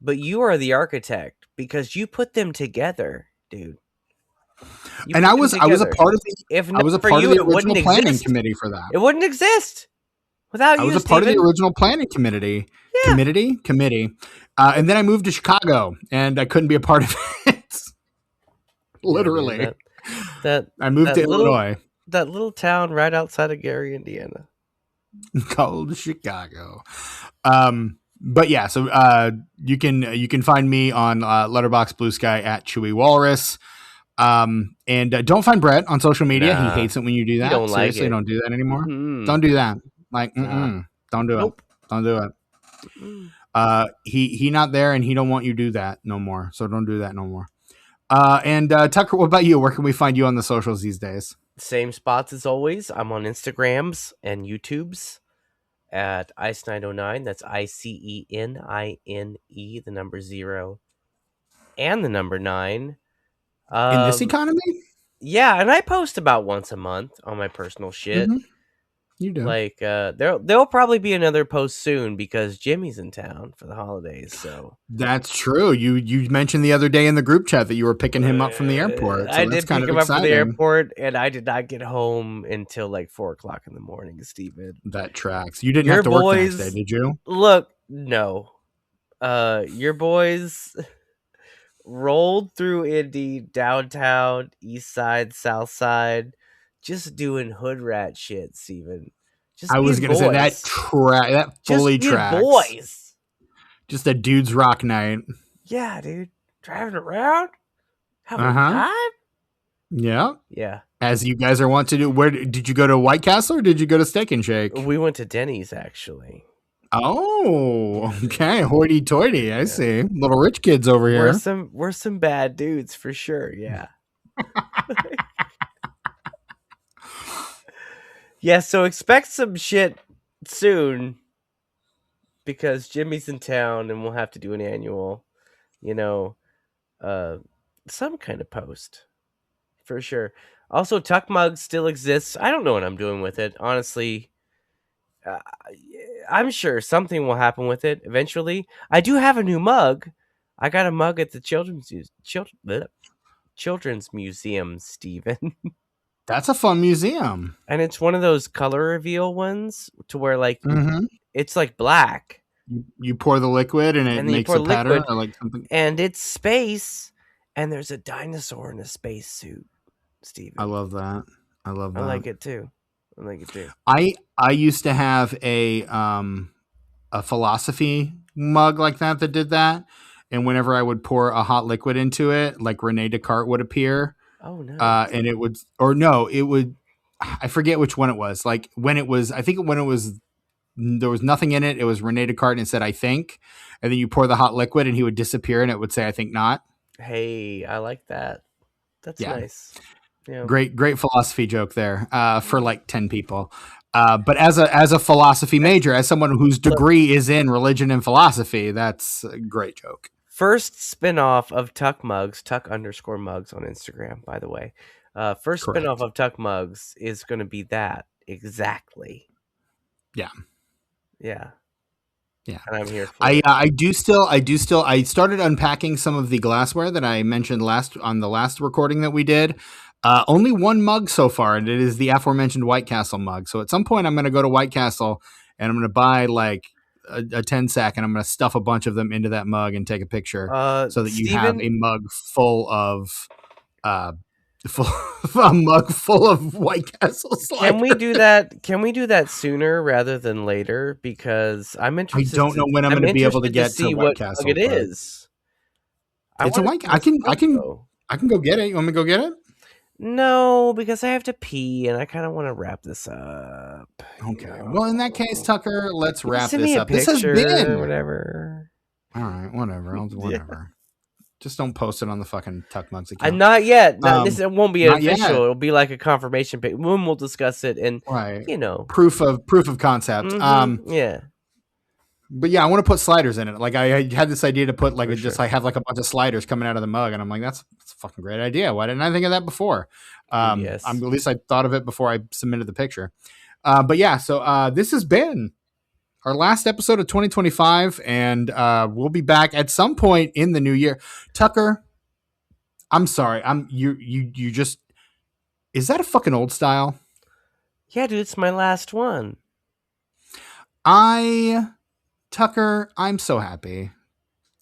but you are the architect because you put them together, dude. And I was a part of the original planning committee for that. It wouldn't exist without you. I was a part of the original planning committee. And then I moved to Chicago, and I couldn't be a part of it. Literally, I moved to Illinois, that little town right outside of Gary, Indiana, called Chicago. But yeah, so you can find me on Letterboxd, Bluesky at Chewy Walrus. And don't find Brett on social media. He hates it when you do that. Seriously, don't do that anymore. Mm-hmm. Don't do that. Don't do it. Don't do it. Mm-hmm. He not there, and he don't want you to do that no more. So don't do that no more. And Tucker, what about you? Where can we find you on the socials these days? Same spots as always. I'm on Instagrams and YouTubes at Ice909. That's ICENINE, the number 0 and the number 9. In this economy? Yeah, and I post about once a month on my personal shit. Mm-hmm. You do. There'll probably be another post soon because Jimmy's in town for the holidays. So that's true. You mentioned the other day in the group chat that you were picking him up from the airport. So I did pick him up from the airport, and I did not get home until 4:00 in the morning. Steven, that tracks. You didn't have to work the next day, did you? Look, no. Your boys rolled through Indy, downtown, east side, south side, just doing hood rat shit, Steven. I was going to say that fully tracks. Boys. Just a dude's rock night. Yeah, dude. Driving around, having a time. Yeah. Yeah. As you guys are want to do. Where did you go to White Castle or did you go to Steak and Shake? We went to Denny's, actually. Oh, okay. Hoity-toity. I see. Little rich kids over here. We're some bad dudes for sure. Yeah. Yeah. So expect some shit soon because Jimmy's in town and we'll have to do an annual, some kind of post for sure. Also, Tuck Mug still exists. I don't know what I'm doing with it. Honestly, I'm sure something will happen with it eventually. I do have a new mug. I got a mug at the Children's Museum, Steven. That's a fun museum. And it's one of those color reveal ones to where it's black. You pour the liquid and it makes a pattern or something. And it's space and there's a dinosaur in a space suit, Steven. I love that. I like it too. I used to have a philosophy mug like that did that. and whenever I would pour a hot liquid into it, like Rene Descartes would appear. Oh, no. And it would, or no, it would, I forget which one it was. Like when it was, I think when it was, there was nothing in it. It was Rene Descartes and it said, I think. And then you pour the hot liquid and he would disappear and it would say, I think not. Hey, I like that. That's nice. Yeah. Great philosophy joke there for like 10 people. But as a philosophy major, as someone whose degree is in religion and philosophy, that's a great joke. First spinoff of Tuck Mugs, Tuck_Mugs on Instagram, by the way. First Correct. spinoff of Tuck Mugs is going to be that exactly. Yeah. Yeah. Yeah. And I'm here for it. I started unpacking some of the glassware that I mentioned on the last recording that we did. Only one mug so far, and it is the aforementioned White Castle mug. So at some point I'm going to go to White Castle and I'm going to buy like a 10 sack and I'm going to stuff a bunch of them into that mug and take a picture so that you have a mug full of a mug full of White Castle cider. Can we do that sooner rather than later? Because I'm interested. I don't know when I'm going to be able to get to White Castle. It is. It's a White. I can go get it. You want me to go get it? No, because I have to pee and I kind of want to wrap this up. Okay. Well, in that case, Tucker, let's wrap this up. This has been whatever. All right, whatever. I'll do whatever. Just don't post it on the fucking Tuck Mugs account. Not yet. It won't be official. Yet. It'll be like a confirmation page. When we'll discuss it and proof of concept. Mm-hmm. Yeah. But yeah, I want to put sliders in it. Like I had this idea to put I have like a bunch of sliders coming out of the mug, and I'm like, that's a fucking great idea. Why didn't I think of that before? Yes. At least I thought of it before I submitted the picture. But yeah, so this has been our last episode of 2025, and we'll be back at some point in the new year. Tucker, I'm sorry. You just, is that a fucking old style? Yeah, dude, it's my last one. Tucker, I'm so happy.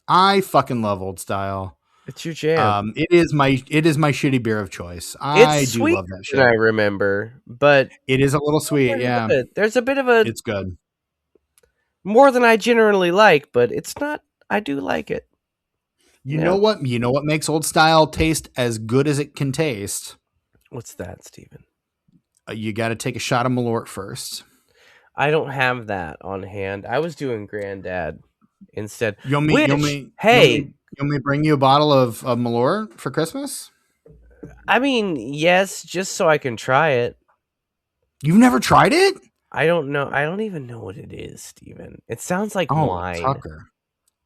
I fucking love old style. It's your jam. It is my shitty beer of choice. I do love that shit. I remember, but it is a little sweet. Yeah, there's a bit of a. It's good. More than I generally like, but it's not. I do like it. You know what? You know what makes old style taste as good as it can taste? What's that, Steven? You got to take a shot of Malort first. I don't have that on hand. I was doing Granddad instead. You want me to bring you a bottle of Malort for Christmas? I mean, yes, just so I can try it. You've never tried it? I don't know. I don't even know what it is, Steven. It sounds like wine. Tucker.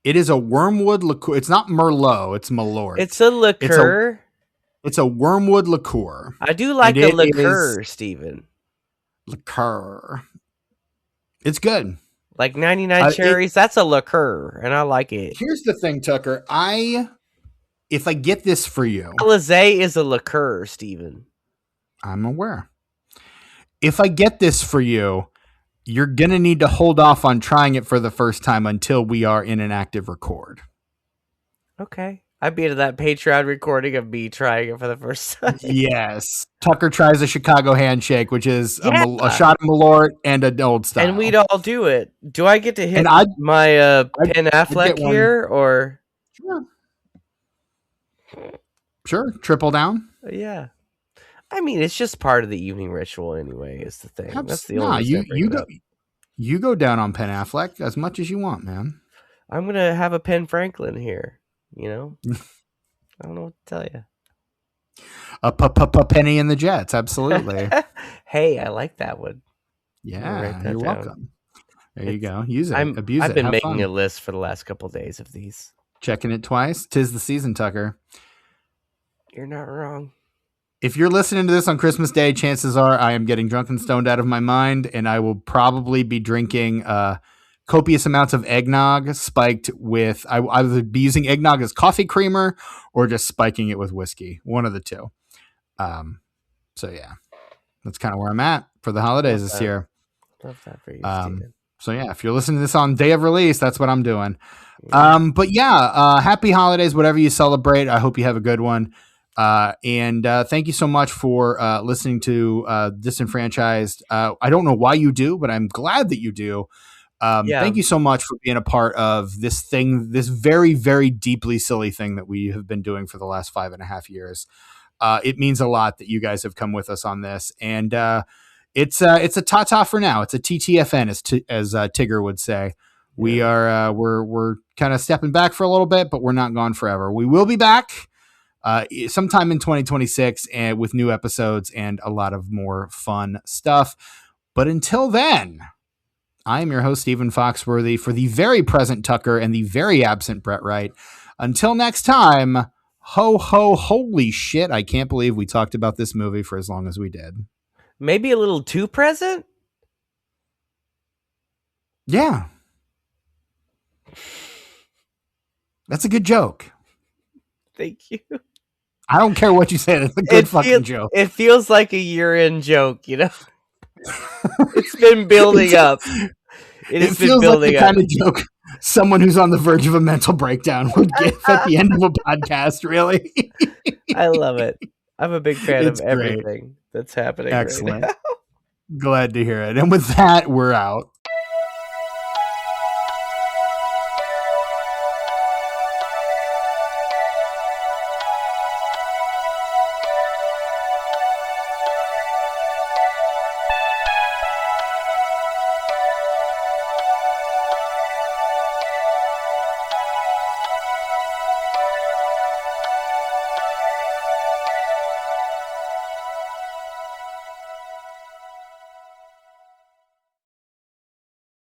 It is a wormwood liqueur. It's not Merlot. It's Malort. It's a liqueur. It's a wormwood liqueur. I do like a liqueur, Steven. Liqueur. It's good. Like 99 cherries, that's a liqueur, and I like it. Here's the thing, Tucker. If I get this for you... Alizé is a liqueur, Steven. I'm aware. If I get this for you, you're going to need to hold off on trying it for the first time until we are in an active record. Okay. I'd be to that Patreon recording of me trying it for the first time. Yes. Tucker tries a Chicago handshake, which is a shot of Malort and an old style. And we'd all do it. Do I get to hit my Ben Affleck here, or? Sure. Triple down. Yeah. I mean, it's just part of the evening ritual anyway, is the thing. That's the only you go down on Ben Affleck as much as you want, man. I'm going to have a Penn Franklin here. You know, I don't know what to tell you. A penny in the Jets, absolutely. Hey, I like that one. Yeah, you're welcome. There you go. Use it. Abuse it. I've been making a list for the last couple of days of these. Checking it twice. 'Tis the season, Tucker. You're not wrong. If you're listening to this on Christmas Day, chances are I am getting drunk and stoned out of my mind, and I will probably be drinking copious amounts of eggnog spiked with, I would be using eggnog as coffee creamer or just spiking it with whiskey. One of the two. So yeah, that's kind of where I'm at for the holidays this year. Love that for you, Steven. So yeah, if you're listening to this on day of release, that's what I'm doing. Yeah. But yeah, happy holidays, whatever you celebrate. I hope you have a good one. And thank you so much for listening to Disenfranchised. I don't know why you do, but I'm glad that you do. Yeah. Thank you so much for being a part of this thing, this very, very deeply silly thing that we have been doing for the last 5.5 years. It means a lot that you guys have come with us on this, and it's a ta-ta for now. It's a TTFN, as Tigger would say. We are we're kind of stepping back for a little bit, but we're not gone forever. We will be back sometime in 2026 and with new episodes and a lot of more fun stuff. But until then, I am your host, Stephen Foxworthy, for the very present Tucker and the very absent Brett Wright. Until next time, ho, ho, holy shit. I can't believe we talked about this movie for as long as we did. Maybe a little too present? Yeah. That's a good joke. Thank you. I don't care what you say. It's a good fucking joke. It feels like a year-end joke, you know? It's been building up. It feels like the kind of joke someone who's on the verge of a mental breakdown would give at the end of a podcast, really. I love it. I'm a big fan It's of great. everything that's happening. Excellent. Right now. Glad to hear it. And with that, we're out.